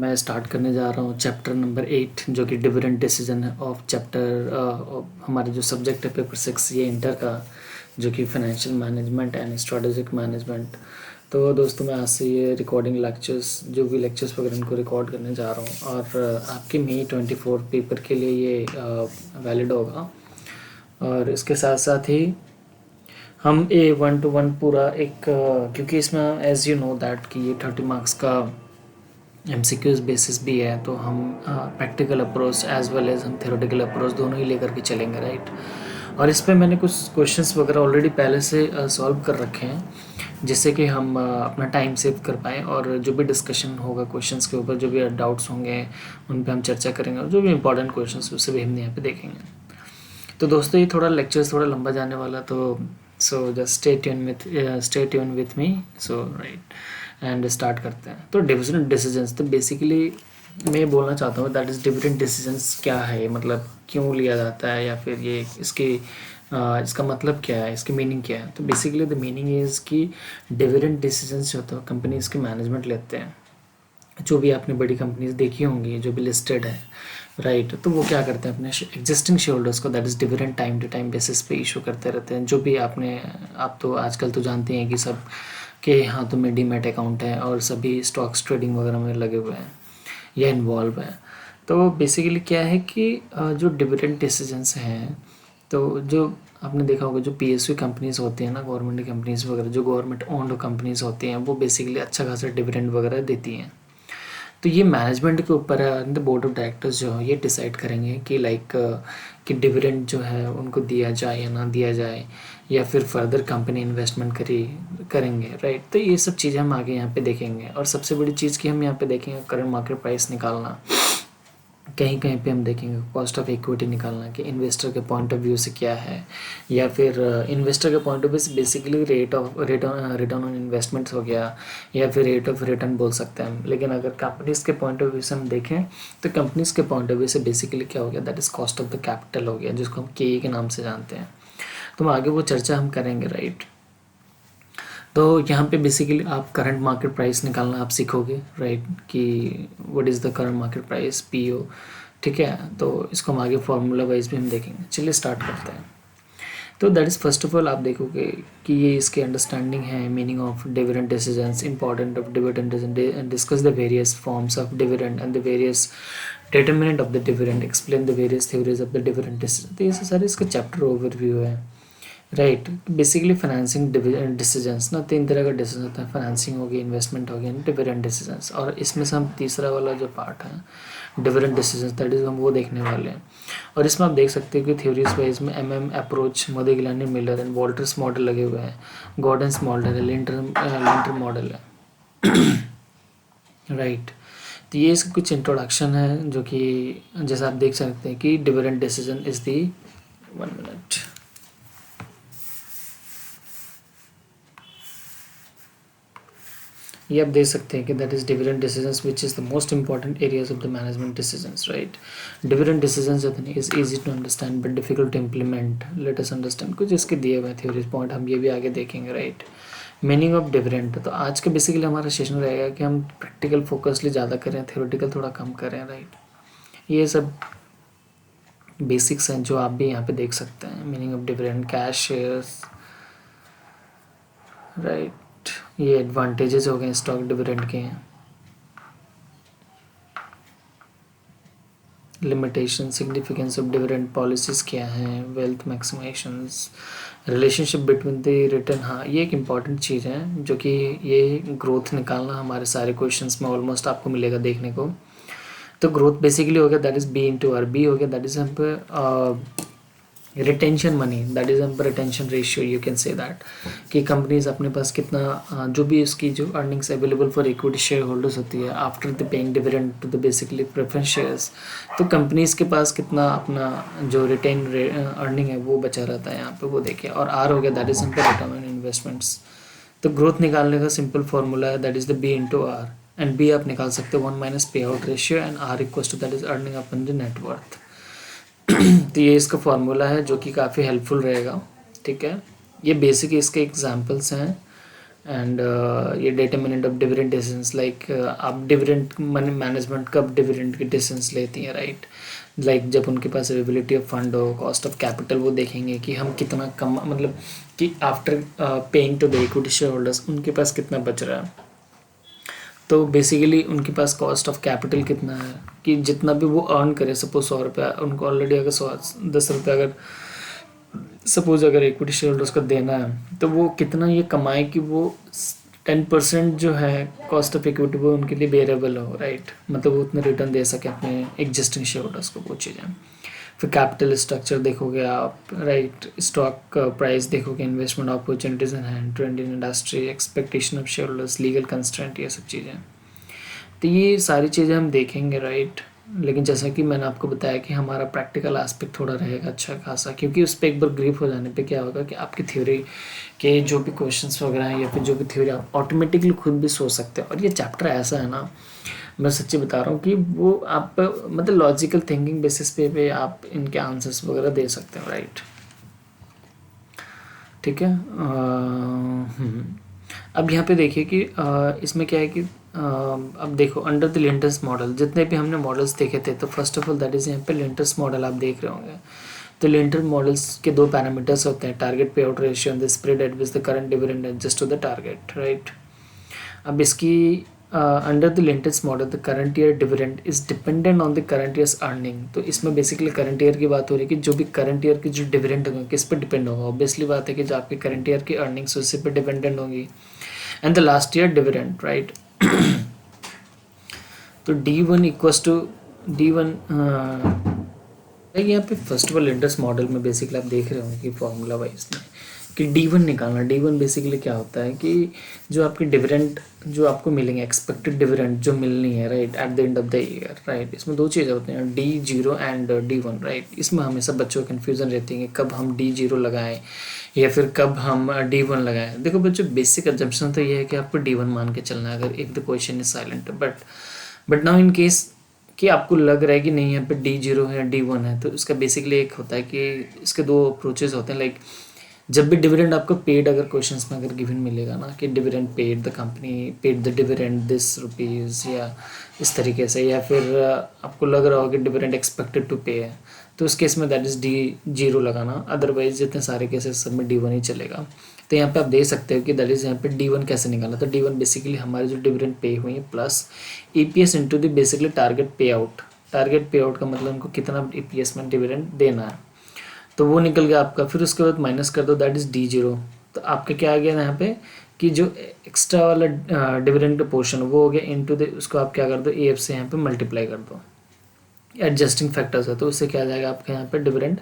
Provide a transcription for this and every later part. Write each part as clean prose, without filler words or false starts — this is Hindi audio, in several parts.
मैं स्टार्ट करने जा रहा हूँ चैप्टर नंबर 8 जो कि डिविडेंड डिसीजन है ऑफ चैप्टर हमारे जो सब्जेक्ट है पेपर 6 ये इंटर का जो कि financial management and strategic management. तो दोस्तों मैं आज से ये रिकॉर्डिंग लेक्चर्स जो भी लेक्चर्स वगैरह इनको रिकॉर्ड करने जा रहा हूँ और आपके मई 24 पेपर के लिए ये वैलिड होगा। और इसके साथ साथ ही हम ए 1-1 पूरा एक क्योंकि इसमें एज यू नो दैट कि ये 30 मार्क्स का MCQs बेसिस भी है, तो हम practical approach as well as हम थ्योरेटिकल अप्रोच दोनों ही लेकर के चलेंगे, राइट। और इस पे मैंने कुछ क्वेश्चंस वगैरह ऑलरेडी पहले से सॉल्व कर रखे हैं जिससे कि हम अपना टाइम सेव कर पाएँ और जो भी डिस्कशन होगा क्वेश्चंस के ऊपर, जो भी डाउट्स होंगे उन पे हम चर्चा करेंगे और जो भी इंपॉर्टेंट क्वेश्चंस उससे भी हम यहाँ पे देखेंगे। तो दोस्तों ये थोड़ा लेक्चर्स थोड़ा लंबा जाने वाला, तो so just stay tune with me, so right and start करते हैं। तो डिविडेंड डिसीजंस, तो बेसिकली मैं बोलना चाहता हूँ दैट इज़ डिविडेंड डिसीजंस क्या है, मतलब क्यों लिया जाता है या फिर ये इसका मतलब क्या है, इसकी मीनिंग क्या है। तो बेसिकली द मीनिंग इज़ कि डिविडेंड डिसीजंस जो होता है कंपनीज के मैनेजमेंट लेते हैं। जो भी आपने बड़ी कंपनीज देखी होंगी जो भी लिस्टेड है, राइट, तो वो क्या करते हैं अपने एग्जिस्टिंग शेयर होल्डर्स को that is dividend time to time basis पे इशू करते रहते हैं। जो भी आप तो आजकल तो जानते हैं कि सब के हाथों में डीमैट अकाउंट है और सभी स्टॉक्स ट्रेडिंग वगैरह में लगे हुए हैं या इन्वॉल्व हैं। तो बेसिकली क्या है कि जो डिविडेंड डिसीजंस हैं, तो जो आपने देखा होगा जो PSU कंपनीज होती हैं ना, गवर्नमेंट कंपनीज वगैरह, जो गवर्नमेंट ओन्ड कंपनीज होती हैं, वो बेसिकली अच्छा खासा डिविडेंड वगैरह देती हैं। तो ये मैनेजमेंट के ऊपर है, द बोर्ड ऑफ डायरेक्टर्स जो है ये डिसाइड करेंगे कि कि डिविडेंड जो है उनको दिया जाए या ना दिया जाए, या फिर फर्दर कंपनी इन्वेस्टमेंट करेंगे, राइट। तो ये सब चीज़ें हम आगे यहाँ पे देखेंगे। और सबसे बड़ी चीज़ की हम यहाँ पे देखेंगे करंट मार्केट प्राइस निकालना, कहीं कहीं पे हम देखेंगे कॉस्ट ऑफ इक्विटी निकालना कि इन्वेस्टर के पॉइंट ऑफ व्यू से क्या है, या फिर इन्वेस्टर के पॉइंट ऑफ व्यू से बेसिकली रिटर्न ऑन इन्वेस्टमेंट्स हो गया, या फिर रेट ऑफ रिटर्न बोल सकते हैं हम। लेकिन अगर कंपनीज़ के पॉइंट ऑफ व्यू से हम देखें तो कंपनीज़ के पॉइंट ऑफ व्यू से बेसिकली क्या हो गया, that is cost of the capital हो गया, जिसको हम KE के नाम से जानते हैं। तो हम आगे वो चर्चा हम करेंगे, राइट। तो यहाँ पे बेसिकली आप करंट मार्केट प्राइस निकालना आप सीखोगे, राइट, कि what is the current market price PO, ठीक है। तो इसको हम आगे फार्मूला वाइज भी हम देखेंगे। चलिए स्टार्ट करते हैं। तो that is first of all आप देखोगे कि ये इसके अंडरस्टैंडिंग है meaning of dividend decisions, important of dividend and discuss the various forms of dividend and the various determinant of the dividend, explain the various theories of the dividend decision. तो ये सारे इसका चैप्टर ओवरव्यू है, राइट। बेसिकली फाइनेंसिंग डिसीजंस ना 3 तरह का डिसीजन होता है, फाइनेंसिंग होगी, इन्वेस्टमेंट होगी, डिविडेंड डिसीजंस। और इसमें से हम तीसरा वाला जो पार्ट है डिविडेंड डिसीजंस, दैट इज़ हम वो देखने वाले हैं। और इसमें आप देख सकते हो कि थ्योरीज वाइज में MM approach, Modigliani Miller and Walter's model लगे हुए हैं, गॉर्डन्स मॉडल है, लिंटर मॉडल है, राइट। तो ये इसका कुछ इंट्रोडक्शन है जो कि जैसा आप देख सकते हैं कि dividend decision is the 1 minute. ये आप देख सकते हैं कि that is dividend decisions which is the most important areas of the management decisions, right. Dividend decisions is easy to understand but difficult to implement. Let us understand कुछ इसके दिए हुए थ्योरीज पॉइंट, हम ये भी आगे देखेंगे, राइट। मीनिंग ऑफ डिविडेंड, तो आज का बेसिकली हमारा सेशन रहेगा कि हम प्रैक्टिकल फोकसली ज़्यादा करें, थ्योरेटिकल थोड़ा कम करें, राइट। ये सब बेसिक्स हैं जो आप भी यहाँ पे देख सकते हैं। Meaning of dividend, cash shares, right. ये एडवांटेजेस हो गए स्टॉक डिविडेंड के, limitation, significance of dividend policies क्या हैं, wealth maximisations, relationship between the return. हाँ ये एक इम्पॉर्टेंट चीज़ है जो कि ये ग्रोथ निकालना हमारे सारे क्वेश्चंस में ऑलमोस्ट आपको मिलेगा देखने को। तो ग्रोथ बेसिकली हो गया दैट इज़ B/R, B हो गया दैट इज़ हम पे रिटेंशन मनी, दैट इज़ हम पर retention ratio, you can say that कि कंपनीज अपने पास कितना जो भी उसकी जो earnings available for equity share holders होती है after the paying dividend to the basically preference shares, तो कंपनीज के पास कितना अपना जो रिटेन अर्निंग है वो बचा रहता है यहाँ पे, वो देखिए। और R हो गया दैट इज़ हम पर रिटर्न ऑन इन्वेस्टमेंट्स। तो ग्रोथ निकालने का सिंपल फॉर्मूला है that is the B/R, and B आप निकाल सकते हो 1 - pay out ratio and R equals to that is earning upon the net worth. तो ये इसका फार्मूला है जो कि काफ़ी हेल्पफुल रहेगा, ठीक है। ये बेसिक इसके एग्जांपल्स हैं एंड ये determinant of dividend decisions, like आप डिविडेंड मनी मैनेजमेंट कब डिविडेंड की डिसीजंस लेती हैं, राइट। लाइक जब उनके पास अवेबिलिटी ऑफ फंड हो, कॉस्ट ऑफ कैपिटल, वो देखेंगे कि हम कितना कम, मतलब कि after paying to the equity share holders उनके पास कितना बच रहा है। तो बेसिकली उनके पास कॉस्ट ऑफ कैपिटल कितना है, कि जितना भी वो अर्न करे, सपोज 100 रुपया उनको ऑलरेडी, अगर 10 रुपया अगर सपोज अगर इक्विटी शेयर होल्डर्स को देना है, तो वो कितना ये कमाए कि वो 10% जो है कॉस्ट ऑफ इक्विटी वो उनके लिए बेरेबल हो, राइट। मतलब वो उतना रिटर्न दे सके अपने एग्जिस्टिंग शेयर होल्डर्स को, वो चीज़ें। फिर कैपिटल स्ट्रक्चर देखोगे आप, राइट। स्टॉक प्राइस देखोगे, investment opportunities in hand, trend in industry, expectation of share holders, legal constraint, ये सब चीज़ें। तो ये सारी चीज़ें हम देखेंगे, राइट। लेकिन जैसा कि मैंने आपको बताया कि हमारा प्रैक्टिकल एस्पेक्ट थोड़ा रहेगा अच्छा खासा, क्योंकि उस पर एक बार ग्रिप हो जाने पे क्या होगा कि आपकी थ्योरी के जो भी क्वेश्चंस वगैरह हैं या फिर जो भी थ्योरी, आप ऑटोमेटिकली खुद भी सोच सकते हैं। और ये चैप्टर ऐसा है ना, मैं सच्ची बता रहा हूँ कि वो आप मतलब लॉजिकल थिंकिंग बेसिस पे आप इनके आंसर्स वगैरह दे सकते हो, राइट। ठीक है। अब यहाँ पे देखिए कि इसमें क्या है कि अब देखो अंडर द लिंटस मॉडल, जितने भी हमने मॉडल्स देखे थे, तो first of all that is यहाँ पे लिंटस मॉडल आप देख रहे होंगे। तो लिंटर मॉडल्स के 2 पैरामीटर्स होते हैं, target pay out ratio and the spread at which the current dividend adjust to the target, right. अब इसकी under the Lintner's model the current year dividend is dependent on the current year's earning. तो इसमें बेसिकली करंट ईयर की बात हो रही है कि जो भी करंट ईयर की जो डिविडेंड होंगे किस पर डिपेंड होगा। ऑब्वियसली बात है कि जो आपके करंट ईयर की अर्निंग्स उसी पर डिपेंडेंट होंगी, and the last year dividend, right. तो D1 इक्वल्स टू D1 यहाँ पे first of all linctus model में बेसिकली आप देख रहे होंगे कि फॉर्मूला वाइज में कि D1 निकालना। D1 बेसिकली क्या होता है कि जो आपकी डिविडेंड जो आपको मिलेंगे, एक्सपेक्टेड डिविडेंड जो मिलनी है, right, eight the end of the year, right. इसमें 2 चीज़ें होती हैं, D0 एंड D1, राइट। इसमें हमेशा बच्चों को कन्फ्यूजन रहती है कि कब हम D0 लगाएं या फिर कब हम D1 लगाएं। देखो बच्चों, बेसिक एजम्पशन तो ये है कि आपको D1 मान के चलना है अगर if the question is silent. But now in case कि आपको लग रहा है कि नहीं यहाँ पे D0 है या D1 है, तो इसका बेसिकली एक होता है कि इसके 2 अप्रोचेज होते हैं। लाइक जब भी डिविडेंड आपको पेड अगर क्वेश्चंस में अगर गिवन मिलेगा ना कि dividend paid, the company paid the dividend this rupees, या इस तरीके से, या फिर आपको लग रहा हो कि डिविडेंड एक्सपेक्टेड टू पे है, तो उस केस में दैट इज़ D0 लगाना। अदरवाइज जितने सारे केसेस सब में D1 ही चलेगा। तो यहाँ पे आप देख सकते हो कि दैट इज़ यहाँ पे D1 कैसे निकालना। तो D1 बेसिकली हमारे जो डिविडेंड पे हुई है plus EPS into the basically target pay out. Target pay out का मतलब उनको कितना EPS में डिविडेंड देना है, तो वो निकल गया आपका। फिर उसके बाद माइनस कर दो, दैट इज़ D0। तो आपका क्या आ गया यहाँ पे कि जो एक्स्ट्रा वाला डिविडेंड का पोर्शन वो हो गया इनटू द, उसको आप क्या कर दो, AF से यहाँ पे मल्टीप्लाई कर दो, एडजस्टिंग फैक्टर्स है, तो उससे क्या आ जाएगा आपके यहाँ पे डिविडेंड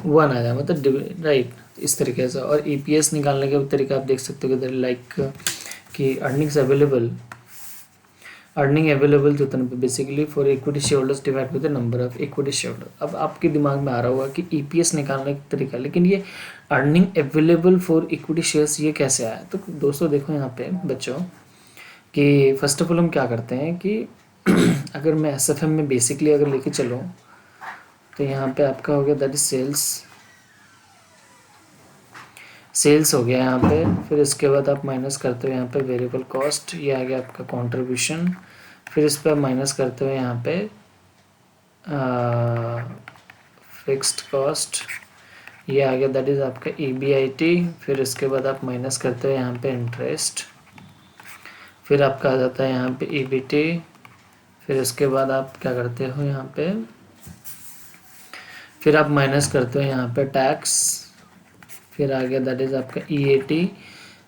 1 आ जाएगा, मतलब राइट, इस तरीके से। और EPS निकालने का तरीका आप देख सकते हो कि लाइक कि अर्निंग अवेलेबल जो पे basically for equity share holders divide with the number of equity share holder. अब आपके दिमाग में आ रहा होगा कि EPS निकालने का तरीका, लेकिन ये earning available for equity shares ये कैसे आया। तो दोस्तों देखो यहाँ पे बच्चों कि फर्स्ट ऑफ ऑल हम क्या करते हैं कि अगर मैं SFM में बेसिकली अगर लेके चलूँ तो यहाँ पे आपका हो गया दैट इज सेल्स हो गया यहाँ पे। फिर इसके बाद आप माइनस करते हो यहाँ पे वेरिएबल कॉस्ट, ये आ गया आपका कंट्रीब्यूशन। फिर इस पर माइनस करते हो यहाँ पे फिक्स्ड कॉस्ट, ये आ गया दैट इज़ आपका EBIT। फिर इसके बाद आप माइनस करते हो यहाँ पे इंटरेस्ट, फिर आपका आ जाता है यहाँ पे EBT। फिर इसके बाद आप क्या करते हो यहाँ पे, फिर आप माइनस करते हो यहाँ पे टैक्स। फिर आ गया दैट इज़ आपका EAT।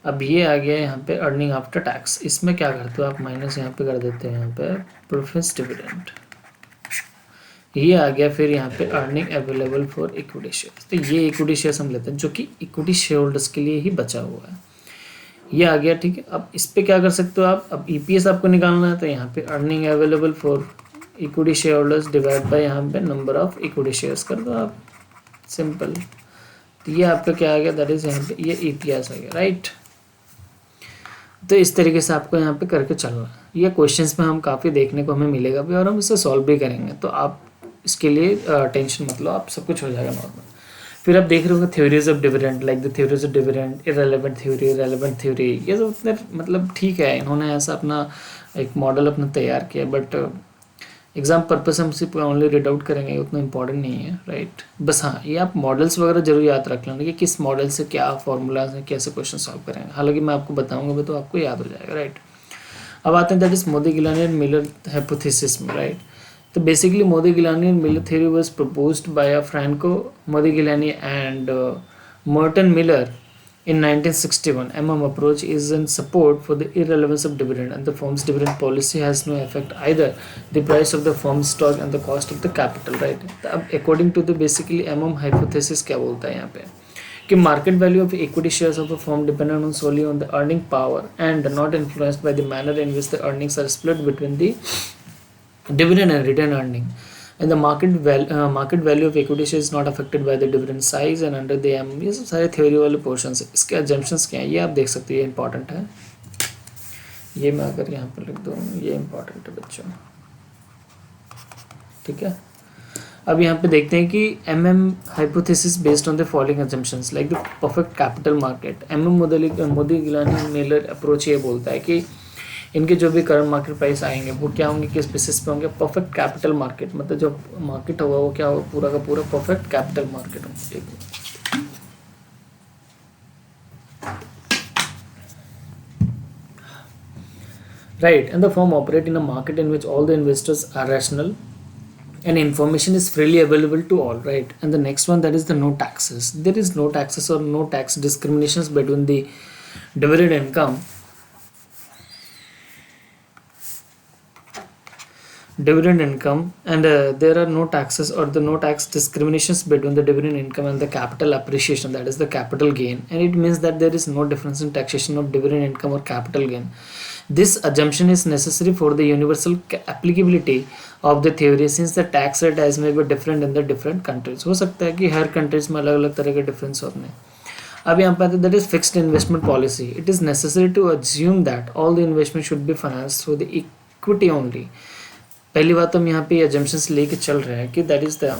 अब ये आ गया यहाँ पे अर्निंग आफ्टर टैक्स। इसमें क्या करते हो आप माइनस यहाँ पे कर देते हो यहाँ पे प्रेफरेंस डिविडेंड, ये आ गया। फिर यहाँ पे earning available for equity shares, तो ये इक्विटी शेयर्स हम लेते हैं जो कि इक्विटी शेयर होल्डर्स के लिए ही बचा हुआ है, ये आ गया। ठीक है, अब इस पर क्या कर सकते हो आप, अब EPS आपको निकालना है तो यहाँ पे earning available for equity share holders divide by यहाँ पे नंबर ऑफ इक्विटी शेयर्स कर दो आप, सिंपल। तो ये आपका क्या आ गया दैट इज यहाँ पे ये EPS आ गया, राइट। तो इस तरीके से आपको यहाँ पे करके चलना है। ये क्वेश्चंस में हम काफ़ी देखने को हमें मिलेगा भी और हम इसे सॉल्व भी करेंगे, तो आप इसके लिए टेंशन मत लो, आप सब कुछ हो जाएगा नॉर्मल। फिर आप देख रहे होंगे theories of dividend, like the theories of dividend, irrelevant theory, relevant theory, ये सब उतने मतलब ठीक है, इन्होंने ऐसा अपना एक मॉडल अपना तैयार किया, बट एग्जाम पर्पस हम सिर्फ ओनली रीड आउट करेंगे, उतना इंपॉर्टेंट नहीं है, राइट। बस हाँ, ये आप मॉडल्स वगैरह जरूर याद रख लेना कि किस मॉडल से क्या फॉर्मूलाज हैं, कैसे क्वेश्चन सॉल्व करेंगे, हालांकि मैं आपको बताऊंगा भी तो आपको याद हो जाएगा, राइट। अब आते हैं that is Modigliani and Miller hypothesis में, राइट। तो basically Modigliani and Miller theory was proposed by Franco Modigliani and Merton Miller in 1961. MM approach is in support for the irrelevance of dividend, and the firm's dividend policy has no effect either the price of the firm's stock and the cost of the capital, right. अब according to the basically MM hypothesis क्या बोलता है यहाँ पे कि market value of equity shares of a firm dependent on solely on the earning power and not influenced by the manner in which the earnings are split between the dividend and return earning, and the market value of equity share is not affected by the dividend size and under the M, ये सब सारे थ्योरी वाले पोर्शंस है। इसके assumptions क्या है ये आप देख सकते हो, ये इंपॉर्टेंट है, ये मैं अगर यहाँ पर लिख दूँ ये इंपॉर्टेंट है बच्चों, ठीक है। अब यहाँ पे देखते हैं कि MM hypothesis based on the following assumptions like the perfect capital market. MM Modigliani Miller approach ये बोलता है कि इनके जो भी करंट मार्केट प्राइस आएंगे वो क्या होंगे, किस बेसिस पे होंगे, परफेक्ट कैपिटल मार्केट, मतलब जो मार्केट होगा वो क्या होगा, पूरा का पूरा परफेक्ट कैपिटल मार्केट होगा, right. And the firm operate in a market in which all the investors are rational and information is freely available to all, right. And the next one, that is the no taxes. There is no taxes or no tax discriminations between the dividend income and there are no taxes or the no tax discriminations between the dividend income and the capital appreciation, that is the capital gain, and it means that there is no difference in taxation of dividend income or capital gain. This assumption is necessary for the universal applicability of the theory since the tax rate as may be different in the different countries. हो सकता है कि हर कंट्रीज में अलग अलग तरह के डिफरेंस होते हैं। अब यहाँ पे आते हैं that is fixed investment policy. It is necessary to assume that all the investment should be financed through the equity only. पहली बात हम यहाँ पे एजम्पशंस लेके चल रहे हैं कि दैट इज द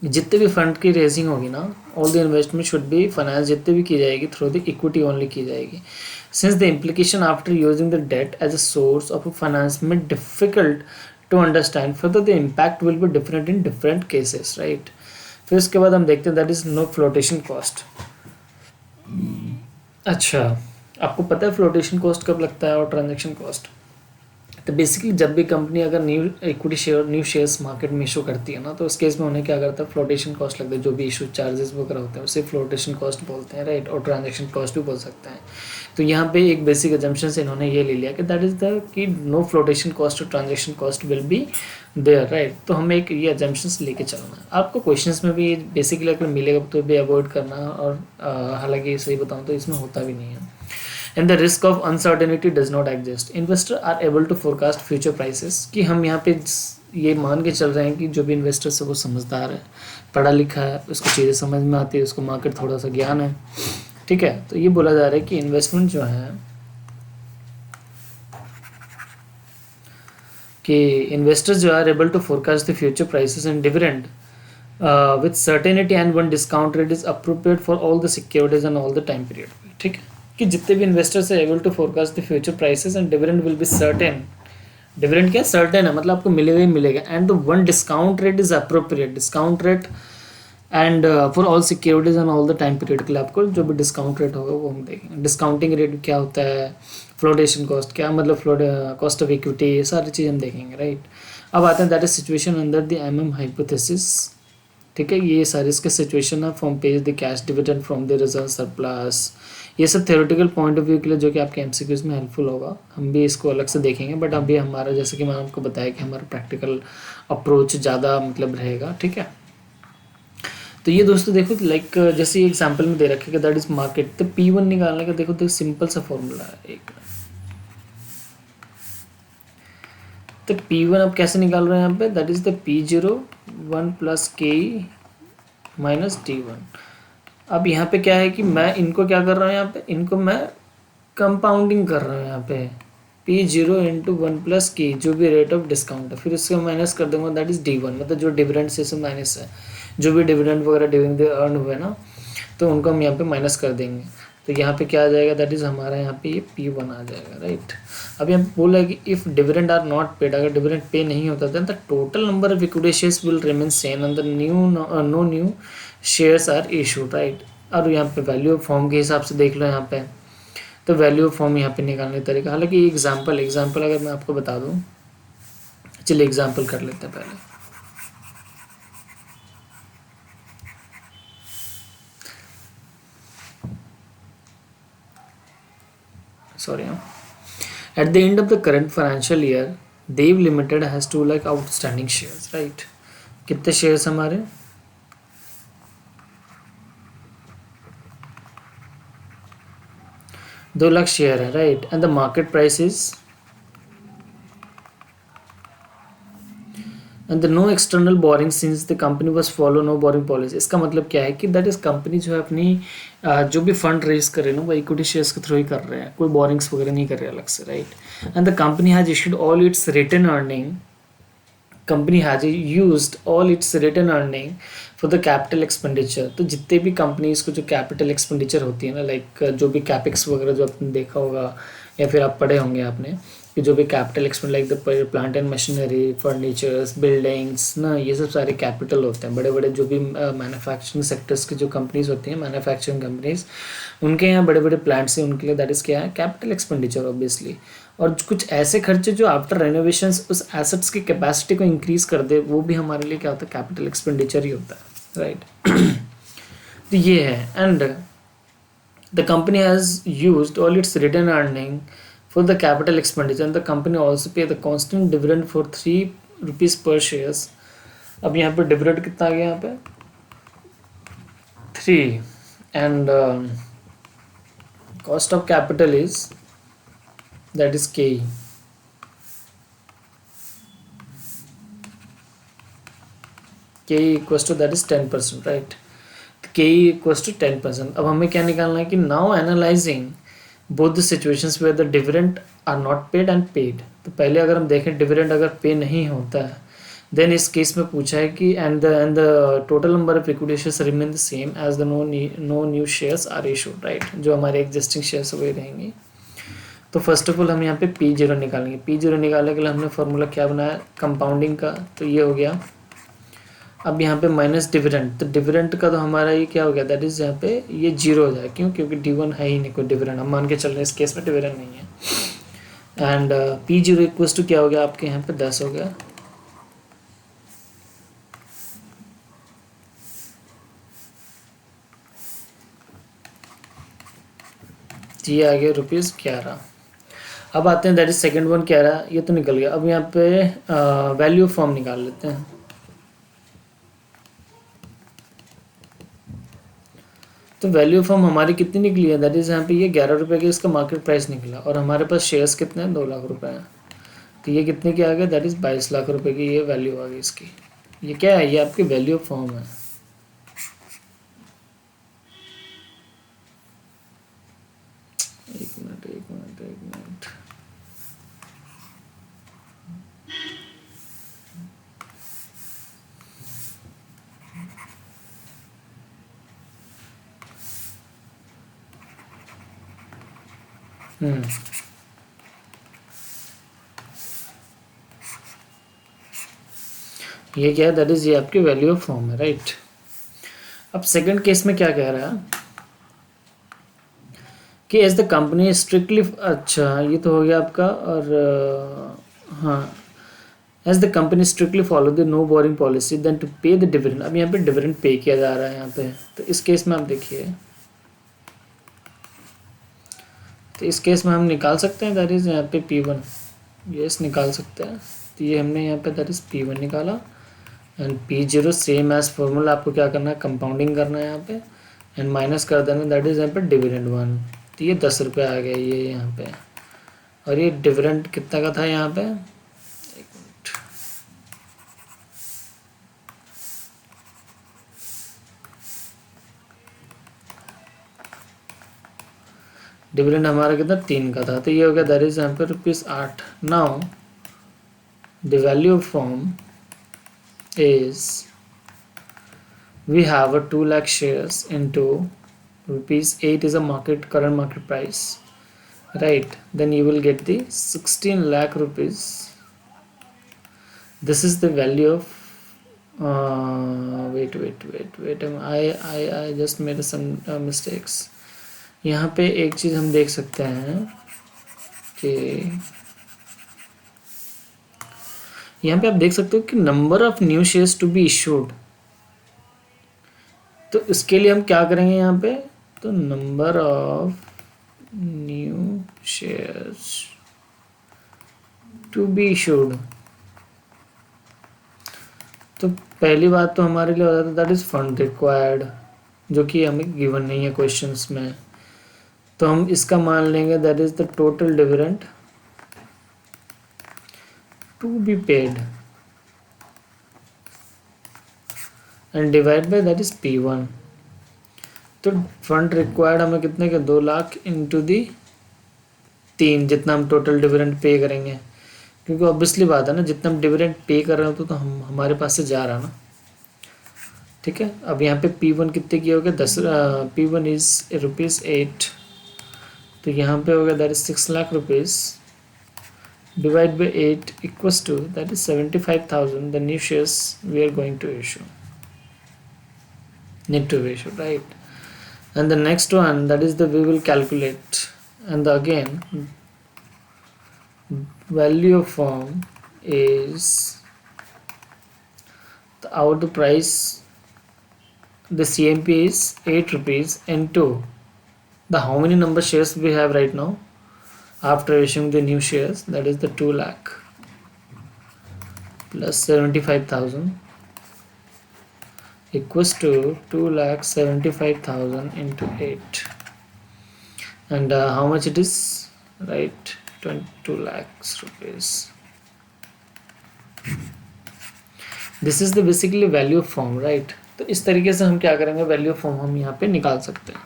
जितने भी फंड की रेजिंग होगी ना, all the investment should B finance जितने भी की जाएगी थ्रू द इक्विटी ओनली की जाएगी। Since the implication after using the debt as a source of finance में difficult to understand, further the impact will be different in different cases, right. फिर उसके बाद हम देखते हैं that is no flotation cost. अच्छा, आपको पता है फ्लोटेशन कॉस्ट कब लगता है और ट्रांजेक्शन कॉस्ट? तो बेसिकली जब भी कंपनी अगर new equity share new shares market में इशू करती है ना, तो उस केस में उन्हें क्या करता है, फ्लोटेशन कॉस्ट लगता है, जो भी इशू चार्जेस वगैरह होते हैं उसे फ्लोटेशन कॉस्ट बोलते हैं, राइट। और ट्रांजेक्शन कॉस्ट भी बोल सकते हैं। तो यहाँ पे एक बेसिक एजम्पशन से इन्होंने ये ले लिया कि दैट इज द कि नो फ्लोटेशन कॉस्ट और transaction cost will be there, right. तो हमें एक ये एजम्पशंस लेके चलना है। आपको क्वेश्चंस में भी बेसिकली अगर मिलेगा तो भी अवॉइड करना, और हालांकि सही बताऊँ तो इसमें होता भी नहीं है। And the risk of uncertainty does not exist. Investors are able to forecast future prices. कि हम यहाँ पे ये मान के चल रहे हैं कि जो भी इन्वेस्टर्स है वो समझदार है, पढ़ा लिखा है, उसको चीज़ें समझ में आती है, उसको मार्केट थोड़ा सा ज्ञान है, ठीक है। तो ये बोला जा रहा है कि इन्वेस्टमेंट जो है कि इन्वेस्टर्स जो are able to forecast the future prices and dividend with certainty and one discount rate is appropriate for all the securities and all the time period, ठीक है। कि जितने भी इन्वेस्टर्स है able to forecast the future prices and dividend will be certain. Dividend क्या सर्टेन है, मतलब आपको मिलेगा ही मिलेगा। And the one discount rate is appropriate, discount rate and for all securities and all the time period के लिए आपको जो भी डिस्काउंट रेट होगा वो हम देखेंगे। डिस्काउंटिंग रेट क्या होता है, फ्लोटेशन कॉस्ट क्या मतलब कॉस्ट ऑफ इक्विटी, ये सारी चीज़ हम देखेंगे, राइट। अब आते हैं that is situation under the MM hypothesis, ठीक है। ये सारी इसके सिचुएशन है, from page the cash dividend from the reserve surplus, ये सब थ्योरेटिकल पॉइंट ऑफ व्यू के लिए जो कि आपके MCQs में हेल्पफुल होगा। हम भी इसको अलग से देखेंगे, बट अभी हमारा जैसे कि मैंने आपको बताया कि हमारा प्रैक्टिकल अप्रोच ज़्यादा मतलब रहेगा, ठीक है। तो ये दोस्तों देखो लाइक जैसे ये एग्जांपल में दे रखे कि दैट इज मार्केट, तो P1 निकालने का देखो सिंपल सा फॉर्मूला है एक। तो P1 अब कैसे निकाल रहे हैं यहाँ पे, that is the P0 1 + K - T1। अब यहाँ पे क्या है कि मैं इनको क्या कर रहा हूँ, यहाँ पे इनको मैं कंपाउंडिंग कर रहा हूँ यहाँ पे P0 × 1 + K जो भी रेट ऑफ डिस्काउंट है, फिर उससे माइनस कर दूंगा दैट इज D1, मतलब जो डिविडेंड से माइनस है, जो भी डिविडेंड वगैरह ड्यूरिंग द अर्न हुए ना, तो उनको हम यहाँ पे माइनस कर देंगे। तो यहाँ पे क्या आ जाएगा, दैट इज़ हमारा यहाँ पे ये P1 आ जाएगा, राइट। अब यहाँ बोला है कि if dividend are not paid, अगर डिविडेंड पे नहीं होता then the total number of equity shares will remain same and the no new shares are issued, right. और यहाँ पे वैल्यू ऑफ फॉर्म के हिसाब से देख लो यहाँ पे, तो वैल्यू ऑफ फॉर्म यहाँ पे निकालने का तरीका, हालांकि एग्जाम्पल अगर मैं आपको बता दूँ, चलिए एग्जाम्पल कर लेते हैं पहले। Sorry. At the end of the current financial year, Dev Limited has 2 lakh outstanding shares, right? कितने शेयर्स हमारे, 2 लाख शेयर है, right. And the market price is, and the no external borrowing since the company was follow no borrowing policy. इसका मतलब क्या है कि दैट इज कंपनी जो है अपनी जो भी फंड रेज कर रहे हैं ना वो इक्विटी शेयर्स के थ्रू ही कर रहे हैं, कोई बोरिंग्स वगैरह नहीं कर रहे अलग से, right. And the company has issued all it's return earning, company has used all it's return earning for the capital expenditure. तो जितने भी कंपनीज को जो कैपिटल एक्सपेंडिचर होती है ना, लाइक जो भी कैपेक्स वगैरह जो आपने देखा होगा या फिर आप पढ़े होंगे आपने कि जो भी capital expand like the plant and machinery, furnitures, buildings ना, ये सब सारे कैपिटल होते हैं। बड़े बड़े जो भी मैन्युफैक्चरिंग सेक्टर्स की जो कंपनीज होती हैं, मैन्युफैक्चरिंग कंपनीज, उनके यहाँ बड़े बड़े प्लांट्स हैं, उनके लिए दैट इज़ क्या है, कैपिटल एक्सपेंडिचर ऑब्वियसली। और कुछ ऐसे खर्चे जो आफ्टर रेनोवेशंस उस एसेट्स की कैपेसिटी को इंक्रीज कर दे, वो भी हमारे लिए क्या होता है, कैपिटल एक्सपेंडिचर ही होता है, राइट। तो ये है। And the company has used all it's return earning for the capital expenditure and the company also pay the constant dividend for 3 rupees per shares। अब यहाँ पे डिविडेंड कितना आ गया यहाँ पे 3, and cost of capital is that is KE। KE equals to that is 10%, right। KE equals to 10%। अब हमें क्या निकालना है कि now analyzing both the situations where the dividend are not paid and paid। तो पहले अगर हम देखें डिविडेंड अगर पे नहीं होता है, देन इस केस में पूछा है कि and the total number of equity shares remain the same as the no new shares are issued, right. जो हमारे एग्जिस्टिंग शेयर्स वही रहेंगे। तो फर्स्ट ऑफ ऑल हम यहाँ पे P0 निकालेंगे। P0 निकालने के लिए हमने फॉर्मूला क्या बनाया, कंपाउंडिंग का, तो ये हो गया। अब यहाँ पे माइनस डिविडेंड, तो डिविडेंड का तो हमारा ये क्या हो गया, दैट इज यहाँ पे ये 0 हो जाए, क्यों, क्योंकि D1 है ही नहीं कोई डिविडेंड, हम मान के चल रहे हैं इस केस में डिविडेंड नहीं है। एंड P0 इक्वल्स टू क्या हो गया आपके यहाँ पे 10 हो गया। ये आ गया ₹11। अब आते हैं दैट इज सेकेंड वन क्या रहा, ये तो निकल गया। अब यहाँ पे वैल्यू फॉर्म निकाल लेते हैं। तो वैल्यू फॉर्म हमारी कितनी निकली है, दैट इज यहाँ पे ये 11 रुपये की इसका मार्केट प्राइस निकला, और हमारे पास शेयर्स कितने हैं, 2 लाख रुपए हैं। तो ये कितने की आ गए, दैट इज 22 लाख रुपए की ये वैल्यू आ गई इसकी। ये क्या है, ये आपकी वैल्यू फॉर्म है। एक मिनट ये क्या है, दैट इज ये आपकी वैल्यू ऑफ फॉर्म है, राइट। अब सेकंड केस में क्या कह रहा है कि एज द कंपनी स्ट्रिक्टली, अच्छा ये तो हो गया आपका, और हाँ, as the company strictly follow the no borrowing policy then to pay the dividend. अब यहाँ पे डिविडेंड पे किया जा रहा है यहाँ पे, तो इस केस में आप देखिए, तो इस केस में हम निकाल सकते हैं दैट इज यहाँ पे P1, यस निकाल सकते हैं। तो ये हमने यहाँ पे दैट इज P1 निकाला, and P0 same as formula, आपको क्या करना है, कंपाउंडिंग करना है यहाँ पे, एंड माइनस कर देना दैट इज यहाँ पे डिविडेंड 1। तो ये 10 रुपये आ गया ये यहाँ पे, और ये डिविडेंड कितना का था यहाँ पे, एक मिनट, डिविडेंड हमारा कितना 3 का था, तो ये हो गया दैट इज यहाँ पे ₹8। Now the value of form is we have a 2 lakh shares into rupees 8 is a current market price, right? Then you will get the 16 lakh rupees. This is the value of wait, I just made some mistakes. यहाँ पे एक चीज हम देख सकते हैं कि यहाँ पे आप देख सकते हो कि number of new shares to be issued. तो इसके लिए हम क्या करेंगे यहाँ पे, तो number of new shares to be issued. तो पहली बात तो हमारे लिए हो जाता है दैट इज फंड रिक्वायर्ड, जो कि हमें गिवन नहीं है क्वेश्चंस में। तो हम इसका मान लेंगे that is the total dividend to be paid and divide by that is P1। तो फंड रिक्वायर्ड हमें कितने के 2 लाख इंटू दी 3, जितना हम टोटल डिविडेंड पे करेंगे, क्योंकि ऑब्वियसली बात है ना, जितना हम डिविडेंड पे कर रहे हो तो हम हमारे पास से जा रहा ना। ठीक है, अब यहाँ पे P1 कितने की हो गया 10, P1 इज ₹8, तो यहाँ पे हो गया that is 6 lakh rupees divide by 8 equals to that is 75,000 the new shares we are going to issue, need to be issued, right? And the next one, that is the we will calculate, and the again value of firm is the price, the CMP is 8 rupees into the how many number shares we have right now after issuing the new shares, that is the 2 lakh plus 75,000 equals to 2,75,000 into 8, and how much it is, right? 22 lakhs rupees. This is the basically value of firm, right? तो इस तरीके से हम क्या करेंगे, वैल्यू ऑफ फॉर्म हम यहाँ पे निकाल सकते हैं।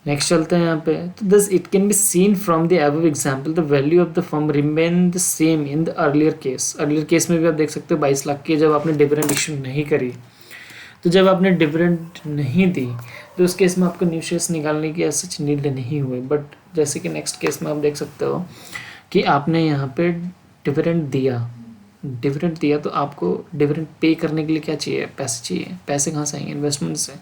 नेक्स्ट चलते हैं यहाँ पे, तो this it can be seen from the above example the value of the firm remain the same in the earlier case. Earlier case में भी आप देख सकते हो 22 लाख की जब आपने डिविडेंड इशू नहीं करी, तो जब आपने डिविडेंड नहीं दी तो उस केस में आपको न्यू शेयर्स निकालने की सच नीड नहीं हुई। बट जैसे कि नेक्स्ट केस में आप देख सकते हो कि आपने यहाँ पे डिविडेंड दिया तो आपको डिविडेंड पे करने के लिए क्या चाहिए, पैसे चाहिए। पैसे कहाँ से आएंगे, इन्वेस्टमेंट से।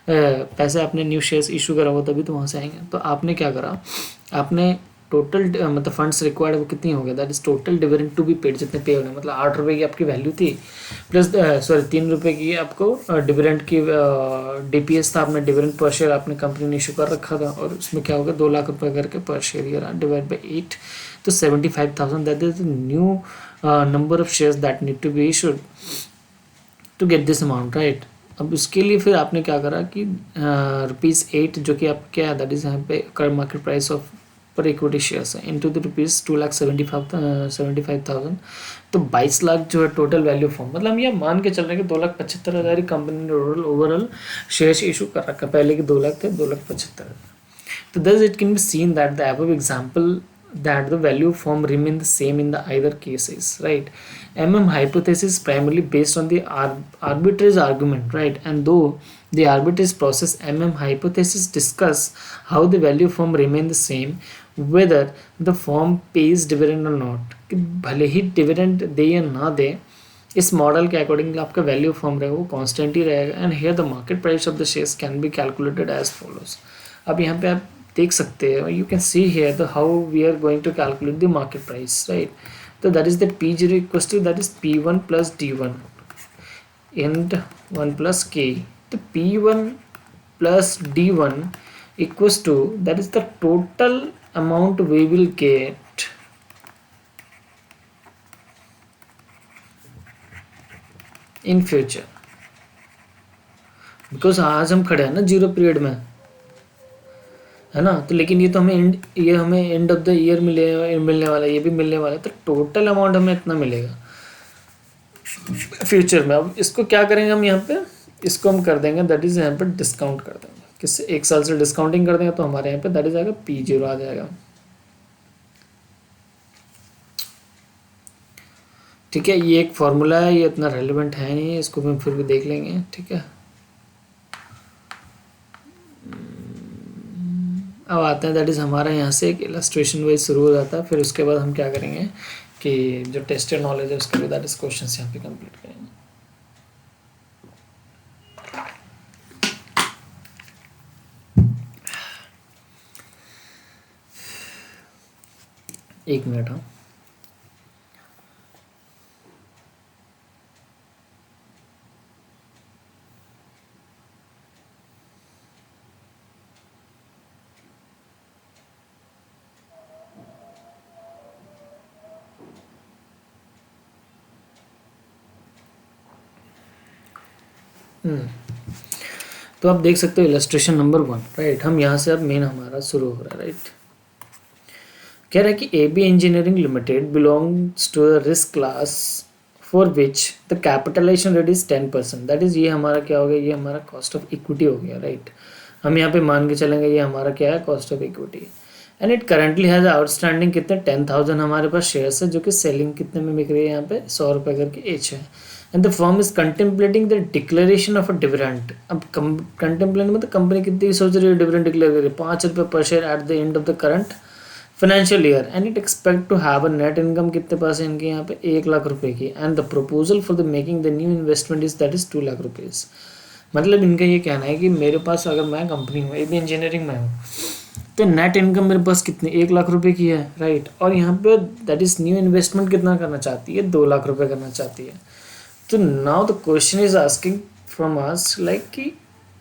पैसे आपने न्यू शेयर्स इशू करा हुआ तभी तो वहाँ से आएंगे। तो आपने क्या करा, आपने टोटल मतलब फंड्स रिक्वायर्ड वो कितनी हो गया, that is total dividend to be paid, जितने पे होने मतलब 8 रुपये की आपकी वैल्यू थी, प्लस 3 रुपये की आपको डिविडेंड की DPS था, आपने डिविडेंड पर शेयर आपने कंपनी ने इशू कर रखा था, और उसमें क्या होगा 2 लाख रुपये करके per share year divide by 8, तो 75,000 that is new number of shares that need to be issued to get this amount, right. अब उसके लिए फिर आपने क्या करा कि ₹8 जो कि आप क्या है दैट इज यहाँ पे करंट मार्केट प्राइस ऑफ पर इक्विटी शेयर्स है इंटू द ₹2,75,000, तो 22 लाख जो है टोटल वैल्यू फॉर्म। मतलब हम ये मान के चल रहे हैं कि 2,75,000 कंपनी ने ओवरऑल शेयर्स इशू कर रखा, पहले के 2 लाख थे, 2,75,000। तो thus it can be seen that the above example that the value form remain the same in the either cases, right? Hypothesis is primarily based on the arbitrage argument, right? And though the arbitrage process hypothesis discuss how the value form remain the same whether the firm pays dividend or not, कि भले ही dividend दे या ना दे, इस मॉडल के अकॉर्डिंग आपका वैल्यू फॉर्म रहेगा वो कांस्टेंट ही रहेगा। And here the market price of the shares can be calculated as follows. अब यहाँ पे आप देख सकते हैं, you can see here the how we are going to calculate the market price, right. तो that is the P0 equals to that is P1 plus D1 and 1 plus K। तो P1 plus D1 equals to that is the total amount we will get in future, because आज हम खड़े हैं ना जीरो पीरियड में, है ना। तो लेकिन ये तो हमें एंड ऑफ द ईयर मिलने वाला है, ये भी मिलने वाला है, तो टोटल अमाउंट हमें इतना मिलेगा फ्यूचर में। अब इसको क्या करेंगे हम यहाँ पे, इसको हम कर देंगे दैट इज यहाँ पे डिस्काउंट कर देंगे, किससे 1 साल से डिस्काउंटिंग कर देंगे, तो हमारे यहाँ पे दैट इज आएगा P0 आ जाएगा। ठीक है, ये एक फॉर्मूला है, ये इतना रेलिवेंट है नहीं, इसको हम फिर भी देख लेंगे। ठीक है, अब आते हैं दैट इज़ हमारा यहाँ से एक इलस्ट्रेशन वाइज शुरू हो जाता है, फिर उसके बाद हम क्या करेंगे कि जो टेस्टेड नॉलेज है उसके लिए दैट इज क्वेश्चन यहाँ पे कंप्लीट करेंगे। एक मिनट। हाँ, तो आप देख सकते हो इलस्ट्रेशन नंबर 1, राइट। हम यहाँ से अब मेन हमारा शुरू हो रहा है, राइट। कह रहा है कि AB engineering limited belongs to the risk class for which the capitalisation rate is 10%। That is, ये हमारा क्या हो गया, ये हमारा कॉस्ट ऑफ इक्विटी हो गया, राइट। हम यहाँ पे मान के चलेंगे ये हमारा क्या है, cost of equity. And it currently has outstanding कितने 10,000 हमारे पास शेयर्स है, जो कि सेलिंग कितने में बिक रही है, यहाँ पे 100 रुपये करके एच है। And the firm is contemplating the declaration of a dividend. अब कंटेम्पलेट मतलब कंपनी कितनी सोच रही है डिविडेंड डिक्लेयर करिए, 5 रुपये पर share at the end of the current financial year. And it expect to have a net income कितने पास है इनके यहाँ पे 1 लाख रुपए की। And the proposal for the making the new investment is that is 2 lakh rupees. मतलब इनका ये कहना है कि मेरे पास अगर मैं कंपनी हूँ, AB इंजीनियरिंग में हूँ, तो नेट इनकम मेरे पास कितनी 1 लाख रुपए की है, राइट। और यहाँ पे दैट इज न्यू इन्वेस्टमेंट कितना करना चाहती है, 2 लाख रुपए करना चाहती है। तो now the question is asking from us like कि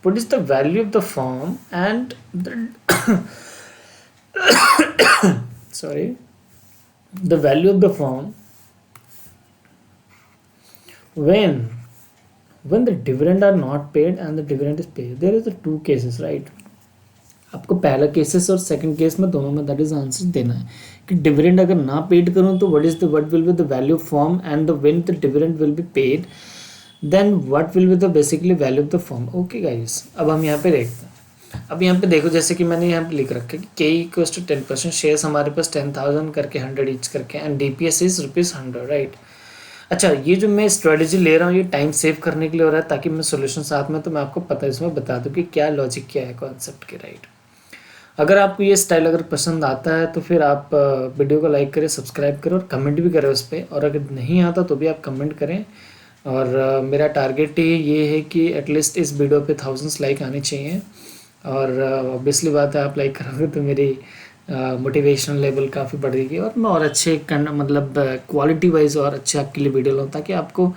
what is the value of the firm and the sorry, the value of the firm when the dividend are not paid and the dividend is paid. There is the 2 cases, right. आपको पहला केसेस और सेकंड केस में दोनों में दैट इज आंसर देना है कि डिविडेंड अगर ना पेड करूँ तो what will be the value of firm and the when the dividend will be paid then what will be the basically value of the firm. Okay guys, अब हम यहाँ पे देखते हैं। अब यहाँ पे देखो, जैसे कि मैंने यहाँ पे लिख रखा है कि K इक्वल्स टू 10%, शेयर्स हमारे पास 10,000 करके 100 ईच करके, एंड DPS इज ₹100, राइट। अच्छा, ये जो मैं स्ट्रेटेजी ले रहा हूँ ये टाइम सेव करने के लिए हो रहा है, ताकि मैं सोल्यूशन साथ में, तो मैं आपको पता इसमें बता दूँ कि क्या लॉजिक क्या है कॉन्सेप्ट के, राइट। अगर आपको ये स्टाइल अगर पसंद आता है तो फिर आप वीडियो को लाइक करें, सब्सक्राइब करें और कमेंट भी करें उस पर, और अगर नहीं आता तो भी आप कमेंट करें। और मेरा टारगेट ही ये है कि एटलीस्ट इस वीडियो पे 1000 लाइक आने चाहिए, और ऑब्वियसली बात है आप लाइक करोगे तो मेरी मोटिवेशनल लेवल काफ़ी बढ़ेगी, और मैं और अच्छे मतलब क्वालिटी वाइज और अच्छे आपके लिए वीडियो लाऊँ, ताकि आपको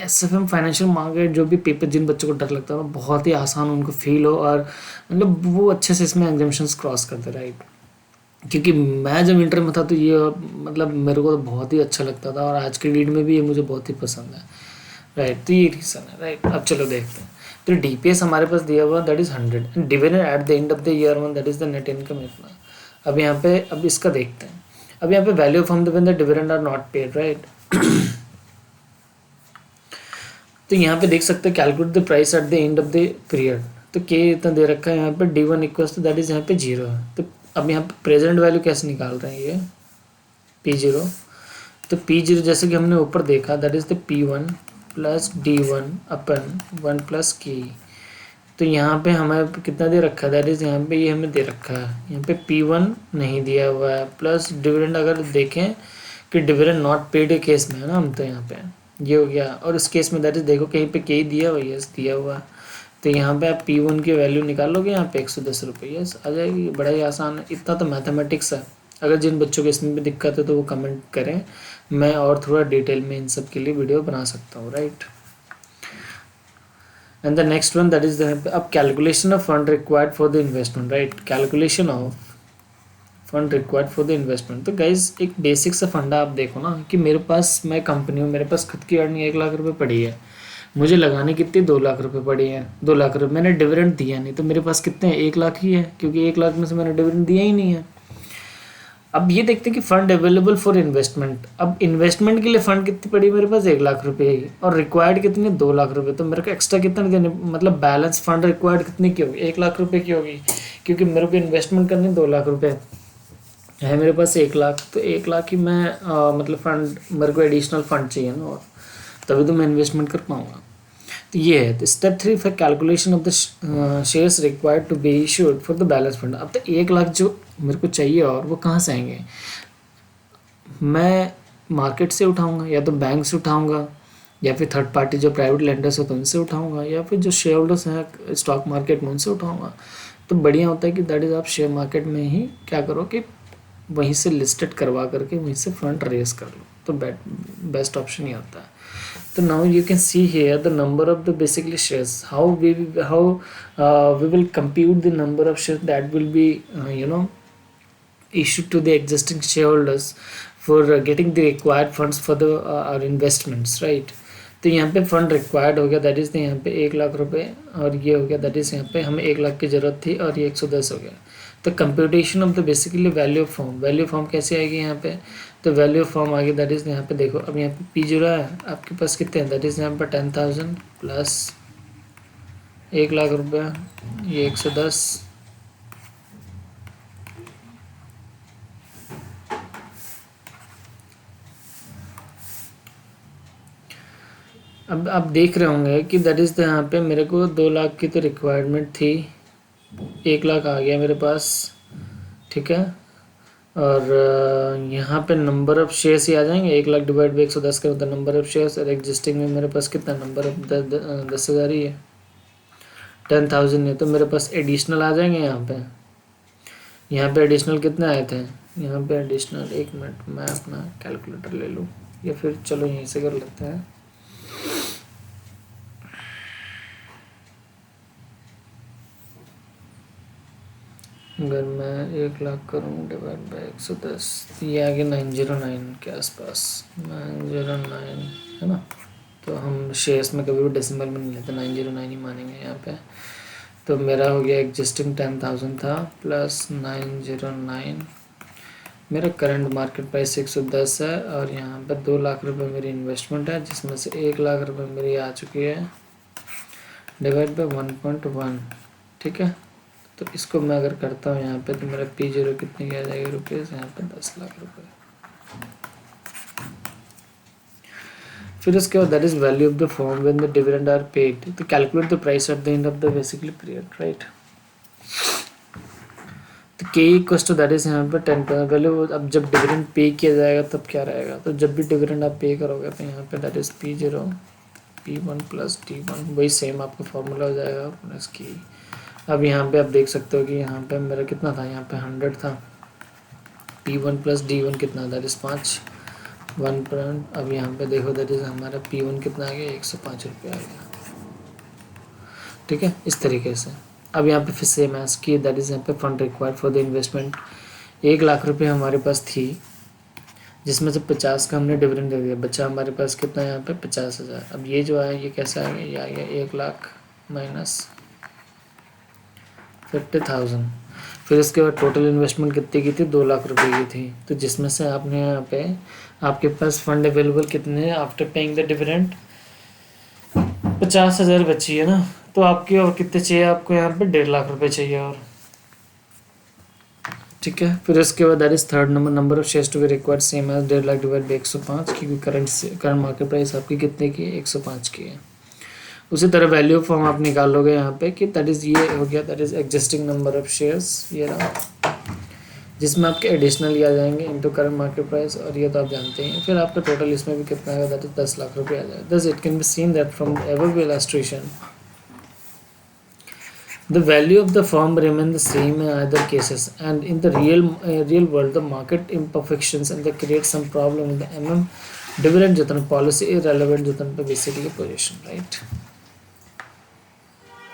SFM फाइनेंशियल मार्केट जो भी पेपर, जिन बच्चों को डर लगता है बहुत ही आसान उनको फील हो, और मतलब वो अच्छे से इसमें एग्जाम्शंस क्रॉस करते, राइट। क्योंकि मैं जब इंटर में था तो ये मतलब मेरे को तो बहुत ही अच्छा लगता था, और आज के डेट में भी ये मुझे बहुत ही पसंद है, राइट। तो ये रीज़न है, राइट। अब चलो देखते हैं। तो DPS हमारे पास दिया हुआ that is 100 and dividend eight the end of the year 1 that is the net income इतना। अब यहाँ पे अब इसका देखते हैं। अब यहाँ पे value from the when the dividend are not paid, right. तो यहाँ पे देख सकते हैं calculate the price at the end of the period. तो K इतना दे रखा है यहाँ पे, D1 equals to that is यहाँ पे 0 है। तो अब यहाँ पे प्रेजेंट वैल्यू कैसे निकाल रहे हैं, ये P0। तो P0 जैसे कि हमने ऊपर देखा that is the P1 plus D1 upon 1 plus K। तो यहाँ पे हमें कितना दे रखा है, दैट इज यहाँ पे ये हमें दे रखा है, यहाँ पे P1 नहीं दिया हुआ है, प्लस डिविडेंड अगर देखें कि डिविडेंड नॉट पेड के केस में है ना हम, तो यहाँ पे ये हो गया। और इस केस में दैट इज देखो कहीं पे K दिया हुआ, यस दिया हुआ। तो यहाँ पे आप P1 की वैल्यू निकालोगे, यहाँ पे 110 रुपये, यस आ जाएगी। बड़ा ही आसान है, इतना तो मैथमेटिक्स है। अगर जिन बच्चों को इसमें भी दिक्कत है तो वो कमेंट करें, मैं और थोड़ा डिटेल में इन सब के लिए वीडियो बना सकता हूँ, right. And the next one that is अब calculation of fund required for the investment, right. Calculation of fund required for the investment. तो गाइज एक बेसिक सा फंडा आप देखो ना कि मेरे पास, मैं कंपनी हूँ, मेरे पास खुद की अर्निंग 1 लाख रुपये पड़ी है, मुझे लगाने कितनी 2 लाख रुपये पड़ी है। 2 लाख रुपये मैंने डिविडेंड दिया नहीं, तो मेरे पास कितने हैं, 1 लाख ही है, क्योंकि 1 लाख में से मैंने डिविडेंड दिया ही नहीं है। अब ये देखते हैं कि फंड अवेलेबल फॉर इन्वेस्टमेंट। अब इन्वेस्टमेंट के लिए फंड कितनी पड़ी मेरे पास, 1 लाख रुपये की, और रिक्वायर्ड कितनी 2 लाख रुपये। तो मेरे को एक्स्ट्रा कितना देने, मतलब बैलेंस फंड रिक्वायर्ड कितनी की होगी, 1 लाख रुपये की होगी, क्योंकि मेरे को इन्वेस्टमेंट करनी 2 लाख रुपये। है मेरे पास 1 लाख, तो 1 लाख ही मैं मतलब फंड, मेरे को एडिशनल फंड चाहिए ना, और तभी तो मैं इन्वेस्टमेंट कर पाऊँगा। तो ये है तो step 3 for calculation of the shares required to be issued for the balance fund. अब तो 1 लाख जो मेरे को चाहिए और वो कहाँ से आएंगे? मैं मार्केट से उठाऊंगा, या तो बैंक से उठाऊंगा, या फिर थर्ड पार्टी जो प्राइवेट लेंडर्स होते हैं उनसे उठाऊंगा, या फिर जो शेयर होल्डर्स हैं स्टॉक मार्केट में उनसे उठाऊंगा। तो बढ़िया होता है कि दैट इज़ आप शेयर मार्केट में ही क्या करो कि वहीं से लिस्टेड करवा करके वहीं से फंड रेज कर लो, तो बेस्ट ऑप्शन ही होता है। तो now you can see here the number of the basically shares, how we will compute the number of shares that will be issued to the existing shareholders for getting the required funds for the our investments, right? तो यहाँ पे फंड रिक्वायर्ड हो गया, दैट इज़ यहाँ पे 1 लाख रुपए, और ये हो गया दैट इज़ यहाँ पे हमें 1 लाख की ज़रूरत थी और ये 110 हो गया। तो computation of the basically value of form, value form कैसे आएगी यहाँ पे? तो वैल्यू ऑफ फॉर्म आ गई दैट इज़ यहाँ पे देखो, अब यहाँ पे P0 है आपके पास कितने हैं, दैट इज़ यहाँ पे 10,000 प्लस 1 लाख रुपया, ये 110। अब आप देख रहे होंगे कि दैट इज़ यहाँ पे मेरे को 2 लाख की तो रिक्वायरमेंट थी, 1 लाख आ गया मेरे पास, ठीक है। और यहाँ पे नंबर ऑफ़ शेयर्स ही आ जाएंगे, 1 लाख डिवाइड बाई 110 का होता है नंबर ऑफ़ शेयर्स, और एग्जिस्टिंग में मेरे पास कितना नंबर ऑफ 10,000 ही है, 10,000 है, तो मेरे पास एडिशनल आ जाएंगे यहाँ पे एडिशनल कितने आए थे, यहाँ पे एडिशनल, 1 मिनट मैं अपना कैलकुलेटर ले लूँ, या फिर चलो यहीं से कर लेते हैं। अगर मैं 1 लाख करूँ डिवाइड बाई 110, ये आ गया 909 के आसपास, 909 है ना। तो हम शेयर्स में कभी भी डेसिमल में नहीं लेते, 909 ही मानेंगे यहाँ पे। तो मेरा हो गया एग्जिस्टिंग 10,000 था प्लस 909, मेरा करंट मार्केट प्राइस 110 है, और यहाँ पे 2 लाख रुपए मेरी इन्वेस्टमेंट है, जिसमें से 1 लाख रुपए मेरी आ चुकी है डिवाइड बाई 1.1, ठीक है। तो इसको मैं अगर करता हूँ यहाँ पे, तो मेरा P0 कितने की आ जाएगी रुपीज़, यहाँ पे 10 लाख रुपए। फिर उसके बाद that is value of the firm when the dividend are paid, तो calculate the price at the end of the basically period, right. तो K equals to that is यहाँ पे 10% वैल्यू। अब जब डिविडेंड पे किया जाएगा तब क्या रहेगा, तो जब भी डिविडेंड आप पे करोगे तो यहाँ पे that is P0 P1 plus D1, वही सेम आपका फॉर्मूला हो जाएगा प्लस की। अब यहाँ पे आप देख सकते हो कि यहाँ पे मेरा कितना था, यहाँ पे 100 था, P1 प्लस D1 कितना, दैट इज़ 5 1 अब यहाँ पे देखो दैट इज़ हमारा P1 कितना आ गया, 105 रुपये आ गया, ठीक है। इस तरीके से अब यहाँ पे फिर सेम एज की दैट इज़ यहाँ पे fund required for the investment, 1 lakh रुपये हमारे पास थी, जिसमें से 50 का हमने डिविडेंड दे दिया, बचा हमारे पास कितना यहाँ पे 50,000। अब ये जो है ये कैसे आ गया, ये आ गया 1 लाख माइनस 50,000। फिर इसके बाद टोटल इन्वेस्टमेंट कितनी की थी, 2 लाख रुपए की थी, तो जिसमें से आपने यहाँ पे आपके पास फंड अवेलेबल कितने हैं आफ्टर पेइंग द डिविडेंड, 50,000 बची है ना। तो आपके और कितने चाहिए, आपको यहाँ पे 1.5 लाख रुपए चाहिए और, ठीक है। फिर इसके बाद that is third number of shares to be required same as 1.5 lakh divide by 105, क्योंकि करंट मार्केट प्राइस आपकी कितने की है, 105 की है। उसी तरह वैल्यू फॉर्म आप निकालोगे यहाँ पे कि दैट इज़ ये हो गया, that is existing number of shares, ये रहा, जिसमें आपके एडिशनल आ जाएंगे इनटू करंट मार्केट प्राइस, और ये तो आप जानते हैं। फिर आपका टोटल इसमें भी कितना आएगा, दैट इज 10 लाख रुपये आ जाएगा। Thus it can be seen that from ever illustration the value of the firm remain the same in either cases, and in the real world the market imperfections and they create some problem in the dividend जतन policy irrelevant जतन पे basically position, right।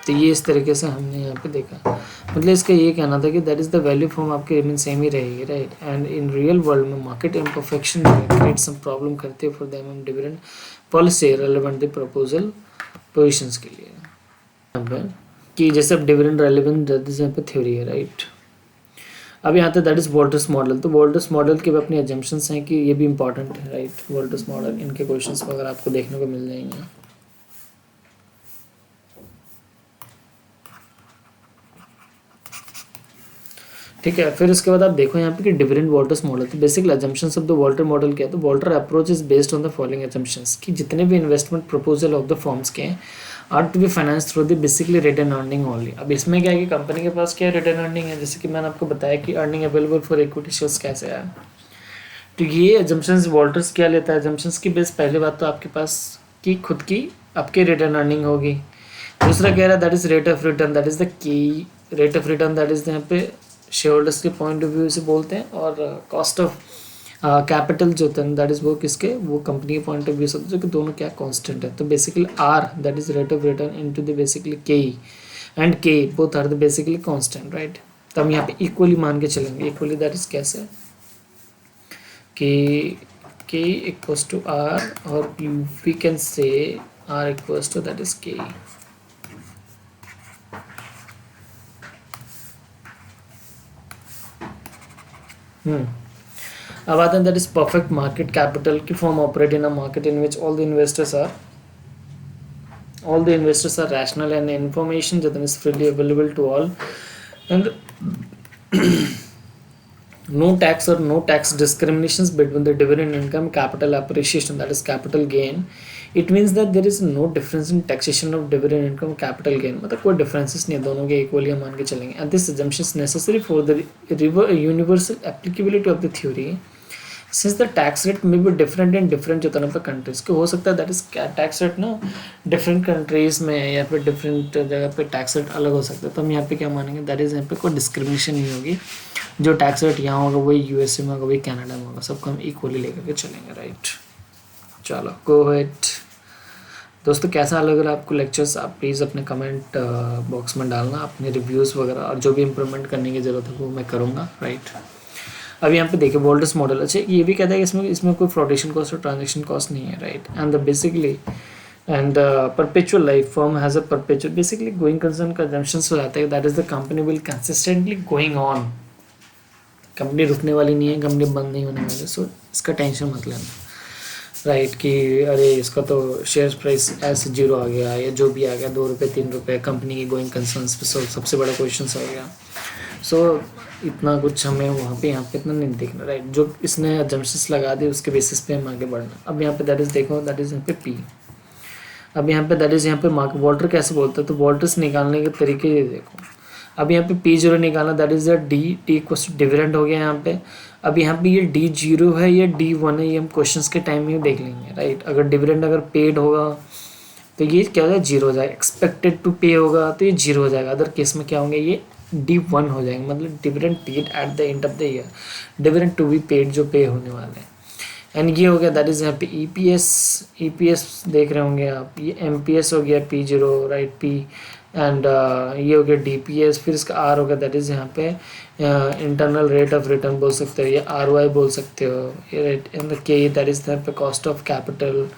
तो ये इस तरीके से हमने यहाँ पे देखा, मतलब इसका ये कहना था कि that is the value firm आपकी रिमेन सेम ही रहेगी, right. And in real world में market imperfection create some problem करती है for the dividend policy relevant the proposal positions के लिए। यहाँ पे कि जैसे अब डिविडेंड रेलेवेंट यहाँ पे थ्योरी है, राइट। अब यहाँ पे दैट इज वोल्टर्स मॉडल, तो वोल्टर्स मॉडल के भी अपनी एजम्पशंस हैं कि ये भी इंपॉर्टेंट है, राइट। वोल्टर्स मॉडल इनके क्वेश्चंस वगैरह आपको देखने को मिल जाएंगे। ठीक है। फिर उसके बाद आप देखो यहाँ पे कि डिविडेंड वॉल्टर्स मॉडल, तो basically assumptions of the Walter model क्या है, तो Walter approach is based on the following assumptions कि जितने भी investment proposal of the firms के are to be finance through the basically return earning only. अब इसमें क्या है कि कंपनी के पास क्या रिटर्न अर्निंग है, जैसे कि मैंने आपको बताया कि earning available for equity shares कैसे है। तो ये एजम्पशंस वॉल्टर्स क्या लेता है, एजम्पशंस की बेस पहली बात तो आपके पास की खुद की आपके रिटर्न अर्निंग होगी। दूसरा कह रहा है that is rate of return, that is the key rate of return, that is यहाँ पे शेयर होल्डर्स के पॉइंट ऑफ व्यू से बोलते हैं, और कॉस्ट ऑफ कैपिटल जो होता है दैट इज वो किसके, वो कंपनी के पॉइंट ऑफ व्यू से, जो कि दोनों क्या कांस्टेंट है। तो basically are that is rate of return into the basically K and K both are the basically constant, right. तो हम यहाँ पे इक्वली मान के चलेंगे, इक्वली दैट इज कैसे के इक्वल्स टू आर, और we can say R equals to that is K. अब आते हैं that is perfect market capital की firm operate in a market in which all the investors are rational and information that is freely available to all, and no tax or no tax discriminations between the dividend income, capital appreciation, that is capital gain. It means that there is no difference in taxation of dividend income, capital gain, मतलब कोई differences नहीं है, दोनों के equally हम मान के चलेंगे। And this assumption is necessary for the universal applicability of the theory, since the tax rate may be different in different जो पे countries को हो सकता है, that is tax rate ना different countries में या फिर different जगह पे tax rate अलग हो सकता है। तो हम यहाँ पे क्या मानेंगे, that is यहाँ पे कोई discrimination नहीं होगी, जो टैक्स रेट यहाँ होगा वही यूएसए में होगा, वही कनाडा में होगा, सबको हम इक्वली लेकर के चलेंगे, राइट। चलो गो अहेड दोस्तों, कैसा लग रहा है आपको लेक्चर्स, आप प्लीज़ अपने कमेंट बॉक्स में डालना, अपने रिव्यूज़ वगैरह, और जो भी इम्प्रूवमेंट करने की ज़रूरत है वो मैं करूँगा, राइट। अब यहाँ पे देखिए वोल्टर्स मॉडल, अच्छा ये भी कहता है कि इसमें कोई फ्लोटेशन कॉस्ट और ट्रांजेक्शन कॉस्ट नहीं है, right. And the basically and perpetual life firm has a perpetual basically going concern का assumptions हो जाता है, that is the company will consistently going on, company रुकने वाली नहीं है, कंपनी बंद नहीं होने वाली, सो इसका टेंशन मत लेना, राइट। कि अरे इसका तो शेयर प्राइस ऐसे जीरो आ गया या जो भी आ गया, 2 रुपये 3 रुपये, कंपनी की गोइंग कंसर्न्स पे सबसे बड़ा क्वेश्चन हो गया। सो इतना कुछ हमें वहाँ पे यहाँ पे इतना नहीं देखना, राइट। जो इसने एजम्पशंस लगा दी उसके बेसिस पे हम आगे बढ़ना। अब यहाँ पे दैट इज़ देखो, दैट इज़ यहाँ पे पी। अब यहाँ पे दैट इज़ यहाँ पे मार्क वॉल्टर कैसे बोलते हैं, तो वॉल्टर्स निकालने के तरीके ये देखो। अब यहाँ पे P0 निकालना, that is D equals to dividend हो गया यहाँ पे। अब यहाँ पे ये D0 है, ये D1 है, ये हम क्वेश्चंस के टाइम में देख लेंगे, राइट। अगर डिविडेंड अगर पेड होगा तो ये क्या होगा, 0 हो जाएगा। एक्सपेक्टेड टू पे होगा तो ये 0 हो जाएगा। अदर केस में क्या होंगे, ये D1 हो जाएंगे, मतलब dividend paid at the end of the year, dividend to be paid जो पे होने वाले हैं। एंड ये हो गया, दैट इज़ यहाँ पे EPS देख रहे होंगे आप, ये MPS हो गया P0, राइट पी, एंड ये हो गया DPS, फिर इसका R हो गया, दैट इज़ यहाँ पे इंटरनल रेट ऑफ रिटर्न बोल सकते हो, या ROI बोल सकते हो, एंड के दैट इज़ यहाँ पे कॉस्ट ऑफ कैपिटल।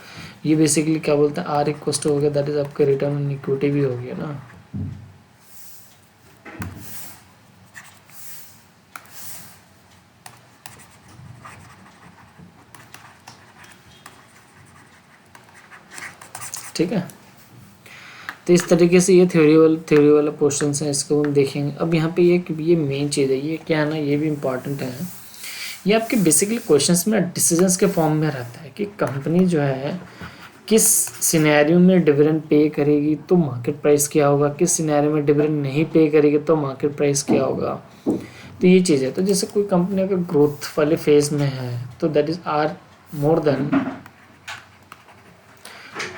ये बेसिकली क्या बोलते हैं, R इक्वल टू हो गया, दैट इज़ आपका रिटर्न ऑन इक्विटी भी हो गया ना। ठीक है, तो इस तरीके से ये थ्योरी वाला क्वेश्चन है, इसको हम देखेंगे। अब यहाँ पे ये मेन चीज़ है, ये क्या है ना, ये भी इम्पॉर्टेंट है। ये आपके बेसिकली क्वेश्चंस में डिसीजंस के फॉर्म में रहता है कि कंपनी जो है किस सिनेरियो में डिविडेंड पे करेगी तो मार्केट प्राइस क्या होगा, किस सिनेरियो में डिविडेंड नहीं पे करेगी तो मार्केट प्राइस क्या होगा। तो ये चीज़ है। तो जैसे कोई कंपनी अगर ग्रोथ वाले फेज में है तो that is R more than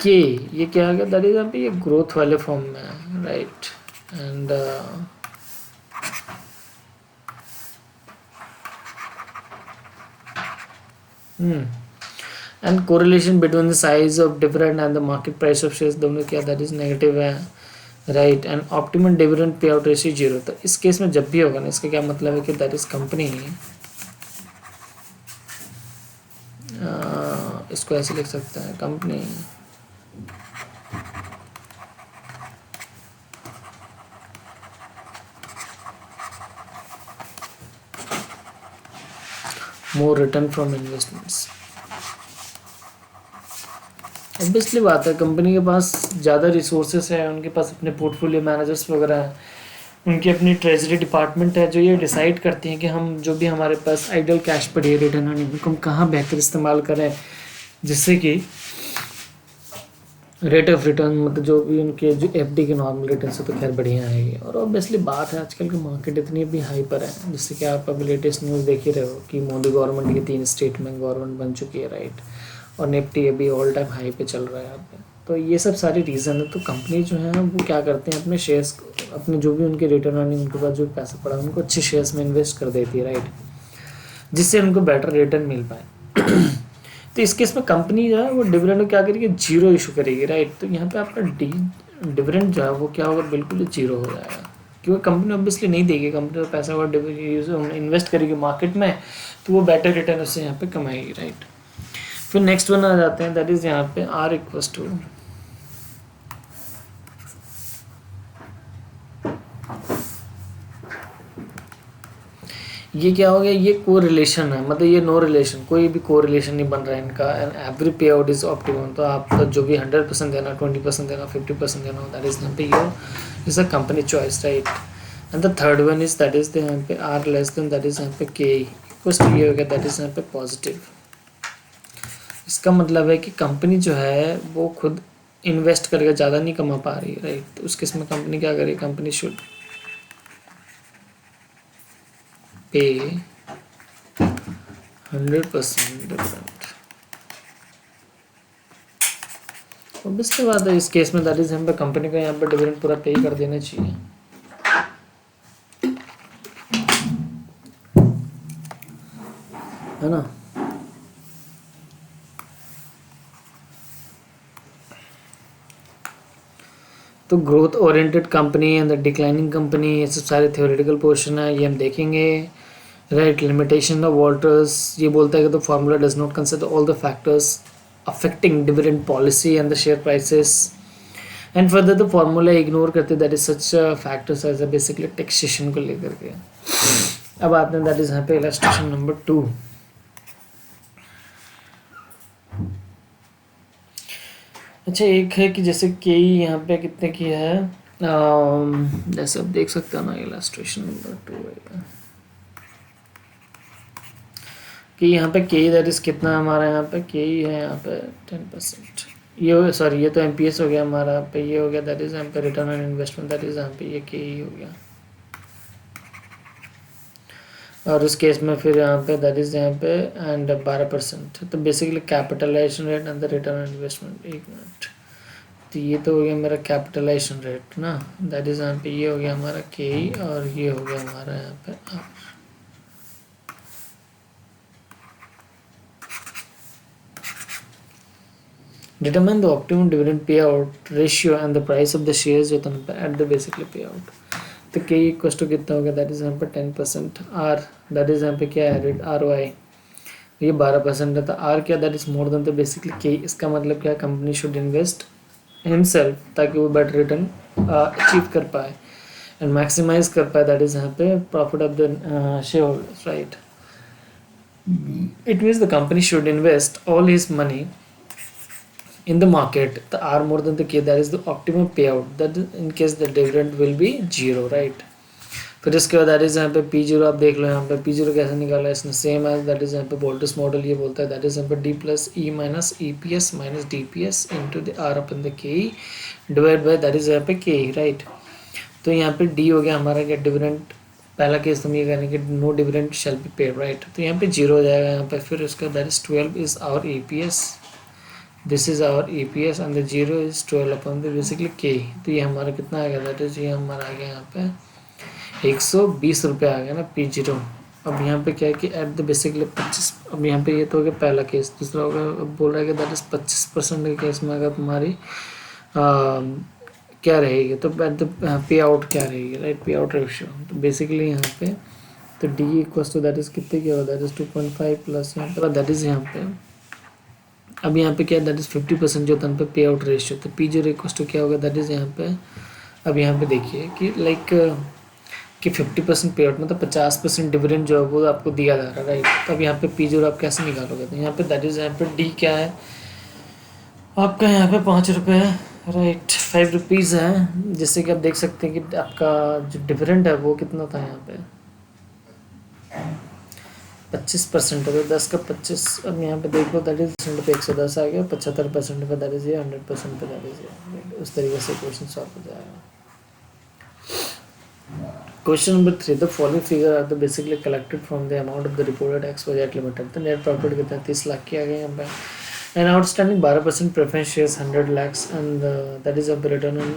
K, ये क्या आ गया, दैट इज अभी ये ग्रोथ वाले फॉर्म में है, right. And and correlation between the size of dividend and the market price of shares, दोनों क्या दैट इज नेगेटिव है, राइट। एंड ऑप्टिमम डिविडेंड पे आउट रेशियो 0। तो इस केस में जब भी होगा ना, इसका क्या मतलब है कि दैट इज कंपनी, इसको ऐसे लिख सकते हैं, company more return from investments. Obviously बात है, कंपनी के पास ज़्यादा रिसोर्सेस है, उनके पास अपने पोर्टफोलियो मैनेजर्स वगैरह हैं, उनकी अपनी ट्रेजरी डिपार्टमेंट है जो ये डिसाइड करती हैं कि हम जो भी हमारे पास आइडल कैश पड़ी है रिटर्न ऑन इनकम कहाँ बेहतर इस्तेमाल करें, जिससे कि रेट ऑफ रिटर्न मतलब जो भी उनके जो एफडी के नॉर्मल रिटर्न से तो खैर बढ़िया है। और ऑब्वियसली बात है आजकल की मार्केट इतनी भी हाई पर है, जिससे कि आप अभी लेटेस्ट न्यूज़ देख ही रहे हो कि मोदी गवर्नमेंट की 3 स्टेट में गवर्नमेंट बन चुकी है, राइट। और निफ्टी अभी ऑल टाइम हाई पे चल रहा है यहाँ पे। तो ये सब सारी रीज़न है। तो कंपनी जो है वो क्या करते हैं, अपने शेयर्स अपने जो भी उनके रिटर्न अर्निंग उनके पास जो पैसा पड़ा उनको अच्छे शेयर्स में इन्वेस्ट कर देती है, राइट, जिससे उनको बेटर रिटर्न मिल पाए। तो इस केस में कंपनी जो है वो डिविडेंड को क्या करेगी, जीरो इशू करेगी, राइट। तो यहाँ पे आपका डिविडेंड जो है वो क्या होगा, बिल्कुल जीरो हो जाएगा, क्योंकि कंपनी ऑब्वियसली नहीं देगी। कंपनी का पैसा वो इन्वेस्ट करेगी मार्केट में, तो वो बेटर रिटर्न उससे यहाँ पे कमाएगी, राइट। फिर नेक्स्ट वन आ जाते हैं, दैट इज यहाँ पे आर इक्वल्स टू, ये क्या हो गया, ये को रिलेशन है, मतलब ये नो रिलेशन, कोई भी को रिलेशन नहीं बन रहा है इनका। एंड एवरी पे आउट इज ऑप्टिमम। तो आपका जो भी 100% देना, 20% देना, 50% देना, दैट इज यहाँ पे your is a company choice, right. And the third one is that is यहाँ पे R less than, that is यहाँ पे के इक्वल्स टू, ये हो गया दैट इज यहाँ पे पॉजिटिव। इसका मतलब है कि कंपनी जो है वो खुद इन्वेस्ट करके ज़्यादा नहीं कमा पा रही है, राइट। तो उस केस में कंपनी क्या करेगी, company should pay 100% dividend. Obviously बात है इस केस में दैट इज हम पे कंपनी को यहाँ पे डिविडेंड पूरा पे कर देना चाहिए, है ना। तो growth oriented company and the declining company, ये सब सारे थ्योरेटिकल पोर्शन है, ये हम देखेंगे, राइट। लिमिटेशन ऑफ वॉल्टर्स ये बोलता है कि the formula does not consider all the factors affecting dividend policy and the share prices and further the formula ignore करते, that is such factors as a basically taxation को लेकर के। अब आते हैं दैट इज यहाँ पे इलस्ट्रेशन नंबर 2। अच्छा, एक है कि जैसे के यहाँ पे कितने की है, जैसे आप देख सकते हो ना, इलस्ट्रेशन नंबर 2 है कि यहाँ पे के दैट इज कितना हमारा, यहाँ पे के है यहाँ पे 10%। ये सॉरी ये तो एमपीएस हो गया हमारा, यहाँ पे ये हो गया दैट इज यहाँ पे return on investment, that is यहाँ पे ये के हो गया। और उस केस में फिर यहाँ पे दैट इज यहाँ पे एंड 12%। तो basically capitalisation rate and the return on investment, एक मिनट। तो ये तो हो गया मेरा कैपिटलाइजेशन रेट ना, दैट इज यहाँ पे ये हो गया हमारा के और ये हो गया हमारा यहाँ पे are. Determine the optimum dividend payout ratio and the price of the shares at the basically payout. तो के इक्वल टू कितना हो गया, दैट इज यहाँ पे 10%। आर दैट इज यहाँ पे क्या है, रेट आर वाई, ये 12% है। तो आर क्या, that is more than the basically के। इसका मतलब क्या, कंपनी शुड इन्वेस्ट हिमसेल्फ ताकि वो बेटर रिटर्न अचीव कर पाए एंड मैक्सिमाइज कर पाए, दैट इज यहाँ पे profit of the share holders, right. It means the company should invest all his money in the market, the R more than the K, that is the optimum payout, that is in case the dividend will be 0, right। फिर इसके बाद दैट इज यहाँ पे P0 आप देख लो, यहाँ पे P0 कैसे निकाला है इसने, सेम एज दैट इज यहाँ पे बोल्टस मॉडल ये बोलता है दैट इज यहाँ पे D plus E minus EPS minus DPS into the R upon the K divide by that is यहाँ पे K, राइट। तो यहाँ पे D हो गया हमारा क्या, डिविडेंड। पहला केस तुम ये कहने कि no dividend shall be paid, right. तो यहाँ पे 0 हो जाएगा यहाँ पे। फिर उसका that is 12 is our EPS, this is our EPS and the 0 is 12 upon the basically K। तो ये हमारा कितना आ गया, दैट इज ये हमारा आ गया यहाँ पे 120 रुपये आ गया ना P0। अब यहाँ पे क्या है कि एट द बेसिकली 25, अब यहाँ पे ये तो हो गया पहला केस। दूसरा हो गया, अब बोल रहा है कि दैट इज 25% के केस में अगर तुम्हारी क्या रहेगी, तो एट द पे आउट क्या रहेगी, राइट, पे आउट रेशियो। तो बेसिकली यहाँ पे तो D equals to that is कितने की होगा, दैट इज 2.5 प्लस यहाँ पे दैट इज यहाँ पे, अब यहाँ पे क्या है, दैट इज 50% जो था पे पे आउट रेशियो। तो P0 इक्वल्स टू क्या होगा, दैट इज यहाँ पे, अब यहाँ पे देखिए कि लाइक कि 50% पे आउट मतलब 50% डिविडेंड जो है वो आपको दिया जा रहा है, राइट। तो अब यहाँ पे P0 आप कैसे निकालोगे, तो यहाँ पे दैट इज यहाँ पे D क्या है आपका, यहाँ पे 5 रुपये है, राइट 5 रुपीज़ है, जैसे कि आप देख सकते हैं कि आपका जो डिविडेंड है वो कितना था यहाँ पे 25% है, तो 10 का 25 अब यहाँ पे देख लो दैट इज परसेंट पे 110 आ गया, 75% पे दैट इज ये, 100% पे दैट इज ये, उस तरीके से क्वेश्चन सॉल्व हो जाएगा। Question number 3, the following figure are the basically collected from the amount of the reported X Y Z limited. तो नेट प्रॉफिट कितना 30 लाख की आ गई यहाँ पे, and outstanding 12% preference shares 100 lakhs, and that is अब return on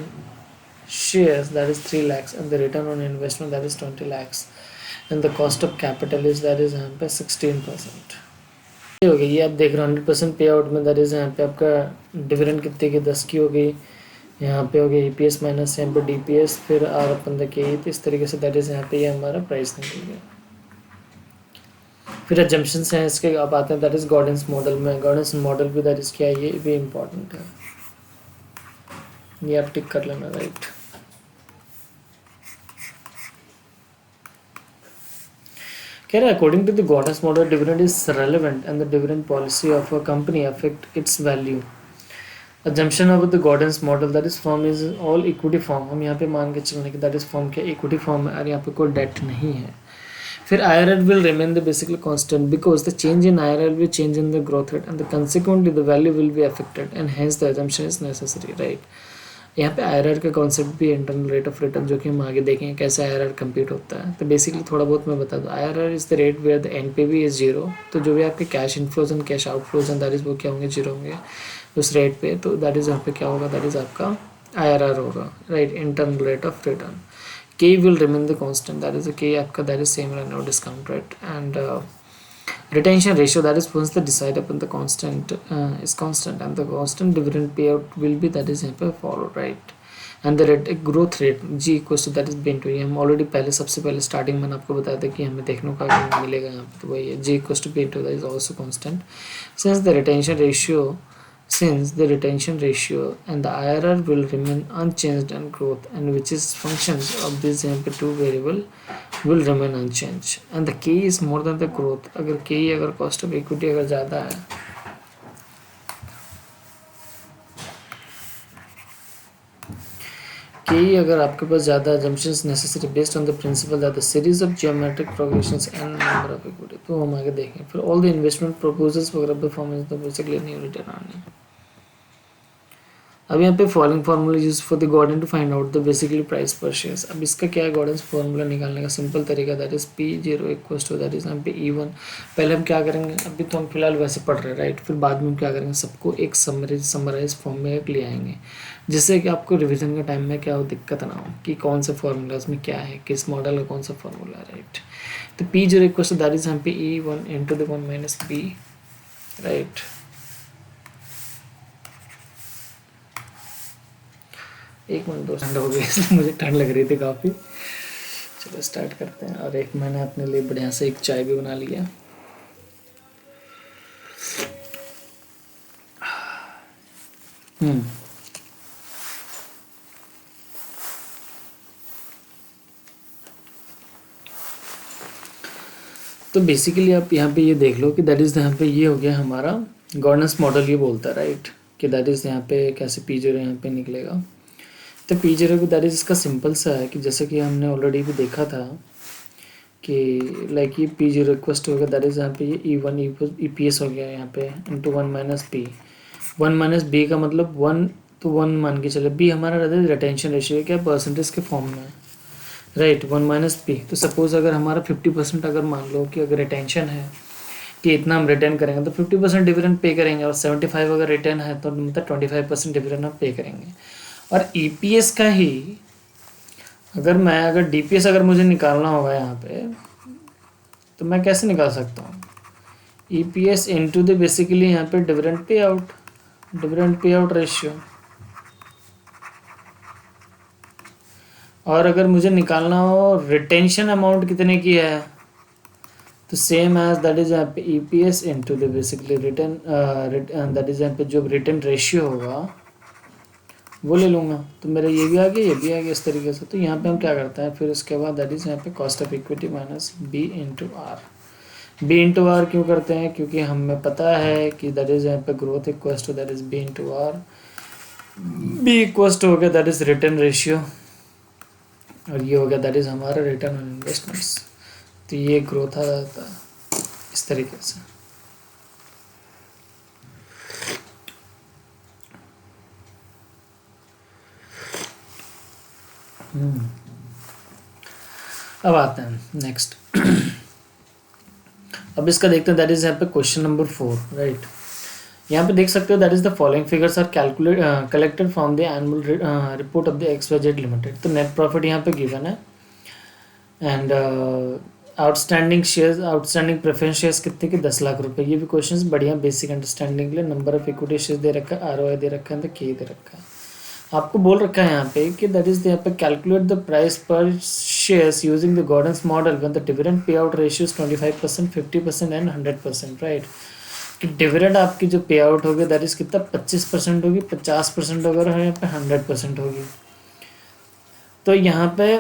shares that is 3 lakhs, and the return on investment that is 20 lakhs, and the cost of capital is that is यहाँ पे 16%। हो गई ये आप देख रहे हो 100% पे आउट में, दैट इज यहाँ पे आपका डिविडेंड कितने की 10 की हो गई, यहाँ पे हो गया ईपीएस माइनस यहाँ पे डीपीएस, फिर आर अपन देखिए तो इस तरीके से दैट इज यहाँ पे ये हमारा प्राइस निकल गया। फिर एजम्पशंस हैं इसके, आप आते हैं दैट इज गॉर्डेंस मॉडल में। गॉर्डेंस मॉडल भी दैट इज क्या है, ये भी इम्पोर्टेंट है, ये आप टिक कर लेना। राइट कह रहा है according to the Gordon's model dividend is relevant and the dividend policy of a company affect its value. assumption of the Gordon's model that is firm is all equity form, हम यहाँ पे मान के चलने की दैट इज फॉर्म क्या इक्विटी फॉर्म है और यहाँ पे कोई डेट नहीं है। फिर IRR will remain the basically constant because the change in IRR will change in the growth rate and the consequently the value will be affected and hence the assumption is necessary। right यहाँ पे IRR का कॉन्सेप्ट भी इंटरनल रेट ऑफ रिटर्न, जो कि हम आगे देखेंगे कैसे IRR कंप्यूट होता है। तो बेसिकली थोड़ा बहुत मैं बता दूँ, IRR is the rate where the NPV is zero, तो जो भी आपके cash inflows and cash outflows and that is वो क्या होंगे, जीरो होंगे उस रेट पे। तो दैट इज यहाँ पे क्या होगा, दैट इज आपका IRR होगा। Right internal rate of return K will remain the constant, that is the K आपका that is same right now discount rate, and retention ratio that is once the decide upon the constant is constant and the constant dividend payout will be that is यहाँ पे follow। right and the rate growth rate G equals to that is b into, ये हम ऑलरेडी पहले सबसे पहले स्टार्टिंग में आपको बताया था कि हमें देखने का मिलेगा यहाँ पे, तो वही है G equals to b into that is also constant since the retention ratio and the IRR will remain unchanged and growth and which is functions of these two variable will remain unchanged and the K is more than the growth। अगर K अगर cost of equity अगर ज़्यादा है K अगर आपके पास ज़्यादा assumptions necessary based on the principle that the series of geometric progressions and number of equity, तो हम आगे देखें। फिर all the investment proposals वगैरह performance तो basically नहीं रिटर्न आने। अब यहाँ पे following formula use for the Gordon to find out the basically price per shares. अब इसका क्या है गॉर्डन फार्मूला निकालने का सिंपल तरीका, that is P0 equals to that is यहाँ पे E1। पहले हम क्या करेंगे, अभी तो हम फिलहाल वैसे पढ़ रहे हैं राइट, फिर बाद में हम क्या करेंगे सबको एक समराइज फॉर्म में ले आएंगे जिससे कि आपको रिविजन के टाइम में क्या हो दिक्कत ना हो कि कौन से फार्मूलाज में क्या है, किस मॉडल का कौन सा फार्मूला है। राइट तो P0 equals to that is यहाँ पे E1 into the 1 minus B। Right एक मिनट 2 ठंड हो गई इसलिए मुझे ठंड लग रही थी काफ़ी। चलो स्टार्ट करते हैं। और एक मैंने अपने लिए बढ़िया से एक चाय भी बना लिया। तो बेसिकली आप यहाँ पे ये देख लो कि दैट इज़ यहाँ पे ये हो गया हमारा गवर्नेंस मॉडल, ये बोलता है राइट कि दैट इज़ यहाँ पे कैसे P0 यहाँ पे निकलेगा। तो P0 भी दैट इज इसका सिंपल सा है कि जैसे कि हमने ऑलरेडी भी देखा था कि लाइक ये P0 इक्वस्ट हो गया दैट इज यहाँ पे ये E1 EPS हो गया यहाँ पे into 1 minus B। 1 minus B का मतलब 1, तो 1 मान के चले। B हमारा रहता है रिटेंशन रेशियो, क्या परसेंटेज के फॉर्म में राइट 1 माइनस B। तो सपोज अगर हमारा 50% अगर मान लो कि अगर रिटेंशन है कि इतना हम रिटर्न करेंगे तो 50% डिविडेंड पे करेंगे, और 75 अगर रिटर्न है तो मतलब 25% डिविडेंड हम पे करेंगे। और EPS का ही अगर DPS अगर मुझे निकालना होगा यहाँ पे तो मैं कैसे निकाल सकता हूँ, EPS इंटू द बेसिकली यहाँ पे डिविडेंड पे आउट रेशियो। और अगर मुझे निकालना हो रिटेंशन अमाउंट कितने की है तो सेम एज दैट इज यहाँ पे EPS into the basically return that is यहाँ पे जो रिटर्न रेशियो होगा वो ले लूँगा। तो मेरा ये भी आ गया, ये भी आ गया इस तरीके से। तो यहाँ पे हम क्या करते हैं फिर उसके बाद दैट इज़ यहाँ पे cost of equity minus B into R. B into R क्यों करते हैं, क्योंकि हमें पता है कि दैट इज़ यहाँ पे growth equals to that is B into R. B equals to हो गया दैट इज रिटर्न रेशियो, और ये हो गया दैट इज हमारा रिटर्न ऑन इन्वेस्टमेंट्स। तो ये ग्रोथ आ जाता है इस तरीके से। अब आते हैं नेक्स्ट। अब इसका देखते हैं दैट इज यहाँ पे क्वेश्चन नंबर 4, राइट। यहाँ पे देख सकते हो that is the following figures are collected from the annual report of the XYZ limited. तो नेट प्रॉफिट यहाँ पे गिवन है, and outstanding shares, outstanding preference shares कितने के 10 लाख रुपए। ये भी क्वेश्चंस बढ़िया बेसिक अंडरस्टैंडिंग के लिए। नंबर ऑफ इक्विटी शेयर्स दे रखा है, ROI दे रखा है, तो के दे रखा है। आपको बोल रखा है यहाँ पे कि दैट इज यहाँ पे calculate the price per shares using the Gordon's model when the dividend पे आउट रेशियो 25%, 50% एंड 100%, राइट। कि डिविडेंड आपकी जो पे आउट होगी दैट इज कितना 25% होगी, 50% होगा, और यहाँ पे 100% होगी। तो यहाँ पे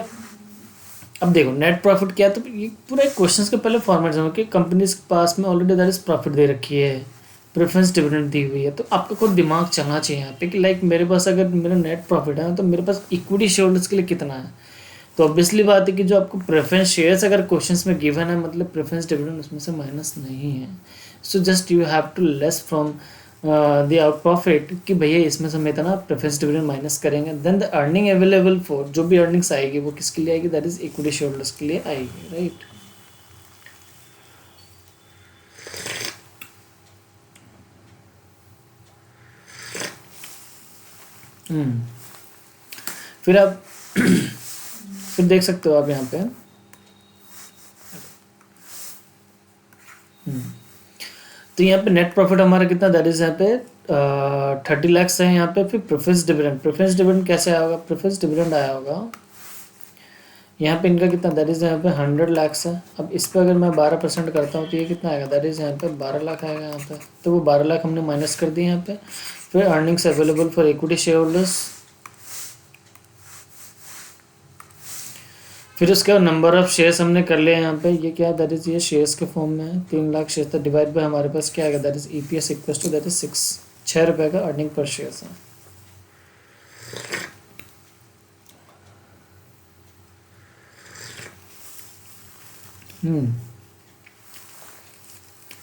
अब देखो नेट प्रॉफिट क्या है, तो ये पूरा एक क्वेश्चन के पहले फॉर्मेट समझो कि कंपनी के पास में ऑलरेडी दैट इज प्रॉफिट दे रखी है, प्रेफरेंस डिविडेंड दी हुई है। तो आपका खुद दिमाग चलना चाहिए यहाँ पे कि लाइक मेरे पास अगर मेरा नेट प्रॉफिट है तो मेरे पास इक्विटी शेयर होल्डर्स के लिए कितना है। तो ऑब्वियसली बात है कि जो आपको प्रेफरेंस शेयर्स अगर क्वेश्चंस में गिवन है, मतलब प्रेफरेंस डिविडेंड उसमें से माइनस नहीं है। So just you have to less from the out profit कि भैया इसमें से हम इतना प्रेफरेंस डिविडेंड माइनस करेंगे, then the earning available for, जो भी अर्निंग्स आएगी वो किसके लिए आएगी, that is equity share holders के लिए आएगी, राइट। फिर आप फिर देख सकते हो आप यहाँ पे तो यहाँ पे नेट प्रॉफिट हमारा कितना, दैट इज यहाँ पे 30 लाख है यहाँ पे। फिर प्रेफरेंस डिविडेंड कैसे आया होगा, प्रेफरेंस डिविडेंड आया होगा यहाँ पे इनका कितना, दैट इज यहाँ पे 100 लाख है। अब इस पर अगर मैं 12% करता हूँ तो ये कितना आएगा, दैट इज यहाँ पे 12 लाख आएगा यहाँ पे। तो वो 12 लाख हमने माइनस कर दिए यहाँ पे। फिर earnings available for equity share holders, फिर उसके बाद नंबर ऑफ शेयर्स हमने कर लिए यहाँ पे। ये क्या है, दैट इज ये शेयर्स के फॉर्म में है, 3 लाख शेयर्स। तो डिवाइड बाय हमारे पास क्या आएगा, that is EPS equal to that is 6 रुपये का अर्निंग पर शेयर्स है।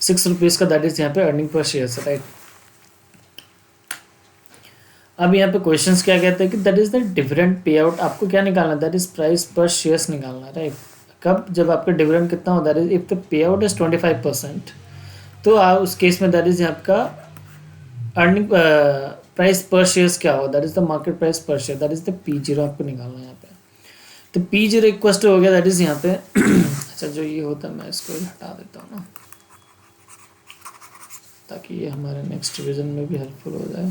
₹6 का दैट इज यहाँ पे अर्निंग पर शेयर्स है, राइट। अब यहाँ पे क्वेश्चंस क्या कहते हैं कि दैट इज द डिविडेंड पे आउट। आपको क्या निकालना है, that is price per shares निकालना है, राइट। कब, जब आपका डिविडेंड कितना हो, that is if the pay out is 25%, तो आप उस केस में दैट इज आपका अर्निंग प्राइस पर शेयर्स क्या हो, that is the market price per share, that is the P0 आपको निकालना है यहाँ पे। तो P0 इक्वल टू हो गया दैट इज यहाँ पे अच्छा जो ये होता है मैं इसको हटा देता हूँ ना, ताकि ये हमारे नेक्स्ट रिविजन में भी हेल्पफुल हो जाए।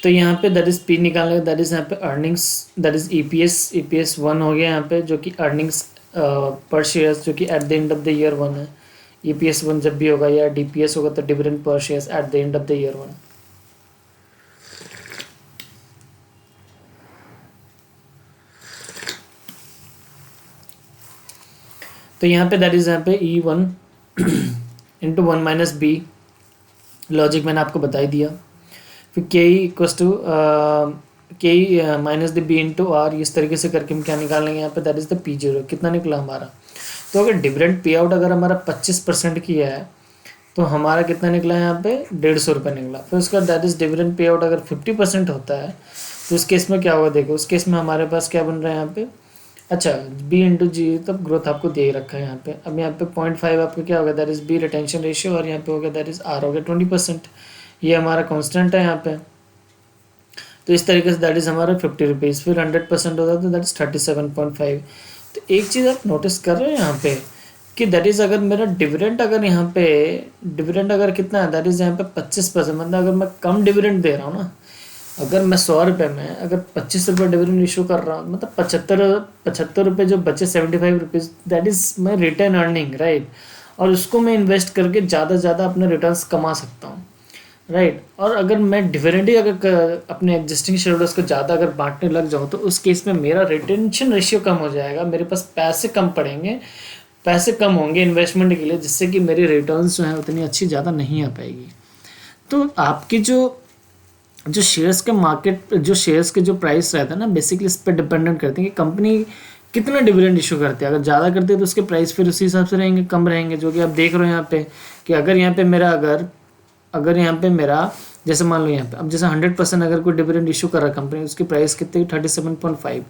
तो यहाँ पे दैट इज P निकालने का, दैट इज यहाँ पे अर्निंग्स, दैट इज EPS 1 हो गया यहाँ पे, जो कि अर्निंग्स पर शेयर जो कि eight the end of the year 1 है। EPS 1 जब भी होगा या DPS होगा तो dividend per share at the end of the year 1। तो यहाँ पे दैट इज यहाँ पे E1 into 1 minus B, logic मैंने आपको बता ही दिया। फिर K equals to K minus the B into R, इस तरीके से करके हम क्या निकालेंगे यहाँ पे, दैट इज द P0 कितना निकला हमारा। तो अगर डिविडेंड पे आउट अगर हमारा 25% किया है तो हमारा कितना निकला है यहाँ पे, 150 रुपये निकला। फिर उसका that is dividend pay out अगर 50% होता है तो उस केस में क्या होगा, देखो उस केस में हमारे पास क्या बन रहा है यहाँ पे, अच्छा B इंटू जी, तब ग्रोथ आपको दे रखा है यहाँ पे। अब यहाँ पे 0.5 आपको क्या होगा, that is B retention ratio, और यहाँ पे हो गया दैट इज R हो गया 20%। ये हमारा कांस्टेंट है यहाँ पे। तो इस तरीके से दैट इज हमारा 50 रुपीज़। फिर 100% होता है तो दैट इज 37.5। तो एक चीज़ आप नोटिस कर रहे हैं यहाँ पे कि दैट इज अगर मेरा डिविडेंड अगर यहाँ पे डिविडेंड अगर कितना है, दैट इज यहाँ पे 25%, मतलब अगर मैं कम डिविडेंड दे रहा हूँ ना, अगर मैं 100 रुपये में अगर 25 रुपये डिविडेंड इशू कर रहा हूँ, मतलब 75 रुपये जो बचे 75 rupees, that is my return earning, right. और उसको मैं इन्वेस्ट करके ज़्यादा से ज़्यादा अपने रिटर्न्स कमा सकता हूँ, राइट। और अगर मैं डिविडेंड ही अगर अपने एग्जिस्टिंग शेयर होल्डर्स को ज़्यादा अगर बांटने लग जाऊँ तो उस केस में मेरा रिटेंशन रेशियो कम हो जाएगा, मेरे पास पैसे कम पड़ेंगे, पैसे कम होंगे इन्वेस्टमेंट के लिए, जिससे कि मेरी रिटर्न्स जो है उतनी अच्छी ज़्यादा नहीं आ पाएगी। तो आपकी जो जो शेयर्स के मार्केट, जो शेयर्स के जो प्राइस रहता है ना, बेसिकली इस पर डिपेंडेंट करते हैं कि कंपनी कितना डिविडेंड इशू करती है। अगर ज़्यादा करती है तो उसके प्राइस फिर उसी हिसाब से रहेंगे, कम रहेंगे। जो कि आप देख रहे हो यहाँ पे कि अगर यहाँ पे मेरा अगर यहाँ पे मेरा जैसे मान लो यहाँ पे अब जैसे 100% अगर कोई डिविडेंड इशू कर रहा है कंपनी, उसकी प्राइस कितनी 37.5।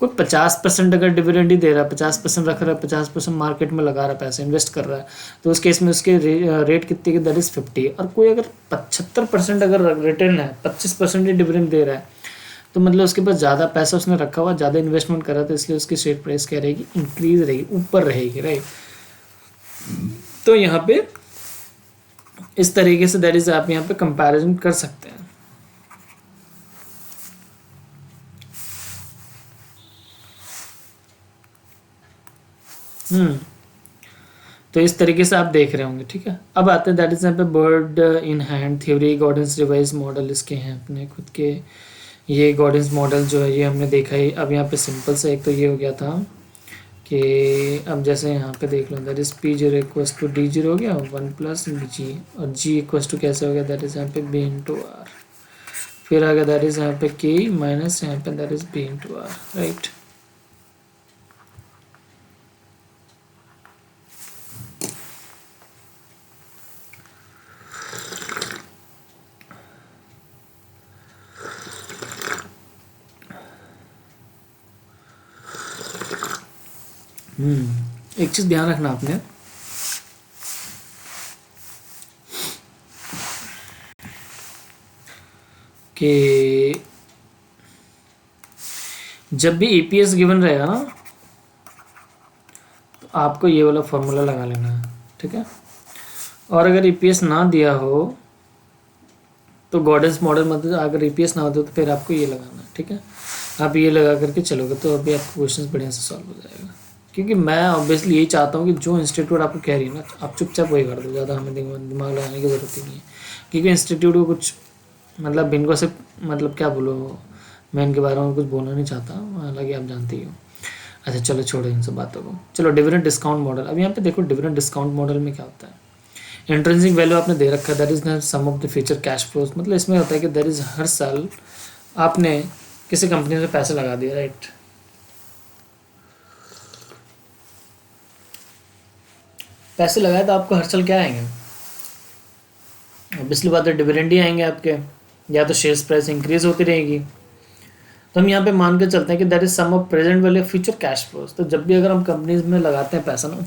कोई 50% अगर डिविडेंड ही दे रहा है, 50% रख रहा है, 50% मार्केट में लगा रहा है, पैसे इन्वेस्ट कर रहा है, तो उस केस में उसके रेट कितनी की, दैट इज़ 50। और कोई अगर 75% अगर रिटर्न है, 25% ही डिविडेंड दे रहा है, तो मतलब उसके पास ज़्यादा पैसा उसने रखा हुआ, ज़्यादा इन्वेस्टमेंट करा, तो इसलिए उसकी शेयर प्राइस क्या रहेगी, इंक्रीज रहेगी, ऊपर रहेगी, राइट। तो यहाँ पे इस तरीके से दैट इज आप यहाँ पे कंपैरिजन कर सकते हैं। तो इस तरीके से आप देख रहे होंगे, ठीक है। अब आते हैं दैट इज यहाँ पे bird in hand theory, Gordon's revise model इसके हैं अपने खुद के। ये गॉर्डन्स मॉडल जो है ये हमने देखा ही। अब यहाँ पे सिंपल से एक तो ये हो गया था कि अब जैसे यहाँ पे देख लो, that is P zero equals to D zero हो गया 1 प्लस जी, और जी इक्वस टू कैसे हो गया, दैट इज यहाँ पे बी इंटू आर। फिर आ गया दैट इज यहाँ पे के माइनस यहाँ पे that is B into R, right. एक चीज ध्यान रखना आपने, कि जब भी ईपीएस गिवन रहेगा ना, तो आपको ये वाला फॉर्मूला लगा लेना है, ठीक है। और अगर ईपीएस ना दिया हो तो गॉर्डन्स मॉडल मतलब अगर ईपीएस ना हो तो फिर आपको ये लगाना है, ठीक है। आप ये लगा करके चलोगे तो अभी आपका क्वेश्चन बढ़िया से सॉल्व हो जाएगा। क्योंकि मैं ऑब्वियसली यही चाहता हूँ कि जो इंस्टीट्यूट आपको कह रही है ना, आप चुपचाप वही कर दो, ज़्यादा हमें दिमाग लगाने की ज़रूरत ही नहीं है। क्योंकि इंस्टीट्यूट को कुछ मतलब इनको से मतलब क्या बोलो, मैं इनके बारे में कुछ बोलना नहीं चाहता, हालांकि आप जानते ही हो। अच्छा चलो छोड़ो इन सब बातों को, चलो डिविडेंड डिस्काउंट मॉडल। अब यहाँ पे देखो डिविडेंड डिस्काउंट मॉडल में क्या होता है, इंट्रिंसिक वैल्यू आपने दे रखा है, that is the sum of the future cash flows. मतलब इसमें होता है कि दैट इज हर साल आपने किसी कंपनी में पैसे लगा दिया, राइट। पैसे लगाए तो आपको हर साल क्या आएंगे, पिछली बात है डिविडेंड ही आएंगे आपके, या तो शेयर प्राइस इंक्रीज होती रहेगी। तो हम यहाँ पे मान के चलते हैं कि that is sum of present value future cash flows. तो जब भी अगर हम कंपनीज में लगाते हैं पैसा ना,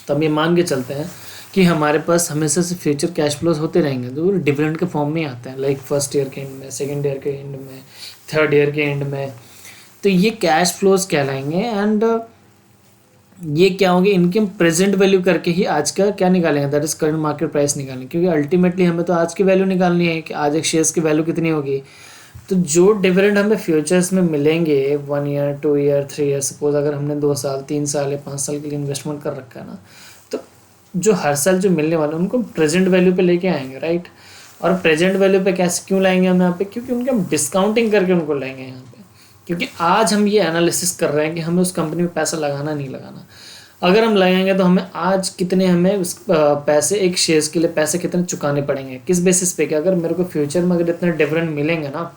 तो हम ये मान के चलते हैं कि हमारे पास हमेशा से फ्यूचर कैश फ्लोज होते रहेंगे, तो डिविडेंड के फॉर्म में आते हैं, लाइक फर्स्ट ईयर के एंड में, सेकेंड ईयर के एंड में, थर्ड ईयर के एंड में। तो ये कैश फ्लोज कहलाएंगे। एंड ये क्या होंगे, इनके हम प्रेजेंट वैल्यू करके ही आज का क्या निकालेंगे, that is current market price निकालेंगे। क्योंकि अल्टीमेटली हमें तो आज की वैल्यू निकालनी है कि आज एक शेयर्स की वैल्यू कितनी होगी। तो जो डिविडेंड हमें फ्यूचर्स में मिलेंगे 1 ईयर 2 ईयर 3 ईयर, सपोज अगर हमने 2 साल 3 साल या 5 साल के लिए इन्वेस्टमेंट कर रखा है ना, तो जो हर साल जो मिलने वाले उनको प्रेजेंट वैल्यू पे लेके आएंगे, राइट। और प्रेजेंट वैल्यू पे कैसे क्यों लाएंगे हम यहाँ पे, क्योंकि उनके हम डिस्काउंटिंग करके उनको लाएंगे यहाँ पे। क्योंकि आज हम ये एनालिसिस कर रहे हैं कि हमें उस कंपनी में पैसा लगाना नहीं लगाना। अगर हम लगाएंगे तो हमें आज कितने हमें उस पैसे एक शेयर्स के लिए पैसे कितने चुकाने पड़ेंगे, किस बेसिस पे कि अगर मेरे को फ्यूचर में अगर इतने डिविडेंड मिलेंगे ना,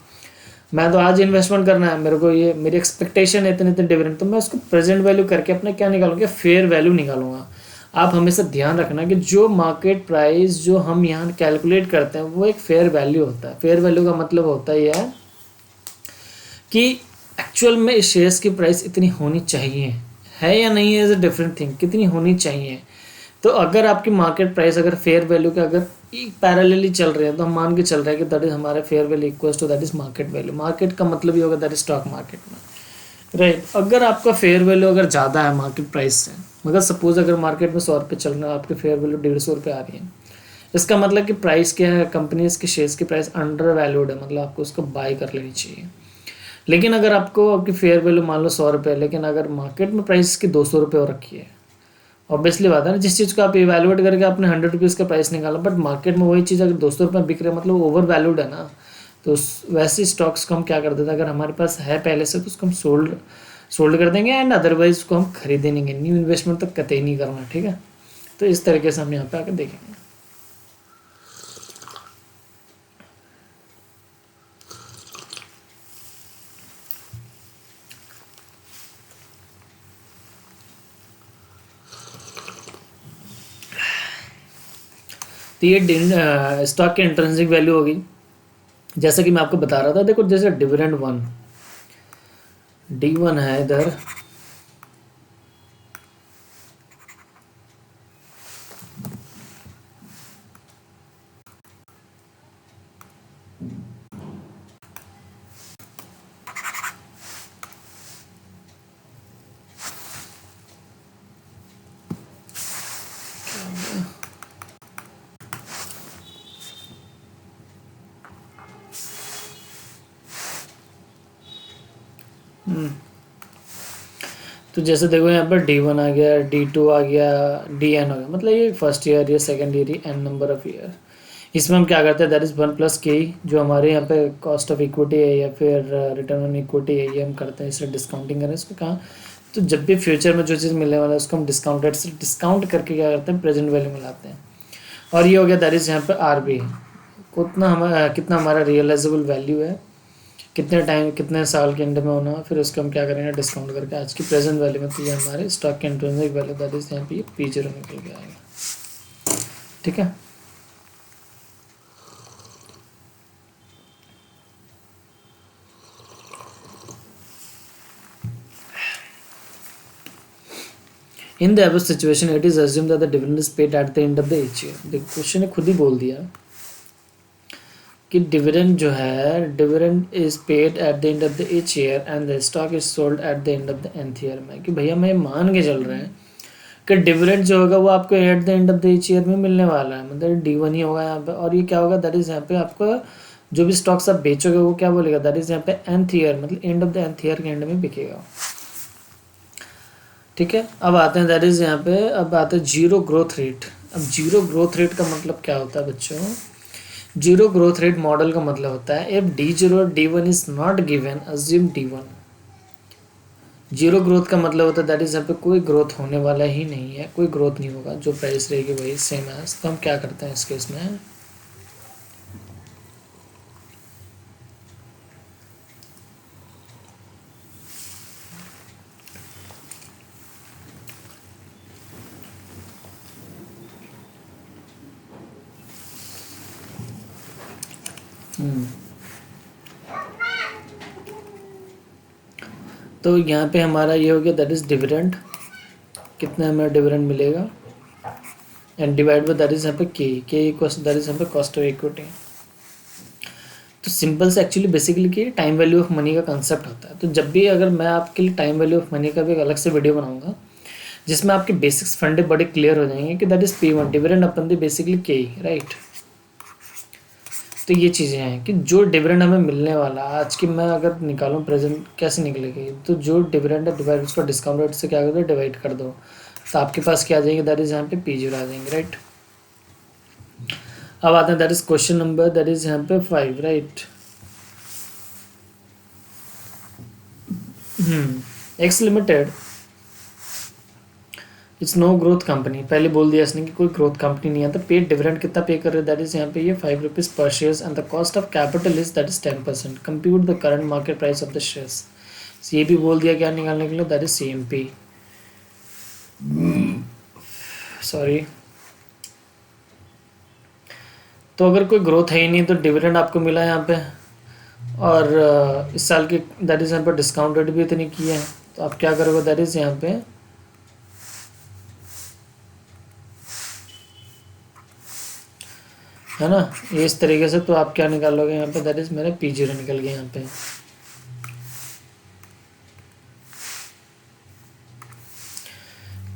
मैं तो आज इन्वेस्टमेंट करना है, मेरे को ये मेरी एक्सपेक्टेशन है इतने इतने डिविडेंड, तो मैं उसको प्रेजेंट वैल्यू करके अपना क्या निकालूंगा, फेयर वैल्यू निकालूंगा। आप हमेशा ध्यान रखना कि जो मार्केट प्राइस जो हम यहाँ कैलकुलेट करते हैं वो एक फेयर वैल्यू होता है। फेयर वैल्यू का मतलब होता है कि एक्चुअल में इस शेयर्स की प्राइस इतनी होनी चाहिए, है या नहीं है, इज अ डिफरेंट थिंग, कितनी होनी चाहिए। तो अगर आपकी मार्केट प्राइस अगर फेयर वैल्यू के अगर एक पैरेलली चल रहे हैं, तो हम मान के चल रहे हैं कि दैट इज हमारे fair value equals to that is market value. Market का मतलब ये होगा दैट इज स्टॉक मार्केट में, राइट। अगर आपका फेयर वैल्यू अगर ज़्यादा है मार्केट प्राइस से, मगर सपोज अगर मार्केट में 100 रुपये चल रहा है, आपकी फेयर वैल्यू 150 रुपये आ रही है, इसका मतलब कि प्राइस क्या है, कंपनीज के शेयर्स की प्राइस अंडर वैल्यूड है, मतलब आपको उसको बाय कर लेनी चाहिए। लेकिन अगर आपको आपकी फेयर वैल्यू मान लो 100 रुपये, लेकिन अगर मार्केट में प्राइस की 200 रुपये हो रखी है, ऑब्वियसली बात है ना, जिस चीज़ को आप इवैल्यूएट करके आपने 100 रुपीज़ का प्राइस निकाला, बट मार्केट में वही चीज़ अगर 200 रुपये बिक रहा है, मतलब ओवर वैल्यूड है ना। तो वैसे स्टॉक्स को हम क्या कर देते हैं, अगर हमारे पास है पहले से तो उसको हम सोल्ड कर देंगे, एंड अदरवाइज उसको हम खरीद लेंगे। न्यू इन्वेस्टमेंट तो कतई नहीं करना, ठीक है। तो इस तरीके से हम यहाँ पे आकर देखेंगे। तो ये स्टॉक की इंट्रिंसिक वैल्यू होगी, जैसा कि मैं आपको बता रहा था। देखो जैसे डिविडेंड वन D1 है इधर, तो जैसे देखो यहाँ पर D1 आ गया, D2 आ गया, DN हो गया, मतलब ये फर्स्ट ईयर, ये सेकेंड ईयर, ये n नंबर ऑफ ईयर। इसमें हम क्या करते हैं, दैट इज़ 1+k, जो हमारे यहाँ पे कॉस्ट ऑफ इक्विटी है या फिर रिटर्न ऑन इक्विटी है, ये हम करते हैं, इससे डिस्काउंटिंग करें इसको कहाँ। तो जब भी फ्यूचर में जो चीज़ मिलने वाला है उसको हम डिस्काउंटेड से डिस्काउंट करके क्या करते हैं, प्रेजेंट वैल्यू में लाते हैं। और ये हो गया दैट इज़ यहाँ पे RB, कितना हमारा रियलाइजेबल वैल्यू है, कितने टाइम कितने साल के एंड में होना, फिर उसको हम क्या करेंगे, डिस्काउंट करके आज की प्रेजेंट वैल्यू में। तो ये हमारे स्टॉक के इंट्रिंसिक वैल्यू दैट इज यहाँ पे P0 निकल के आएगा, ठीक है। In the above situation it is assume that the dividend is paid at the end of the each year. देखो क्वेश्चन ने खुद ही बोल दिया कि डिविडेंड जो है, dividend is paid at the end of the each year and the stock is sold at the end of the nth year में। कि भैया मैं मान के चल रहे हैं कि डिविडेंड जो होगा वो आपको eight the end of the each year में मिलने वाला है, मतलब D1 ही होगा यहाँ पे। और ये क्या होगा, दैट इज यहाँ पे आपको जो भी स्टॉक्स आप बेचोगे वो क्या बोलेगा, दैट इज यहाँ पे nth ईयर, मतलब and of the nth year के एंड में बिकेगा, ठीक है। अब आते हैं दैट इज यहाँ पे, अब आते हैं जीरो ग्रोथ रेट। अब जीरो ग्रोथ रेट का मतलब क्या होता है बच्चों, जीरो ग्रोथ रेट मॉडल का मतलब होता है if D0 D1 is not given assume D1। Zero growth का मतलब होता है दैट इज यहाँ पे कोई ग्रोथ होने वाला ही नहीं है, कोई ग्रोथ नहीं होगा, जो प्राइस रहेगी वही सेम एज। तो हम क्या करते हैं इस केस में, तो यहाँ पे हमारा ये हो गया दैट इज डिविडेंड, कितना हमें डिविडेंड मिलेगा, and divide by that is यहाँ पे के इक्वल्स दैट इज यहाँ पे कॉस्ट ऑफ इक्विटी। तो सिंपल से एक्चुअली बेसिकली कि टाइम वैल्यू ऑफ मनी का कंसेप्ट होता है। तो जब भी अगर मैं आपके लिए टाइम वैल्यू ऑफ मनी का भी एक अलग से वीडियो बनाऊंगा जिसमें आपके बेसिक्स फंडे बड़े क्लियर हो जाएंगे कि that is P1 dividend upon the basically के, राइट। तो ये चीज़ें हैं कि जो डिविडेंड हमें मिलने वाला आज की मैं अगर निकालूं प्रेजेंट कैसे निकलेगी, तो जो डिविडेंड है डिवाइड उसको डिस्काउंट रेट से क्या कर दो, डिवाइड कर दो, तो आपके पास क्या आ जाएंगे, दैट इज यहाँ पे P0 आ जाएंगे, राइट। अब आते हैं that is question number that is यहाँ पे 5, right. X limited it's no growth company, पहले बोल दिया इसने कि कोई ग्रोथ कंपनी नहीं है। तो पेड डिविडेंड कितना पे कर रहे हैं, दैट इज यहाँ पे ये 5 rupees per shares and the cost of capital is that is 10%, compute the current market price of the shares. ये भी बोल दिया क्या निकालने के लिए, दैट इज CMP, सॉरी। तो अगर कोई ग्रोथ है ही नहीं तो डिविडेंड आपको मिला यहाँ पे, और इस साल की दैट इज यहाँ पे डिस्काउंट रेट भी इतनी की है, तो आप क्या करोगे, दैट इज यहाँ पे है ना, ये इस तरीके से। तो आप क्या निकालोगे यहाँ पे, दैट इज मेरा P0 निकल गया यहाँ पे,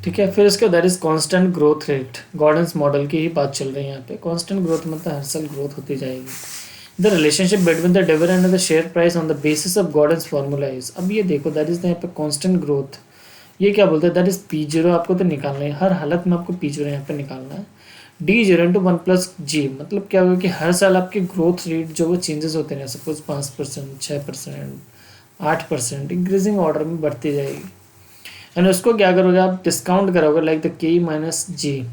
ठीक है। फिर इसका that is constant growth rate, Gordon's model की ही बात चल रही है यहाँ पे। कांस्टेंट ग्रोथ मतलब हर साल ग्रोथ होती जाएगी। The relationship between the dividend and the share price on the basis of Gordon's formula is, अब ये देखो दैट इज यहाँ पे कांस्टेंट ग्रोथ, ये क्या बोलते हैं, दैट इज P0 आपको तो निकालना है, हर हालत में आपको P0 यहाँ पे निकालना है। D0 इंटू 1+G, मतलब क्या होगा कि हर साल आपके ग्रोथ रेट जो वो चेंजेस होते हैं, सपोज 5%, 6%, 8% इंक्रीजिंग ऑर्डर में बढ़ती जाएगी। एंड उसको क्या करोगे आप, डिस्काउंट करोगे लाइक द के माइनस जी।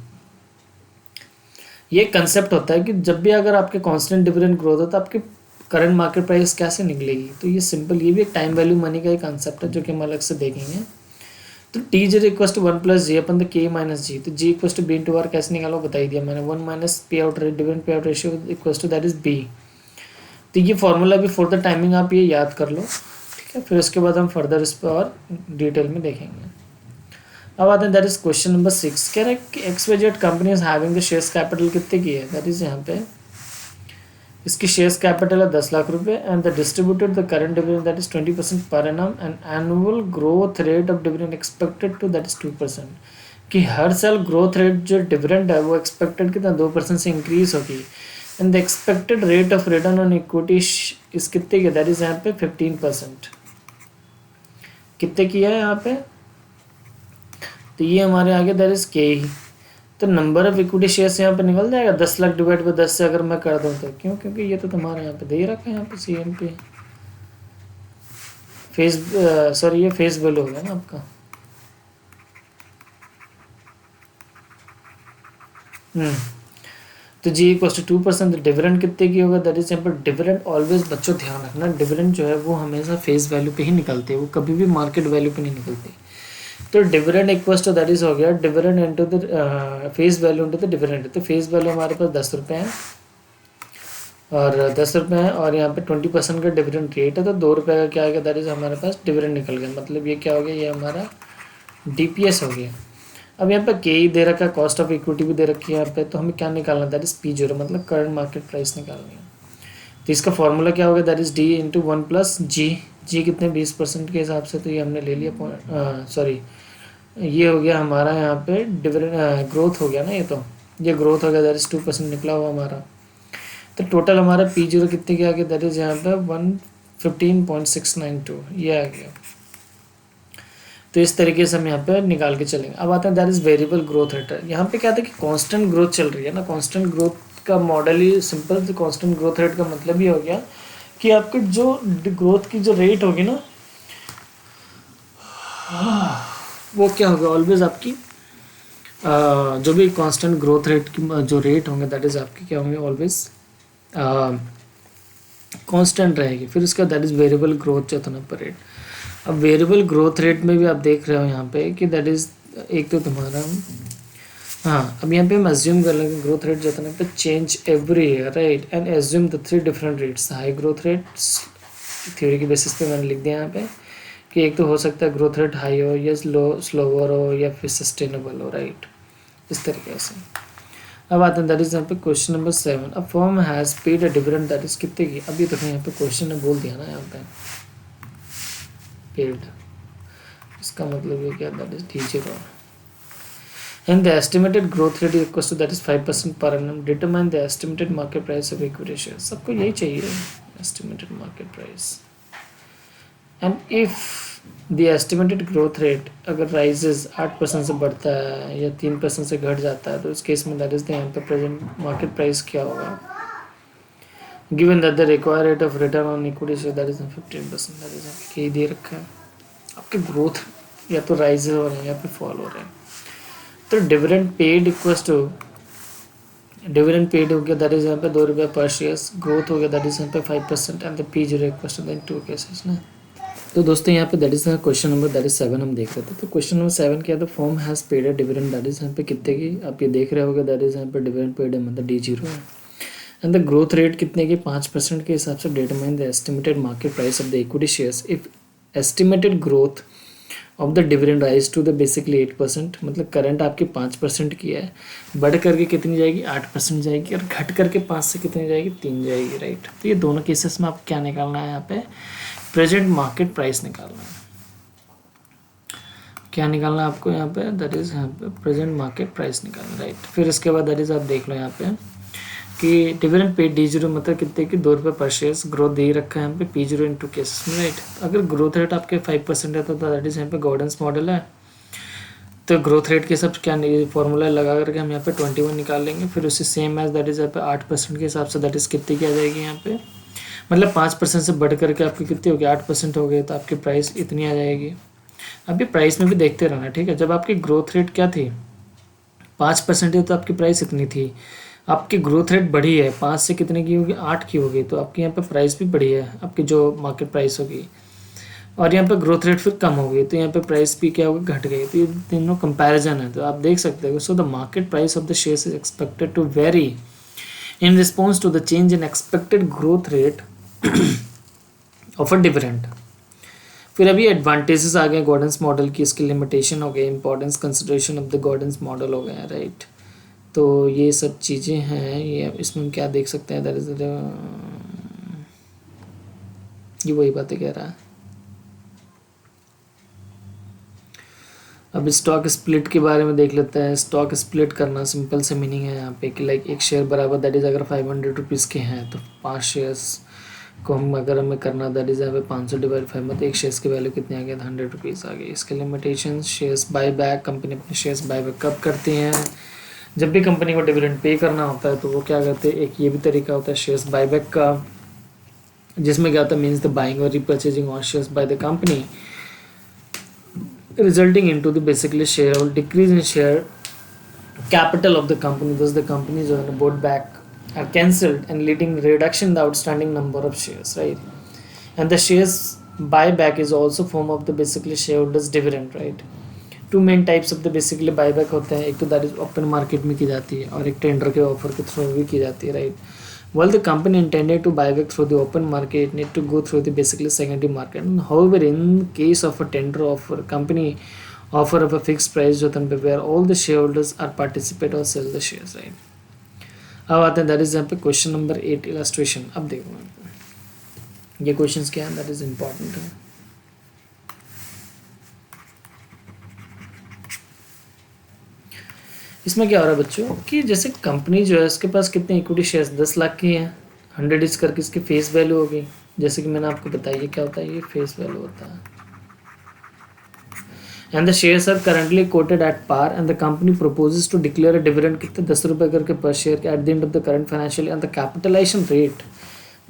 ये कंसेप्ट होता है कि जब भी अगर आपके कांस्टेंट डिविडेंड ग्रोथ हो तो आपके करंट मार्केट प्राइस कैसे निकलेगी। तो ये सिंपल, ये भी एक टाइम वैल्यू मनी का एक कंसेप्ट है जो कि हम अलग से देखेंगे। तो T zero equal to 1 plus G upon तो के माइनस जी, तो G equal to B into R कैसे निकालो बताई दिया मैंने। 1 minus pay out rate dividend पे out ratio equal to that is B. तो ये फॉर्मूला भी फॉर द टाइमिंग आप ये याद कर लो, ठीक है। फिर उसके बाद हम फर्दर इस पर और डिटेल में देखेंगे। अब आते हैं दैट इज क्वेश्चन नंबर 6। कह रहे हैं कि XYZ company is having the shares capital कितने की है, दैट इज यहाँ पे इसकी शेयर्स कैपिटल है 10 लाख रुपए and the distributed the current dividend that is 20% per annum and annual growth rate of dividend expected to that is 2%। कि हर साल ग्रोथ रेट जो डिविडेंड है वो एक्सपेक्टेड कितना 2% से इंक्रीज होगी। And the expected rate of return on equity इस कितने की, दैट इज यहाँ पे 15%। कितने की है यहाँ पे, तो ये हमारे आगे दैट इज के ही। तो नंबर ऑफ इक्विटी शेयर्स यहाँ पे निकल जाएगा 10 लाख डिवाइड बाई 10 से अगर मैं कर दूँ तो, क्यों, क्योंकि ये तो तुम्हारे यहाँ पे दे ही रखा है यहाँ पे C M P face, sorry ये फेस वैल्यू हो गया ना आपका। तो जी इक्वल टू 2%। डिविडेंड कितने की होगा, दैट इज यहाँ पर डिविडेंड ऑलवेज बच्चों ध्यान रखना, डिविडेंड जो है वो हमेशा फेस वैल्यू पे ही निकलते हैं, वो कभी भी मार्केट वैल्यू पे नहीं निकलते। तो dividend equal to that is हो गया dividend into the face value into the dividend. तो फेस वैल्यू हमारे पास 10 रुपये है और 10 रुपये है और यहाँ पे 20% का डिविडेंड रेट है, तो 2 रुपये का क्या आ गया, दैट इज हमारे पास डिविडेंड निकल गया। मतलब ये क्या हो गया, ये हमारा डीपीएस हो गया। अब यहाँ पे के ही दे रखा है, कॉस्ट ऑफ इक्विटी भी दे रखी है यहाँ पे, तो हमें क्या निकालना, दैट इज पी जीरो, मतलब करंट मार्केट प्राइस निकालनी है। तो इसका फॉर्मूला क्या होगा, that is D into 1 plus G. G कितने 20% के हिसाब से, तो ये हमने ले लिया, सॉरी ये हो गया हमारा यहाँ पे डिविडेंड ग्रोथ हो गया ना, ये ग्रोथ हो गया, दैट इज 2% निकला हुआ हमारा। तो टोटल हमारा पी जीरो कितने के आ गया, दैट इज यहाँ पे 115.692 ये आ गया। तो इस तरीके से हम यहाँ पे निकाल के चलेंगे। अब आते हैं that is variable growth rate. यहाँ पे क्या था कि कांस्टेंट ग्रोथ चल रही है ना, कांस्टेंट ग्रोथ का मॉडल ही सिंपल, तो कांस्टेंट ग्रोथ रेट का मतलब ये हो गया कि आपके जो ग्रोथ की जो रेट होगी ना वो क्या होगा, ऑलवेज आपकी जो भी कांस्टेंट ग्रोथ रेट की जो रेट होंगे दैट इज आपकी क्या होंगे, ऑलवेज कांस्टेंट रहेगी। फिर उसका दैट इज वेरिएबल ग्रोथ जो था ना पर रेट। अब वेरिएबल ग्रोथ रेट में भी आप देख रहे हो यहाँ पे कि दैट इज एक तो तुम्हारा, हाँ अब यहाँ पे हम एज्यूम कर लेंगे ग्रोथ रेट जो था ना पे change every year, right, and assume the 3 different rates. High growth rate theory के बेसिस पे मैंने लिख दिया यहाँ पे कि एक तो हो सकता है ग्रोथ रेट हाई हो या स्लोअर हो या फिर सस्टेनेबल हो, राइट, इस तरीके से। अब आते हैं दैट इज यहाँ पे question number 7। A firm has paid a dividend that is कितने की, अभी देखो यहाँ पे क्वेश्चन ने बोल दिया ना यहाँ पे पेड, इसका मतलब ये क्या, दैट इज डी0 and the estimated growth rate is equals to that is 5% per annum. Determine the estimated market price of equity shares. सबको यही चाहिए, estimated market price. And if the estimated growth rate अगर rises 8% से बढ़ता है या 3% से घट जाता है तो इस केस में that is the यहाँ पे present market price क्या होगा, given that the required rate of return on equity share that is 15%, that is आपके दे रखा है। आपके ग्रोथ या तो राइज हो रहे हैं या फिर फॉल हो रहे हैं। तो dividend paid equals to dividend paid हो गया दैट इज यहाँ पे 2 रुपये पर शेयर्स, ग्रोथ हो गया दैट इज यहाँ पे 5% and the P zero equals to then 2 cases ना। तो दोस्तों यहाँ पे that is question number that is 7 हम देख रहे थे। तो क्वेश्चन नंबर 7 क्या था, form has paid a dividend that is यहाँ पे कितने की, आप ये देख रहे होगे दैट इज यहाँ पे डिविडेंड पेड है मतलब डी0 है एंड द ग्रोथ रेट कितने की 5% के हिसाब से। Determine the estimated market price of the equity shares if estimated growth of the dividend rise to the basically 8%, मतलब करंट आपकी 5% की है, बढ़ करके कितनी जाएगी 8% जाएगी और घट करके 5 से कितनी जाएगी 3 जाएगी, राइट। तो ये दोनों केसेस में आपको क्या निकालना है, यहाँ पे प्रेजेंट मार्केट प्राइस निकालना है। क्या निकालना है आपको यहाँ पे, दैट इज यहाँ पे प्रेजेंट मार्केट प्राइस निकालना, राइट। फिर इसके बाद दैट इज आप देख लो यहाँ पे कि डिविडेंड पेड डी0 मतलब कितने की 2 रुपये पर शेयर्स, ग्रोथ दे रखा है यहाँ पे पी जीरो इंटू केसेस में, राइट। अगर ग्रोथ रेट आपके 5% है तो दैट इज यहाँ पे गॉर्डन्स मॉडल है, तो ग्रोथ रेट के हिसाब से क्या फॉर्मूला लगा करके हम यहाँ पे 21 निकाल लेंगे। फिर उससे सेम एज दैट इज यहाँ पे 8% के हिसाब से दैट इज कितनी की आ जाएगी यहाँ पे मतलब 5% से बढ़ करके आपकी कितनी हो गई, 8% हो गए, तो आपकी प्राइस इतनी आ जाएगी। अभी प्राइस में भी देखते रहना, ठीक है। जब आपकी ग्रोथ रेट क्या थी, 5% है, तो आपकी प्राइस इतनी थी। आपकी ग्रोथ रेट बढ़ी है, 5 से कितने की होगी, 8 की होगी, तो आपकी यहाँ पे प्राइस भी बढ़ी है, आपकी जो मार्केट प्राइस होगी। और यहाँ पे ग्रोथ रेट फिर कम हो गई, तो यहाँ पे प्राइस भी क्या होगी, घट गई। तो ये तीनों कंपैरिजन है, तो आप देख सकते हो। So the market price of the shares is expected to vary in response to the change in expected growth rate of a dividend. फिर अभी एडवांटेजेस आ गए गॉर्डन्स मॉडल की, इसकी लिमिटेशन हो गई, importance consideration of the Gordon's model हो गया, राइट। तो ये सब चीज़ें हैं, ये इसमें हम क्या देख सकते हैं, दैट इज ये वही बातें कह रहा है। अब स्टॉक स्प्लिट के बारे में देख लेते हैं। स्टॉक स्प्लिट करना सिंपल से मीनिंग है यहाँ पे कि लाइक एक शेयर बराबर, दैट इज़ अगर 500 रुपीज़ के हैं तो 5 शेयर्स को हम अगर हमें करना, दैट इज़ यहाँ पे 500 डिवाइड 5, मतलब एक शेयर्स की वैल्यू कितनी आ गई, 100 रुपीज़ आ गई। इसके limitation, shares buy back, company अपने शेयर्स बाय बैक कब करती हैं, जब भी कंपनी को डिविडेंड पे करना होता है तो वो क्या करते हैं, एक ये भी तरीका होता है शेयर्स बाय बैक का, जिसमें क्या होता है, मीन्स द बाइंग और repurchasing on shares by the company resulting into the basically share or decrease in share capital of the company. Thus the companies are bought back are cancelled and leading reduction in the outstanding number of shares, right? And the shares buyback is also form of the basically shareholders dividend, right? Two main types of the basically buyback होते हैं, एक तो that is open market में की जाती है और एक टेंडर के ऑफर के थ्रू भी की जाती है, right? While the company intended to buy back through the open market, it need to go through the basically secondary market. However, in case of a tender offer, company offer of a fixed price जो तन पे where all the shareholders are participate or sell the shares, right? अब आते हैं, that is यहाँ पे क्वेश्चन नंबर 8 illustration। अब देखो ये क्वेश्चंस क्या हैं, that is important है। इसमें क्या हो रहा है बच्चों कि जैसे कंपनी जो है उसके पास कितने इक्विटी शेयर्स, 10 लाख की हैं, 100 इज करके इसकी फेस वैल्यू हो गई। जैसे कि मैंने आपको बताया ये क्या होता है, ये फेस वैल्यू होता है। And the shares are currently quoted at par and the company proposes to declare a dividend कितने, 10 रुपये करके per share at the end of the current financial. And the capitalisation rate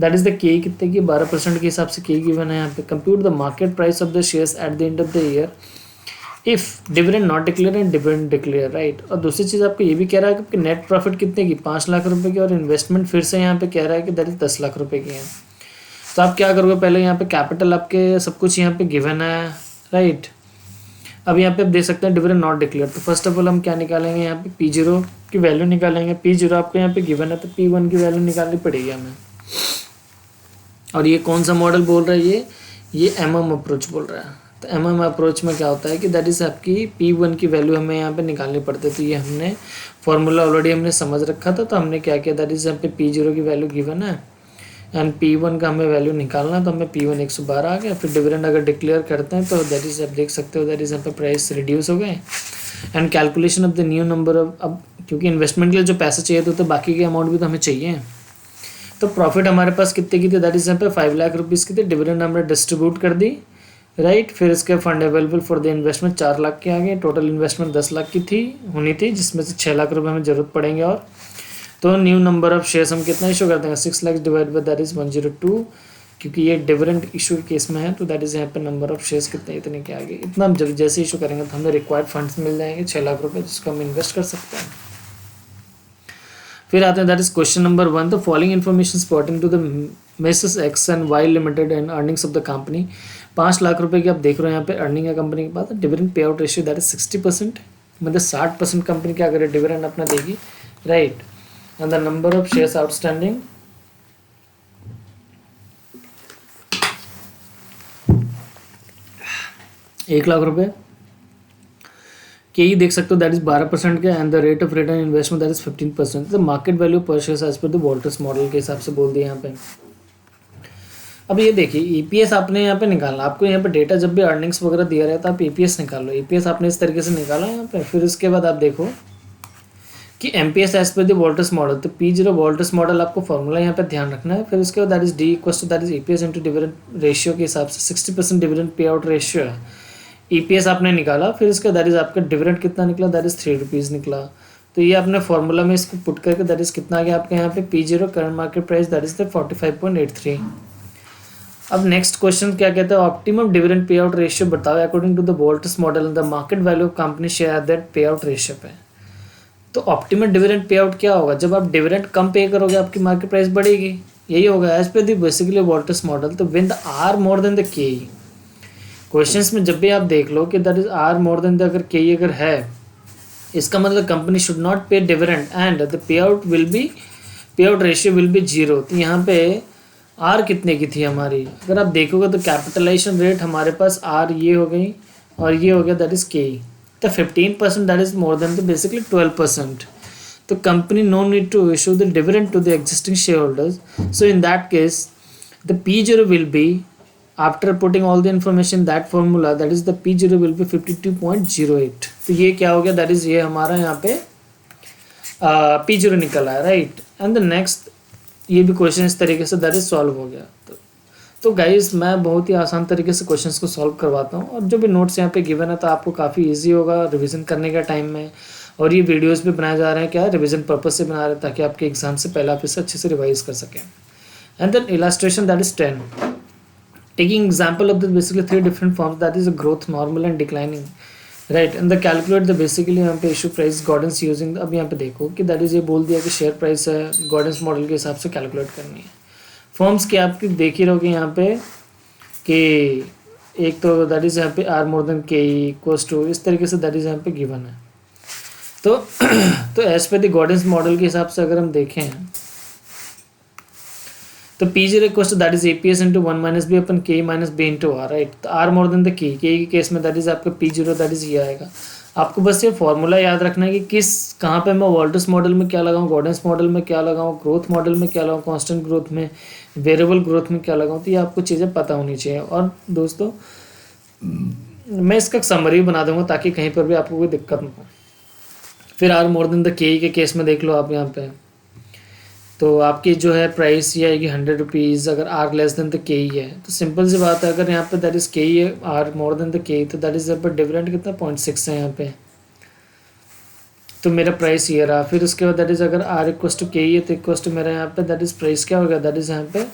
that is the K कितने की, 12% के हिसाब से के गिवन है यहाँ पे। Compute the market price of the shares at the end of the year if dividend not declare and dividend declare, right. और दूसरी चीज़ आपको ये भी कह रहा है कि आपकी नेट प्रॉफिट कितने की, 5 लाख रुपए की, और इन्वेस्टमेंट फिर से यहाँ पे कह रहा है कि दैट इज 10 लाख रुपए की है। तो आप क्या करोगे, पहले यहाँ पे कैपिटल आपके सब कुछ यहाँ पे गिवन है, राइट। अब यहाँ पे आप देख सकते हैं डिविडेंड नॉट डिक्लेयर, तो फर्स्ट ऑफ ऑल हम क्या निकालेंगे, यहाँ पे P0 की वैल्यू निकालेंगे। P0 आपको यहाँ पे गिवन है तो P1 की वैल्यू निकालनी पड़ेगी हमें। और ये कौन सा मॉडल बोल रहा है, ये MM अप्रोच बोल रहा है। तो MM अप्रोच में क्या होता है कि दैट इज़ आपकी P1 की वैल्यू हमें यहाँ पे निकालनी पड़ती है। तो ये हमने फॉर्मूला ऑलरेडी हमने समझ रखा था, तो हमने क्या किया, दैट इज़ यहाँ पे P0 की वैल्यू गिवन है एंड P1 का हमें वैल्यू निकालना है, तो हमें P1 112 आ गया। फिर डिविडेंड अगर डिक्लेयर करते हैं तो दैट इज़ आप देख सकते हो, दैट इज़ यहाँ पे प्राइस रिड्यूस हो गए and calculation of the new number of, अब क्योंकि इन्वेस्टमेंट के लिए जो पैसे चाहिए तो बाकी के अमाउंट भी तो हमें चाहिए। तो प्रॉफिट हमारे पास कितने की थी, दैट इज़ यहाँ पे 5 लाख रुपीज़ की थी। डिविडेंड हमने डिस्ट्रीब्यूट कर दी, राइट। फिर इसके fund available for the investment 4 lakh के आ गए। टोटल इन्वेस्टमेंट 10 लाख की होनी थी, जिसमें से 6 लाख रुपए हमें जरूरत पड़ेंगे। और तो न्यू नंबर ऑफ शेयर्स हम कितना इशू कर देंगे, 6 lakh divide by that is 102, क्योंकि ये डिविडेंड इशू के केस में है। तो दैट इज यहाँ पे नंबर ऑफ शेयर्स कितने, इतने के आगे इतना हम जब जैसे इशू करेंगे तो हमें रिक्वायर्ड फंड्स मिल जाएंगे 6 लाख रुपए, जिसको हम इन्वेस्ट कर सकते हैं। फिर आते हैं that is question number 1, the following information spotting to the messrs X and Y limited and earnings of the company. 5 lakh रुपए की आप देख रहे हो यहाँ पे अर्निंग है कंपनी के पास। Dividend pay out ratio that is 60%, मतलब 60% कंपनी क्या करे, डिविडेंड अपना देगी, right. And the number of shares outstanding 1 lakh रुपए के ही देख सकते हो, दैट इज 12% के। And the rate of return investment that is 15%। The market value per share as per the Walter's model के हिसाब से बोल दिया यहाँ पे। अब ये देखिए ईपीएस आपने यहाँ पे निकालना, आपको यहाँ पे डेटा जब भी अर्निंग्स वगैरह दिया रहता है आप ईपीएस निकाल लो। ईपीएस आपने इस तरीके से निकाला यहाँ पे। फिर उसके बाद आप देखो कि MPS as per the Walter's model, तो P0 वोल्टर्स मॉडल आपको फॉर्मूला यहाँ पे ध्यान रखना है। फिर उसके बाद that is D equal to that is EPS into dividend ratio के हिसाब से 60% डिविडेंड पे आउट रेशियो है। ईपीएस आपने निकाला, फिर इसका दैट इज आपका डिविडेंड कितना निकला, दैट इज 3 रुपीज़ निकला। तो ये आपने फॉर्मूला में इसको पुट करके दैट इज कितना आ गया आपके यहाँ पे P0 current market price that is the 45.83। अब नेक्स्ट क्वेश्चन क्या कहता है, ऑप्टिमम डिविडेंड पे आउट रेशियो बताओ according to the Walter's model the market value of company share that pay out ratio पे। तो ऑप्टिमम डिविडेंड पे आउट क्या होगा, जब आप डिविडेंड कम पे करोगे आपकी मार्केट प्राइस बढ़ेगी, यही होगा as per the basically Walter's model. तो when the R more than the K, questions में जब भी आप देख लो कि that is R more than the अगर के अगर है, इसका मतलब company should not pay dividend and the pay out ratio will be zero. तो यहाँ पे आर कितने की थी हमारी, अगर आप देखोगे तो कैपिटलाइजेशन रेट हमारे पास आर ये हो गई और ये हो गया दैट इज के। तो 15% that is more than the basically 12%। तो company no need to issue the dividend to the existing share holders. So in that case the P0 will be after putting all the information that formula that is the P0 will be 52.08। तो ये क्या हो गया, दैट इज ये हमारा यहाँ पे P0 निकला है, राइट। एंड द नेक्स्ट ये भी क्वेश्चन इस तरीके से दैट इज सॉल्व हो गया। तो गाइस मैं बहुत ही आसान तरीके से क्वेश्चंस को सॉल्व करवाता हूँ, और जो भी नोट्स यहाँ पे गिवन है तो आपको काफ़ी इजी होगा रिवीजन करने का टाइम में। और ये वीडियोस भी बनाए जा रहे हैं क्या, रिवीजन पर्पस से बना रहे हैं ताकि आपके एग्जाम से पहले आप इसे अच्छे से रिवाइज कर सकें। And then illustration that is 10, taking example of the basically 3 different forms that is growth, normal and declining, right. And the calculate the basically यहाँ पे इशू प्राइस गॉर्डेंस यूजिंग। अब यहाँ पे देखो कि दैट इज ये बोल दिया कि शेयर प्राइस है गॉर्डेंस मॉडल के हिसाब से कैलकुलेट करनी है। फॉर्म्स की आपकी देख ही रहोगे यहाँ पे कि एक तो दैट इज यहाँ पे आर मोर देन के इक्वल्स टू, इस तरीके से दैट इज यहाँ पे गिवन है। तो as per the Gordon's model के हिसाब से अगर हम देखें तो P0 equals to that is APS into 1 minus B upon K minus B into R, right. तो R more than the K case में दैट इज आपका P0 दैट इज ये आएगा। आपको बस ये फॉर्मूला याद रखना है कि किस कहाँ पे मैं वोल्टस मॉडल में क्या लगाऊं, गॉर्डेंस मॉडल में क्या लगाऊं, ग्रोथ मॉडल में क्या लगाऊं, कांस्टेंट ग्रोथ में, वेरिएबल ग्रोथ में क्या लगाऊं। तो ये आपको चीज़ें पता होनी चाहिए। और दोस्तों मैं इसका समरी बना दूंगा ताकि कहीं पर भी आपको कोई दिक्कत ना हो। फिर are more than the K case में देख लो आप यहाँ पे, तो आपकी जो है प्राइस ये आएगी 100 रुपीज़ अगर आर लेस देन द के है। तो सिंपल सी बात है, अगर यहाँ पे दैट इज के है आर मोर देन द के, तो दैट इज यहाँ पर डिविडेंड कितना 0.6 है यहाँ पे, तो मेरा प्राइस ये रहा। फिर उसके बाद दैट इज अगर आर इक्वस टू के है तो इक्वस टू मेरा यहाँ पे दैट इज प्राइस क्या होगा, दैट इज यहाँ पे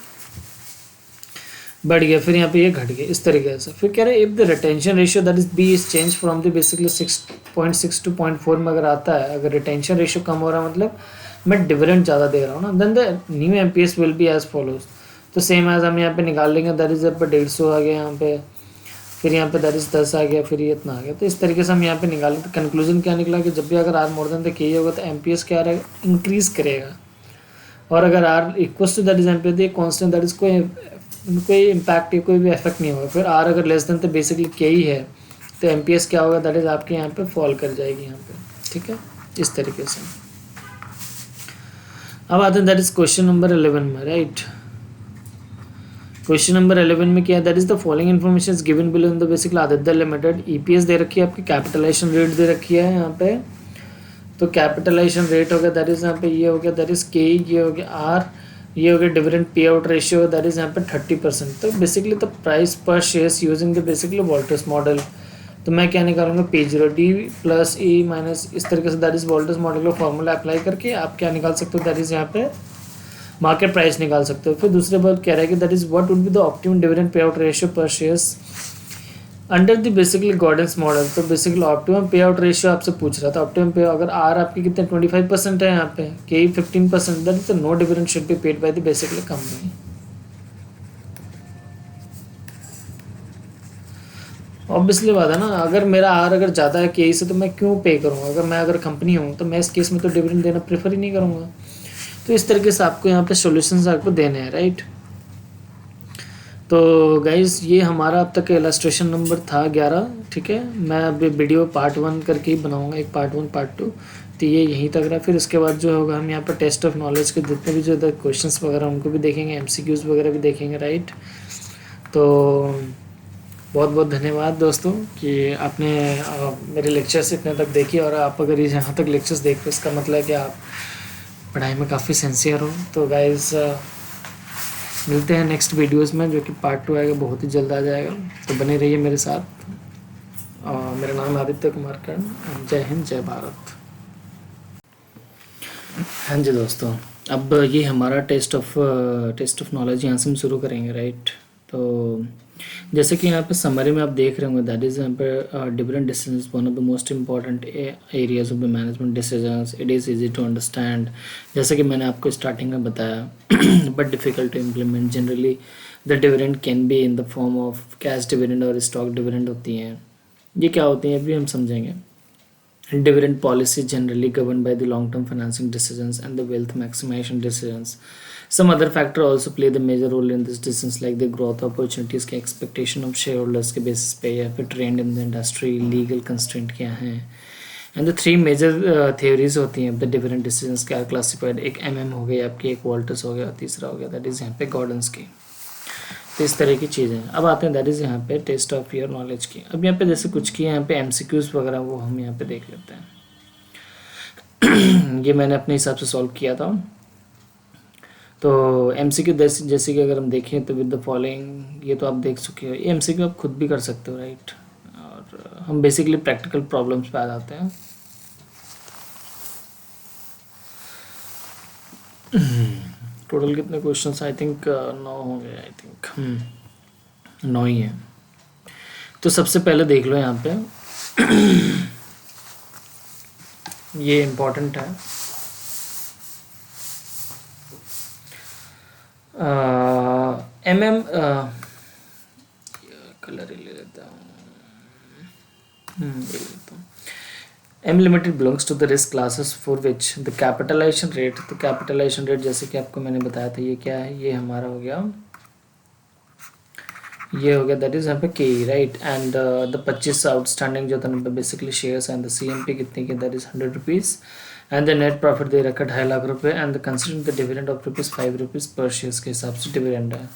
बढ़ गया, फिर यहाँ पे ये घट गया इस तरीके से। फिर कह रहे हैं if the retention ratio that is B is change from the basically 6.6 to 0.4 में अगर आता है, अगर रिटेंशन रेशियो कम हो रहा है मतलब मैं डिविडेंड ज़्यादा दे रहा हूँ ना, then the new MPS will be as follows. तो सेम एज हम यहाँ पे निकाल लेंगे, दैट इज पर 150 आ गया यहाँ पे, फिर यहाँ पे दैट इज 10 आ गया, फिर ये इतना आ गया। तो इस तरीके से हम यहाँ पे निकालें। तो कंक्लूजन क्या निकला कि जब भी अगर आर मोर देन द के होगा तो एमपीएस क्या रहेगा, इंक्रीज करेगा। और अगर R equal to that is MPS constant that is कोई इम्पैक्ट या कोई भी इफेक्ट नहीं होगा। फिर आर अगर लेस देन तो बेसिकली के ही है तो एमपीएस क्या होगा, दैट इज आपके यहाँ पे फॉल कर जाएगी यहाँ पे, ठीक है, इस तरीके से। अब आते हैं दैट इज क्वेश्चन नंबर 11 में, राइट। क्वेश्चन नंबर 11 में क्या है, that is the following information is given below in the basically Aditya limited. EPS दे रखी है आपकी, कैपिटलाइजेशन रेट दे रखी है यहाँ पे। तो कैपिटलाइजेशन रेट हो गया दैट इज यहाँ पे ये हो गया दैट इज के, ये हो गया आर, ये हो गया dividend pay out ratio that is यहाँ पे 30%। तो basically the price per shares using the basically Walter's model. तो मैं क्या निकालूंगा, P0 D plus E minus इस तरीके से दैट इज वोल्टस मॉडल का फॉर्मूला अप्लाई करके आप क्या निकाल सकते हो, दैट इज यहाँ पे मार्केट प्राइस निकाल सकते हो। फिर दूसरे बात कह रहा है कि that is what would be the optimum dividend पे out ratio per shares under the basically Gordon's model. तो basically optimum pay out ratio आपसे पूछ रहा था। ऑप्टिमम पे अगर आर आपकी कितने 25% है यहाँ पे, K 15%, that is no dividend should be paid by the basically company. Obviously बात है ना, अगर मेरा आर अगर ज़्यादा है के से तो मैं क्यों पे करूँगा। अगर कंपनी हूँ तो मैं इस केस में तो डिविडेंड देना प्रेफर ही नहीं करूँगा। तो इस तरीके से आपको यहाँ पे सॉल्यूशंस आपको देने हैं, राइट। तो गाइज ये हमारा अब तक का इलस्ट्रेशन नंबर था 11, ठीक है। मैं अभी वीडियो पार्ट 1 करके ही बनाऊंगा, एक पार्ट 1 पार्ट 2। तो ये यहीं तक रहा। फिर उसके बाद जो होगा हम यहाँ पर टेस्ट ऑफ नॉलेज के जितने भी जो क्वेश्चंस वगैरह उनको भी देखेंगे, एमसीक्यूज़ वगैरह भी देखेंगे, राइट। तो बहुत बहुत धन्यवाद दोस्तों कि आपने मेरे लेक्चर्स इतने तक देखी। और आप अगर यहाँ तक लेक्चर्स देख रहे इसका मतलब है कि आप पढ़ाई में काफ़ी सिंसियर हो। तो गाइज मिलते हैं नेक्स्ट वीडियोस में, जो कि पार्ट 2 आएगा, बहुत ही जल्द आ जाएगा। तो बने रहिए मेरे साथ। मेरा नाम आदित्य कुमार कर्ण। जय हिंद, जय भारत। हाँ जी दोस्तों, अब ये हमारा टेस्ट ऑफ नॉलेज यहाँ से हम शुरू करेंगे, राइट। तो जैसे कि यहाँ पे समरी में आप देख रहे होंगे, दैट इज़ यहाँ पे different decisions one of the most important areas of the management decisions, it is easy to understand, जैसे कि मैंने आपको स्टार्टिंग में बताया, but difficult to implement. Generally the dividend can be in the form of cash dividend और स्टॉक डिविडेंड होती हैं। ये क्या होती हैं अभी हम समझेंगे। Dividend policy generally governed by the long-term financing decisions and the wealth maximization decisions. Some other factor also play the major role in this decisions, like the growth opportunities के expectation of shareholders के basis पे, या फिर trend in the industry, legal constraint क्या हैं। And the three major theories होती हैं the dividend decisions क्या classified, एक MM हो गई आपकी, एक वॉल्टर्स हो गया, तीसरा हो गया that is यहाँ पे गॉर्डन्स की। तो इस तरह की चीज़ें। अब आते हैं दैट इज़ यहाँ पे टेस्ट ऑफ योर नॉलेज की। अब यहाँ पे जैसे कुछ किए यहाँ पे एमसीक्यूज़ वगैरह, वो हम यहाँ पे देख लेते हैं। ये मैंने अपने हिसाब से सॉल्व किया था। तो एमसीक्यू जैसे कि अगर हम देखें तो विद द फॉलोइंग, ये तो आप देख चुके हो। ये एमसीक्यू आप खुद भी कर सकते हो, राइट। और हम बेसिकली प्रैक्टिकल प्रॉब्लम्स पे आ जाते हैं। टोटल कितने क्वेश्चंस, आई थिंक 9 होंगे, आई थिंक 9 ही है। तो सबसे पहले देख लो यहाँ पे, ये इम्पोर्टेंट है। कलर ही ले लेता हूँ, ले लेता हूँ। M limited belongs to the risk classes for which the capitalization rate, तो capitalization rate जैसे कि आपको मैंने बताया था, ये क्या है, ये हमारा हो गया, ये हो गया दैट इज यहाँ पे K, राइट। एंड द 25 आउटस्टैंडिंग जो था basically shares and the CMP कितने की, that is 100 rupees. And the net profit दे रखा 2.5 लाख रुपये। And the considering the dividend of rupees 5 rupees per shares के हिसाब से डिविडेंड है।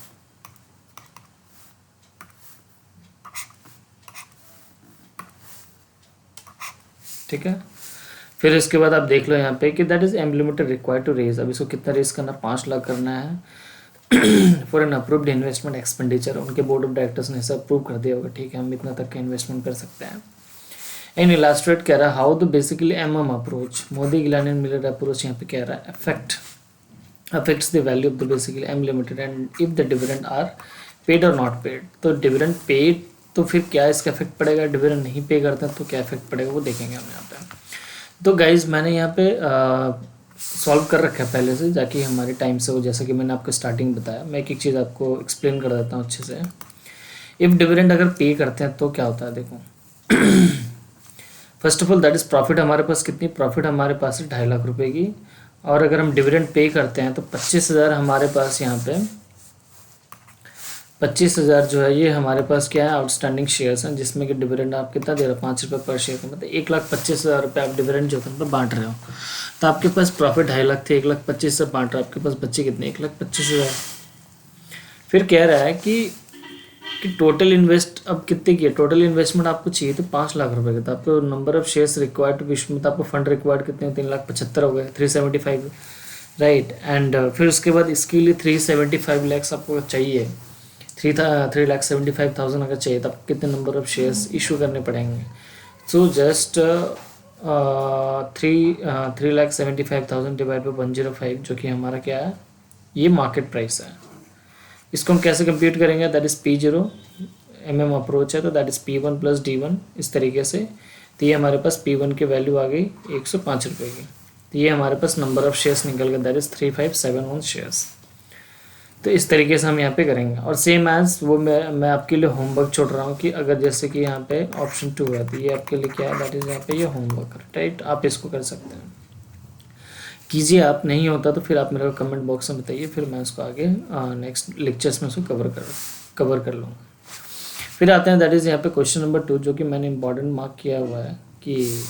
ठीक है। फिर इसके बाद आप देख लो यहाँ पे कि that is M limited required to raise. अब इसको कितना रेज करना, 5 लाख करना है for an approved investment expenditure. उनके बोर्ड ऑफ डायरेक्टर्स ने इसे अप्रूव कर दिया होगा, ठीक है, हम इतना तक का इन्वेस्टमेंट कर सकते हैं। इन इलास्ट्रेट कह रहा है how the basically MM approach, Modigliani Miller approach यहाँ पे कह रहा है affects the value of the basically M limited and if the dividend are paid or not paid. तो डिविडेंड पेड तो फिर क्या इसका इफेक्ट पड़ेगा, डिविडेंड नहीं पे करते हैं तो क्या इफेक्ट पड़ेगा, वो देखेंगे हम यहाँ पे। तो गाइज मैंने यहाँ पे सॉल्व कर रखा है पहले से, जाकि हमारे टाइम से हो, जैसा कि मैंने आपको स्टार्टिंग बताया। मैं एक एक चीज़ आपको एक्सप्लेन कर देता हूँ अच्छे से। इफ़ डिविडेंड अगर पे करते हैं तो क्या होता है, देखो first of all that is profit हमारे पास कितनी, प्रॉफिट हमारे पास है 2.5 लाख रुपए की। और अगर हम डिविडेंड पे करते हैं तो 25,000 हमारे पास यहाँ पे 25,000 जो है ये हमारे पास क्या है, आउटस्टैंडिंग शेयर्स हैं, जिसमें कि डिविडेंड आप कितना दे रहे हो, 5 रुपये पर शेयर का, मतलब 1,25,000 रुपये आप डिविडेंड जो है बांट रहे हो। तो आपके पास प्रॉफिट 2.5 लाख थे, 1,25,000 से बांट रहे हो, आपके पास बच्चे कितने, 1,25,000। फिर कह रहा है कि टोटल इन्वेस्ट अब कितने की है, टोटल इन्वेस्टमेंट आपको चाहिए तो 5 लाख रुपए का। तो आपको नंबर ऑफ शेयर्स रिक्वायर्ड विश्व में, तो आपको फंड रिक्वायर्ड कितने, 3,75,000 हो गए, 375, राइट। एंड फिर उसके बाद इसके लिए 375 लैक्स आपको चाहिए, 3,75,000 अगर चाहिए तो आपको कितने नंबर ऑफ शेयर्स इशू करने पड़ेंगे। सो जस्ट 3,75,000 डिवाइड बाई 105, जो कि हमारा क्या है, ये मार्केट प्राइस है। इसको हम कैसे कंप्यूट करेंगे, that is P0, MM approach है तो that is P1 plus D1, इस तरीके से। तो ये हमारे पास P1 की वैल्यू आ गई 105 रुपये की। तो ये हमारे पास नंबर ऑफ शेयर्स निकल गए, दैट इज़ 3571 शेयर्स। तो इस तरीके से हम यहाँ पे करेंगे। और सेम एज वो मैं आपके लिए होमवर्क छोड़ रहा हूँ कि अगर जैसे कि यहाँ पे ऑप्शन 2 है तो ये आपके लिए क्या है, दैट इज़ यहाँ पे ये होमवर्क, राइट। आप इसको कर सकते हैं, कीजिए। आप नहीं होता तो फिर आप मेरे को कमेंट बॉक्स में बताइए, फिर मैं उसको आगे नेक्स्ट लेक्चर्स में उसको कवर कर लूँगा। फिर आते हैं दैट इज़ यहाँ पे क्वेश्चन नंबर 2, जो कि मैंने इंपॉर्टेंट मार्क किया हुआ है कि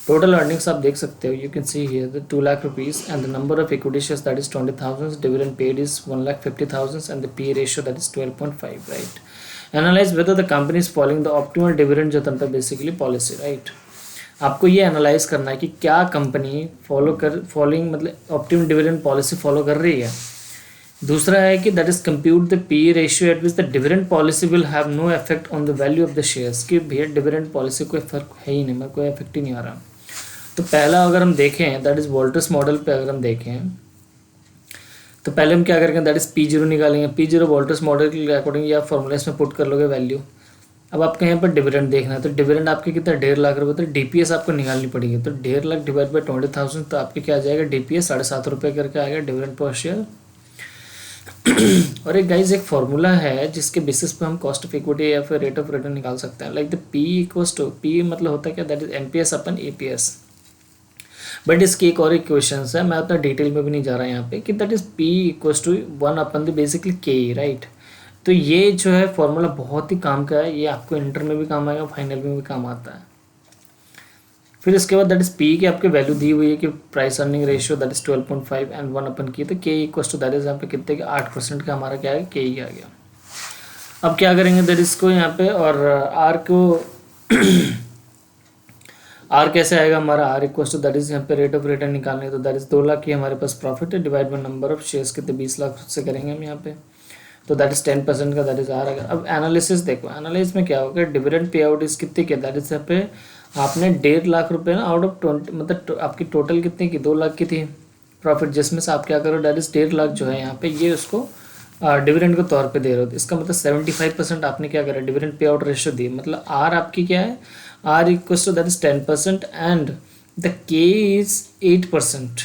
टोटल अर्निंग्स आप देख सकते हो, you can see here the 2 lakh rupees and the number of equity shares that is 20,000, dividend paid is 1,50,000 and the P ratio that is 12.5, right. Analyse whether the company is following the optimal dividend जो था बेसिकली पॉलिसी, राइट। आपको ये एनालाइज करना है कि क्या कंपनी फॉलोइंग मतलब ऑप्टिमल डिविडेंड पॉलिसी फॉलो कर रही है। दूसरा है कि that is compute the P ratio at which the dividend policy will have no effect on the value of the shares, कि भैया डिविडेंड पॉलिसी कोई फर्क है ही नहीं, कोई इफेक्ट ही नहीं आ रहा। तो पहला अगर हम देखें दैट इज वोल्टर्स मॉडल पे अगर हम देखें तो पहले हम क्या करेंगे, दैट इज P0 निकालेंगे। P0 वोल्टर्स मॉडल के अकॉर्डिंग या फॉर्मूला इसमें पुट कर लोगे वैल्यू। अब आपको यहाँ पर डिविडेंड देखना है, तो डिविडेंड आपके कितना 1.5 लाख रुपये, तो DPS आपको निकालनी पड़ेगी। तो 1.5 लाख डिवाइड बाई 20,000, तो आपके क्या आ जाएगा, DPS 7.5 रुपये करके आएगा डिविडेंड पर शेयर। और एक गाइज एक फॉर्मूला है जिसके बेसिस पे हम कॉस्ट ऑफ इक्विटी या फिर रेट ऑफ रिटर्न निकाल सकते हैं। Like the P equals to, P मतलब होता है क्या, that is MPS upon APS। But इसकी एक और इक्वेशन है, मैं उतना डिटेल में भी नहीं जा रहा यहाँ पे, कि that is P equals to 1 upon the basically K, right. तो ये जो है फॉर्मूला बहुत ही काम का है, ये आपको इंटर में भी काम आएगा, फाइनल में भी काम आता है। फिर इसके बाद दैट इज P की आपके वैल्यू दी हुई है कि price earning ratio that is 12.5 and 1 upon की, तो K equals to that is यहाँ पे कितने के 8% का हमारा क्या है, K ही आ गया। अब क्या करेंगे दैट इसको यहाँ पे, और R को R कैसे आएगा हमारा, R equals to that is यहाँ पे रेट ऑफ रिटर्न निकालने, तो दैट इज 2 लाख की हमारे पास प्रॉफिट है, divide by number of shares कितने 20 लाख से करेंगे हम यहाँ पे, तो दैट इज 10% का दैट इज R आएगा। अब एनालिसिस देखो, एनालिसिस में क्या होगा, डिविडेंड पे आउट इस कितने के, दैट इज यहाँ पे आपने 1.5 लाख रुपए ना आउट ऑफ 20, मतलब आपकी टोटल कितने की 2 लाख की थी प्रॉफिट, जिसमें से आप क्या करो, दैट इज 1.5 लाख जो है यहाँ पे ये उसको डिविडेंड के तौर पे दे रहे हो। तो इसका मतलब 75% आपने क्या करा, डिविडेंड पे आउट रेशियो दी। मतलब R आपकी क्या है, R equals to that is 10% and the K is 8%,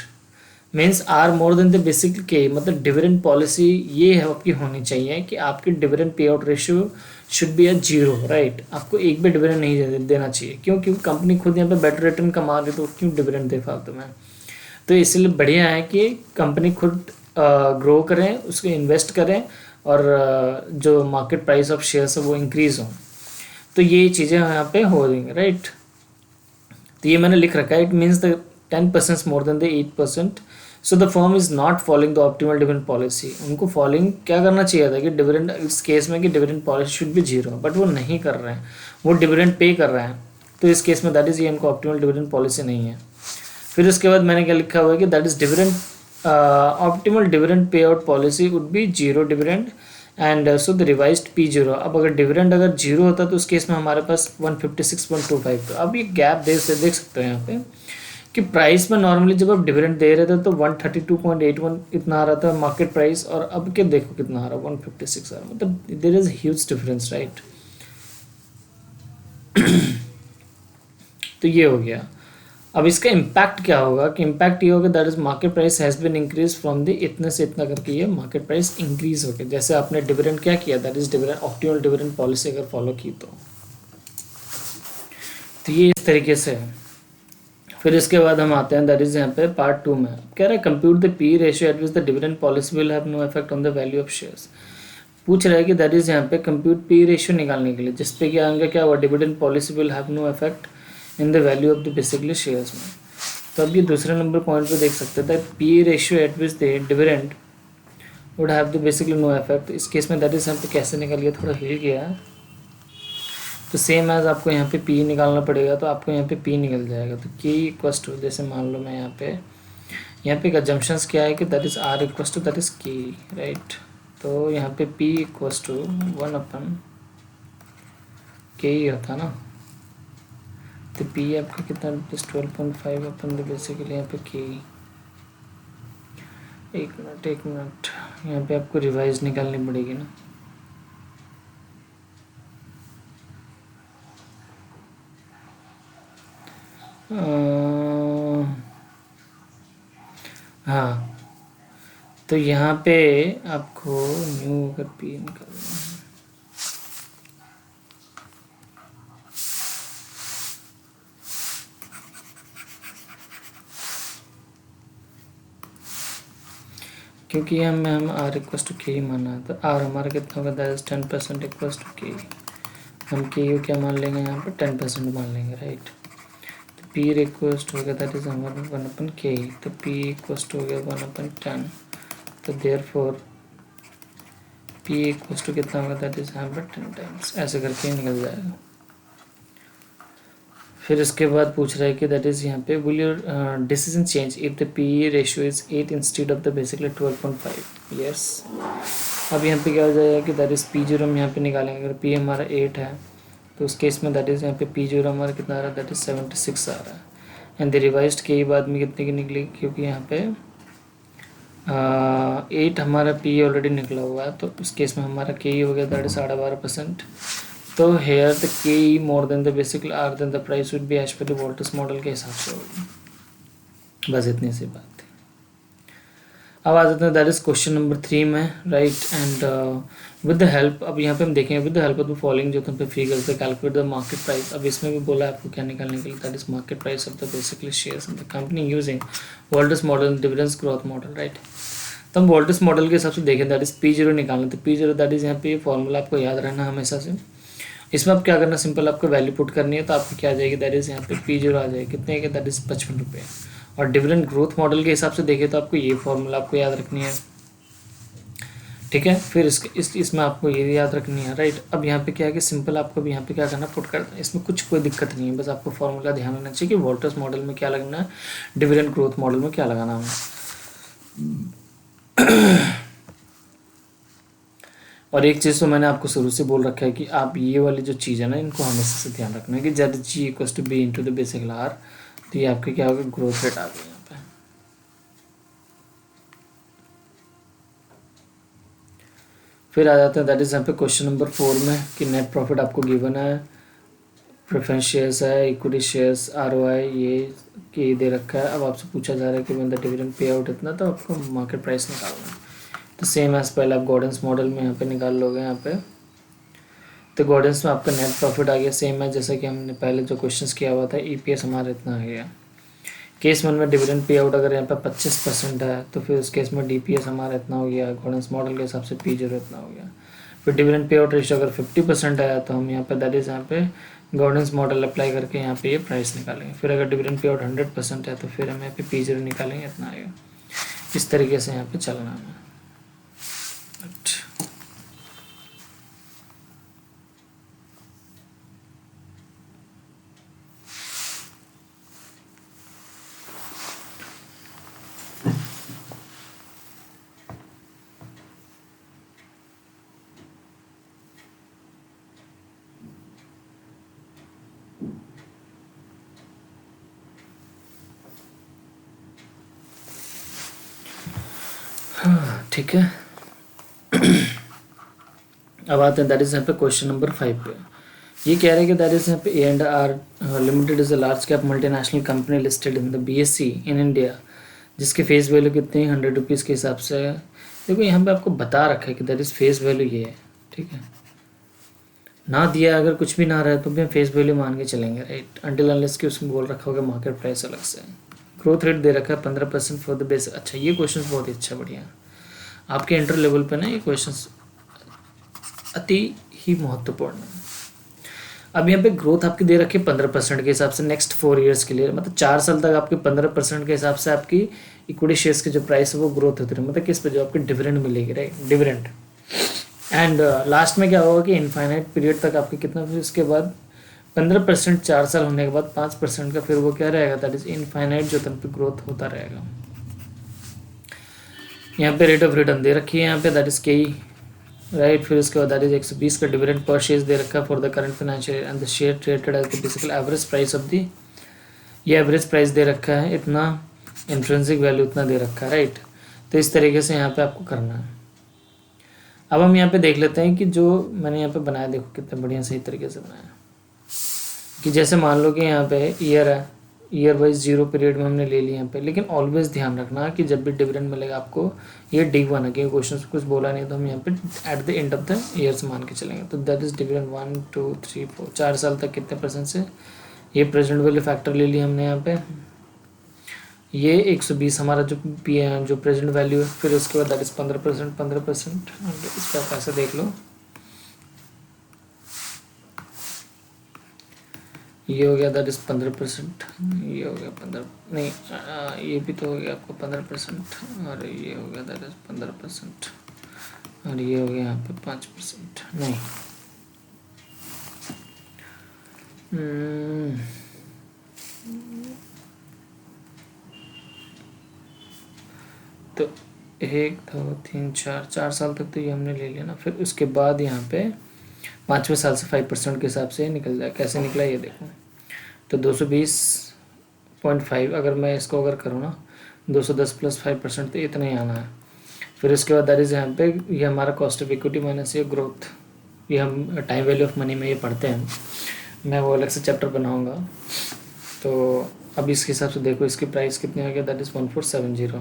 means R more than the basic K। मतलब डिविडेंड पॉलिसी ये है आपकी होनी चाहिए कि आपकी डिविडेंड पे out ratio should be at 0, right. आपको एक भी डिविडेंड नहीं देना चाहिए, क्यों, क्योंकि कंपनी खुद यहाँ पे बेटर रिटर्न कमा रही, तो क्यों डिविडेंड दे फालतू में। तो इसलिए बढ़िया है कि कंपनी खुद ग्रो करें, उसको इन्वेस्ट करें, और जो मार्केट प्राइस ऑफ शेयर्स है वो इंक्रीज हो। तो ये चीज़ें यहाँ पे हो रही हैं, राइट। तो ये मैंने लिख रखा है, it means the 10% more than the 8%, so the firm is not following the optimal dividend policy. उनको फॉलोइंग क्या करना चाहिए था कि डिविडेंड, इस केस में कि dividend policy should be 0, but वो नहीं कर रहे हैं, वो डिविडेंड पे कर रहे हैं। तो इस केस में दैट इज ये इनको ऑप्टिमल डिविडेंड पॉलिसी नहीं है। फिर उसके बाद मैंने क्या लिखा हुआ है कि that is dividend optimal dividend पे out policy would be 0 dividend and so the revised P0। अब अगर डिविडेंड अगर 0 होता तो उस केस में हमारे पास 156.25। तो अब ये गैप देख सकते हो यहाँ पे कि प्राइस में नॉर्मली जब आप डिविडेंड दे रहे थे तो 132.81 इतना आ रहा था मार्केट प्राइस, और अब के देखो कितना आ रहा है, 156 आ रहा है। मतलब there is huge difference, right. तो ये हो गया। अब इसका इम्पैक्ट क्या होगा, कि इम्पैक्ट ये होगा that is market price has been increase from the इतने से इतना करके, ये मार्केट प्राइस इंक्रीज हो गया। जैसे आपने डिविडेंड क्या किया, that is dividend optimal dividend policy अगर फॉलो की तो ये इस तरीके से है। फिर इसके बाद हम आते हैं दैट इज यहाँ पे पार्ट 2 में कह रहा है compute the P ratio at which the dividend policy will have no effect on the value of shares. पूछ रहा है कि दैट इज यहाँ पे कंप्यूट P रेशियो निकालने के लिए, जिस पे क्या आएंगे, क्या हुआ, dividend policy will have no effect in the value of the basically shares में। तो अब ये दूसरे नंबर पॉइंट पे देख सकते थे, P ratio at which the dividend would have the basically no effect. इस केस में दैट इज यहाँ पे कैसे निकल गया, थोड़ा हिल गया है, तो सेम एज आपको यहाँ पे P निकालना पड़ेगा, तो आपको यहाँ पे P निकल जाएगा। तो K इक्वस टू, जैसे मान लो मैं यहाँ पे एक अजम्पशंस क्या है कि that is R equals to that is K, right. तो यहाँ पे P equals to 1 upon K ही होता ना, तो P आपका कितना 12.5 अपन तो बेसिकली यहाँ पे K। एक मिनट यहाँ पे आपको रिवाइज निकालनी पड़ेगी ना। हाँ, तो यहाँ पे आपको न्यू अगर P निकालना है, क्योंकि हम R इक्वस टू K माना है, तो R हमारा कितना होगा, that is 10% equals to K। हम K को क्या मान लेंगे, यहाँ पे 10% मान लेंगे, राइट। तो P इक्वस टू हो गया दैट इज हमारा 1/K, तो P इक्वस टू हो गया 1/10। तो देयरफॉर P इक्वस टू कितना होगा, दैट इज यहाँ पर 10 टाइम्स, ऐसे करके निकल जाएगा। फिर इसके बाद पूछ रहा है कि दैट इज यहाँ पे will your decision change if the P ratio is 8 instead of the basically 12.5। Yes, अब यहाँ पे क्या हो जाएगा कि दैट इज P0 हम यहाँ पे निकालेंगे। अगर P हमारा 8 है तो उस केस में दैट इज यहाँ पे P0 हमारा कितना आ रहा है, दैट इज 76 आ रहा है। एंड द रिवाइज्ड K बाद में कितने की निकलेगी, क्योंकि यहाँ पे 8 हमारा पी ऑलरेडी निकला हुआ है, तो इस केस में हमारा के हो गया, दैट इज 12.5%। तो here the K more than the basic R then the price would be as per Walter's model के हिसाब से होगी। बस इतनी सी बात थी। अब आ जाते हैं दैट इज क्वेश्चन नंबर 3 में, right. And with the help, अब यहाँ पे हम देखेंगे with the help of the following जो तुम पे फिगर पे कैलकुलेट द मार्केट प्राइस। अब इसमें भी बोला है आपको क्या निकालने के लिए, that is market price of the basically shares in the company using Walter's model dividends growth model, right. तो हम वोल्टस मॉडल के हिसाब से देखें, दैट इज P0 निकालना। तो P0 दैट इज यहाँ पे फॉर्मूला आपको याद रहना हमेशा से। इसमें आप क्या करना, सिंपल आपको वैल्यू पुट करनी है, तो आपको क्या आ जाएगी, दैट इज यहाँ पे P0 आ जाएगी कितने के, दैट इज 55 रुपये। और डिविडेंड ग्रोथ मॉडल के हिसाब से देखें तो आपको ये फॉर्मूला आपको याद रखनी है, ठीक है। फिर इसमें आपको ये याद रखनी है, राइट। अब यहाँ पे क्या है कि सिंपल आपको भी यहाँ पे क्या करना, पुट करना। इसमें कुछ कोई दिक्कत नहीं है, बस आपको फॉर्मूला ध्यान रखना चाहिए कि वोल्टस मॉडल में क्या लगना है, डिविडेंड ग्रोथ मॉडल में क्या लगाना है। और एक चीज़ तो मैंने आपको शुरू से बोल रखा है कि आप ये वाली जो चीज़ है ना, इनको हमेशा से ध्यान रखना है कि जब G equals to B into the basic R, तो ये आपके क्या होगा, ग्रोथ रेट आ गई यहाँ पे। फिर आ जाते हैं दैट इज यहाँ पे क्वेश्चन नंबर 4 में कि नेट प्रॉफिट आपको गिवन है, प्रेफरेंस शेयर्स है, इक्विटी शेयर्स, ROI ये के दे रखा है। अब आपसे पूछा जा रहा है कि वन द डिविडेंड पे आउट इतना, तो आपको मार्केट प्राइस निकालना है। तो सेम एज पहले आप गॉर्डन्स मॉडल में यहाँ पे निकाल लोगे यहाँ पे। तो गॉर्डन्स में आपका नेट प्रॉफिट आ गया, सेम है जैसा कि हमने पहले जो क्वेश्चंस किया हुआ था। EPS हमारा इतना आ गया। केस 1 में डिविडेंड पे आउट अगर यहाँ पे 25% है, तो फिर उस केस में DPS हमारा इतना हो गया, गॉर्डन्स मॉडल के हिसाब से P0 इतना हो गया। फिर डिविडेंड पे आउट रेशियो अगर 50% आया, तो हम यहाँ पे दैट इज यहाँ पे गॉर्डन्स मॉडल अप्लाई करके यहाँ पे ये प्राइस निकालेंगे। फिर अगर डिविडेंड पे आउट 100% है, तो फिर हम यहाँ पे P0 निकालेंगे, इतना आएगा। इस तरीके से यहाँ पे चलना है। ठीक है। अब आते हैं दैट इज यहाँ पे क्वेश्चन नंबर 5 पे। ये कह रहे हैं कि दैट इज यहाँ पे A&R limited is a large cap multinational company listed in the BSE in India, जिसके फेस वैल्यू कितनी है, 100 रुपीज़ के हिसाब से। देखो यहाँ पे आपको बता रखा है कि दैट इज फेस वैल्यू ये है, ठीक है। ना दिया अगर कुछ भी ना रहा तो भी हम फेस वैल्यू मान के चलेंगे, राइट। अनटिल अनलेस कि उसमें बोल रखा होगा मार्केट प्राइस अलग से। ग्रोथ रेट दे रखा है 15% फॉर द बेस। अच्छा, ये क्वेश्चन बहुत ही अच्छा, बढ़िया। आपके इंटर लेवल पे ना ये क्वेश्चन अति ही महत्वपूर्ण है। अब यहाँ पे ग्रोथ आपकी दे रखी है 15% के हिसाब से नेक्स्ट 4 ईयर्स के लिए, मतलब 4 साल तक आपके 15% के हिसाब से आपकी इक्विटी शेयर्स की जो प्राइस है वो ग्रोथ होती रही, मतलब किस पे, जो आपकी डिविडेंड मिलेगी, राइट, डिविडेंड। एंड लास्ट में क्या होगा कि इनफाइनाइट पीरियड तक आपके कितना, फिर उसके बाद 15% 4 साल होने के बाद 5% का फिर वो क्या रहेगा, दैट इज इनफाइनाइट, जो तब पे ग्रोथ होता रहेगा। यहाँ पे रेट ऑफ रिटर्न दे रखी है यहाँ पे, दैट इज के, राइट। फिर उसके बाद दैट इज 120 का डिविडेंड पर शेयर दे रखा है for the current financial year and the share traded as the basically average price of the, ये एवरेज प्राइस दे रखा है इतना, इंट्रिंसिक वैल्यू इतना दे रखा है, राइट। तो इस तरीके से यहाँ पे आपको करना है। अब हम यहाँ पे देख लेते हैं कि जो मैंने यहाँ पे बनाया, देखो कितना बढ़िया सही तरीके से बनाया, कि जैसे मान लो कि यहाँ पे ईयर है, ईयर वाइज 0 पीरियड में हमने ले लिया यहाँ पे, लेकिन ऑलवेज ध्यान रखना कि जब भी डिविडेंड मिलेगा आपको, ये D1 है, क्योंकि क्वेश्चन कुछ बोला नहीं, तो हम यहाँ पे eight the end of the year से मान के चलेंगे। तो दैट इज डिविडेंड 1 2 3 4 4 साल तक कितने % से, ये प्रेजेंट वैल्यू फैक्टर ले लिया हमने यहाँ पे, ये 120 हमारा जो प्रेजेंट वैल्यू है। फिर उसके बाद दैट इज 15%, इसका आप ऐसा देख लो, ये हो गया दैट इज 15%, ये हो गया 15 नहीं, ये भी तो हो गया आपको 15%, और ये हो गया दैट इज 15%, और ये हो गया यहाँ पे 5%, नहीं तो 1 2 3 4 साल तक तो ये हमने ले लिया ना। फिर उसके बाद यहाँ पे 5वें साल से 5% के हिसाब से निकल जाए। कैसे निकला ये देखो, तो 220.5 अगर मैं इसको अगर करूँ ना, 210 प्लस 5% तो इतना ही आना है। फिर उसके बाद दैट इज़ यहाँ पे ये हमारा कॉस्ट ऑफ इक्विटी माइनस ये ग्रोथ, ये हम टाइम वैल्यू ऑफ मनी में ये पढ़ते हैं, मैं वो अलग से चैप्टर बनाऊँगा। तो अब इसके हिसाब से देखो इसकी प्राइस कितनी आ गया, दैट इज़ 1470।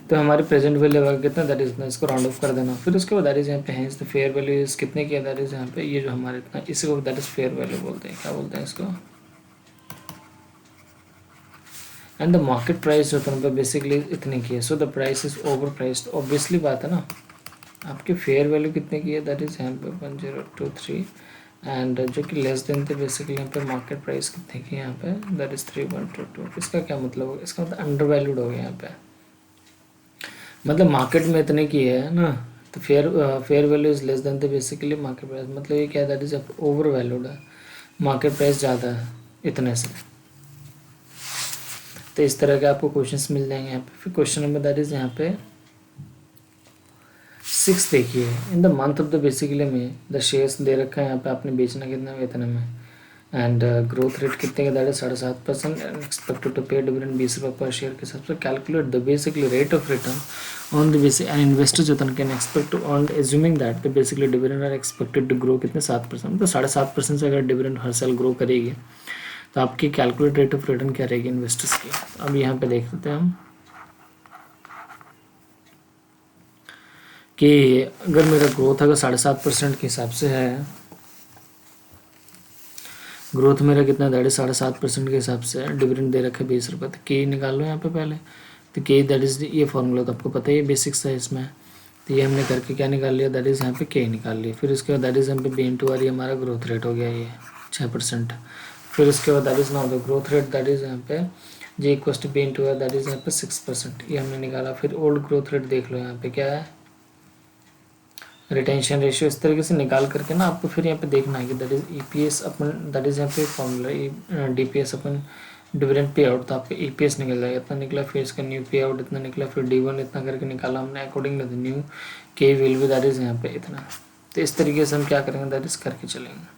तो हमारी प्रेजेंट वैल्यू आ कितना, दैट इज़ इतना, इसको राउंड ऑफ कर देना। फिर उसके बाद दैट इज़ यहाँ पे है फेयर वैल्यू इस कितने की है, दैट इज़ यहाँ पे ये जो हमारे इतना, इसको दैट इज़ फेयर वैल्यू बोलते हैं, क्या बोलते हैं इसको। एंड द मार्केट प्राइस जो था बेसिकली इतने की है, so the price is over priced, obviously बात है ना। आपकी फेयर वैल्यू कितने की है, दैट इज़ यहाँ पे 1023, एंड जो कि लेस देन थे बेसिकली यहाँ पे मार्केट प्राइस कितने की है यहाँ पे, दैट इज़ 3122। इसका क्या मतलब होगा, इसका मतलब अंडर वैल्यूड हो गया यहाँ पे, मतलब मार्केट में इतने की है ना, तो fair value is less than the basically market price, मतलब ये क्या है, दैट इज ओवर वैल्यूड है, मार्केट प्राइस ज़्यादा है इतने से। तो इस तरह के आपको क्वेश्चंस मिल जाएंगे यहाँ पे। फिर क्वेश्चन नंबर दैट इज यहाँ पे 6 देखिए, in the month of the basically में द शेयर्स दे रखा है यहाँ पे, आपने बेचना कितना है इतने में, एंड ग्रोथ रेट कितने का, that is 7.5%, and expected to pay dividend 20 रुपये पर शेयर के हिसाब से। Calculate the basically rate of return on the basic and investor जो can expect to on assuming that the basically dividend are expected to grow कितने 7%, मतलब 7.5% से अगर डिविडेंड हर साल ग्रो करेगी तो आपकी कैलकुलेट रेट ऑफ रिटर्न क्या रहेगी इन्वेस्टर्स की। अब यहाँ पे देख लेते हैं हम कि अगर मेरा ग्रोथ अगर 7.5% के हिसाब से है, ग्रोथ मेरा कितना, दैट इज 7.5% के हिसाब से डिविडेंड दे रखे 20 रुपये, तो के निकाल लो यहाँ पे पहले। तो के दैट इज़ ये फॉर्मूला तो आपको पता ही है, बेसिक्स है इसमें। तो ये हमने करके क्या निकाल लिया, दैट इज़ यहाँ पे के निकाल लिया। फिर उसके बाद दैट इज़ यहाँ पे बी इंटू आर, ये हमारा ग्रोथ रेट हो गया ये 6%। फिर उसके बाद that is now the growth rate that is यहाँ पे G equal to B into R, that is यहाँ पे 6%, ये हमने निकाला। फिर ओल्ड ग्रोथ रेट देख लो यहाँ पे क्या है, रिटेंशन रेशियो। इस तरीके से निकाल करके ना आपको फिर यहाँ पे देखना है कि that is EPS upon, that is यहाँ पे फॉर्मूला डीपीएस अपन डिविडेंड पे आउट, तो आपका ईपीएस निकल जाएगा, इतना निकला। फिर इसका न्यू पे आउट इतना निकला, फिर D1 इतना करके निकाला हमने अकॉर्डिंग टू द न्यू के विल बी, दैट इज यहाँ पे इतना। तो इस तरीके से हम क्या करेंगे, दैट इज करके चलेंगे।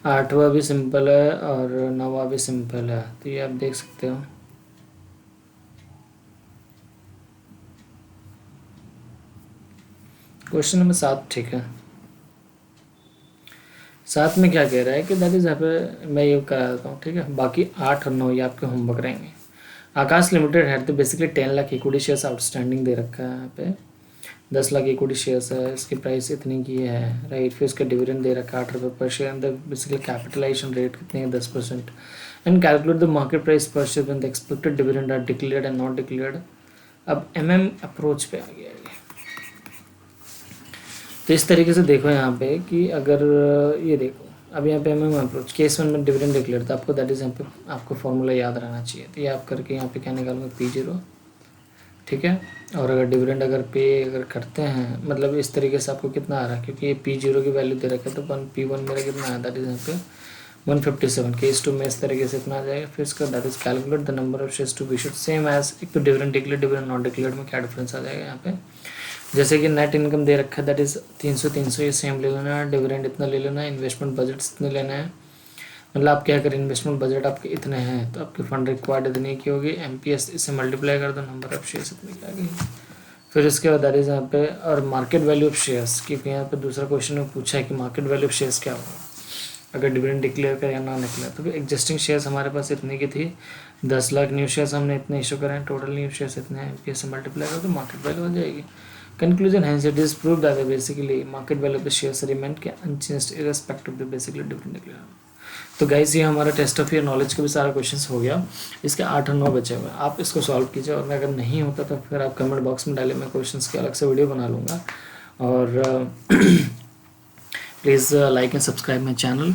आठवां भी सिंपल है और नौवां भी सिंपल है, तो ये आप देख सकते हो। क्वेश्चन नंबर 7 ठीक है। 7 में क्या कह रहा है कि दैट इज यहाँ पे मैं ये करा देता हूँ, ठीक है। बाकी 8 और 9 ये आपके होमवर्क रहेंगे। आकाश लिमिटेड है तो basically 10 lakh equity shares outstanding दे रखा है यहाँ पे, 10 लाख इक्विटी शेयर्स है, इसकी प्राइस इतनी की है, राइट। फिर इसका डिविडेंड दे रखा है 8 रुपये पर share, the basically capitalisation rate कितनी है 10%, and calculate the market price per share when the expected dividend are declared and not declared. अब अप्रोच पे आ गया है। तो इस तरीके से देखो यहाँ पे कि अगर ये देखो अब यहाँ पे अप्रोच केस 1 में डिविडेंड डिक्लेयर था आपको, दैट इज यहाँ पे आपको फॉर्मूला याद रहना चाहिए। तो ये आप करके यहाँ पे क्या निकालूंगा P0, ठीक है। और अगर डिविडेंड अगर पे अगर करते हैं, मतलब इस तरीके से आपको कितना आ रहा है, क्योंकि ये P0 की वैल्यू दे रखा है, तो P1 मेरा कितना है, दैट इज यहाँ पे 157। केस 2 में इस तरीके से इतना आ जाएगा। फिर इसका that is calculate the number of shares to be issued, same as एक तो dividend declare dividend not declared में क्या डिफरेंस आ जाएगा यहाँ पे। जैसे कि नेट इनकम दे रखा है दैट इज 300 ये सेम ले लेना है, डिविडेंड इतना ले लेना है, इन्वेस्टमेंट बजट इतने लेना है। मतलब आप क्या करें, इन्वेस्टमेंट बजट आपके इतने हैं तो आपके फंड रिक्वायर्ड इतनी की होगी, एमपीएस इससे मल्टीप्लाई कर दो, नंबर ऑफ शेयर्स इतनी की आ गई। फिर इसके बाद दैट इज यहाँ पे और मार्केट वैल्यू ऑफ शेयर्स, क्योंकि यहाँ पे दूसरा क्वेश्चन में पूछा है कि मार्केट वैल्यू ऑफ शेयर्स क्या होगा अगर डिविडेंड डिक्लेयर करें या ना निकले। तो एग्जिस्टिंग शेयर्स हमारे पास इतने की थी, 10 लाख न्यू शेयर्स हमने इतने इशू करें, टोटल न्यू शेयर्स इतने हैं, एमपीएस से मल्टीप्लाई कर दो, मार्केट वैल्यू हो जाएगी। Conclusion, hence it is proved that basically market value of the shares remain unchanged irrespective of the basically dividend declared। तो गाइस ये हमारा टेस्ट ऑफ योर नॉलेज का भी सारा क्वेश्चंस हो गया, इसके 8 और 9 बचे हुए हैं, आप इसको सॉल्व कीजिए। और अगर नहीं होता तो फिर आप कमेंट बॉक्स में डालिए, मैं क्वेश्चंस की अलग से वीडियो बना लूँगा। और please like and subscribe my channel.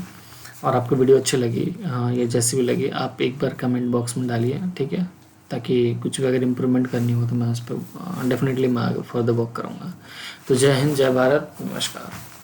और आपको वीडियो अच्छी लगी या जैसी भी लगी आप एक बार कमेंट बॉक्स में डालिए, ठीक है, ताकि कुछ भी अगर इम्प्रूवमेंट करनी हो तो मैं उस पर डेफिनेटली मैं फर्दर वर्क करूँगा। तो जय हिंद, जय भारत, नमस्कार।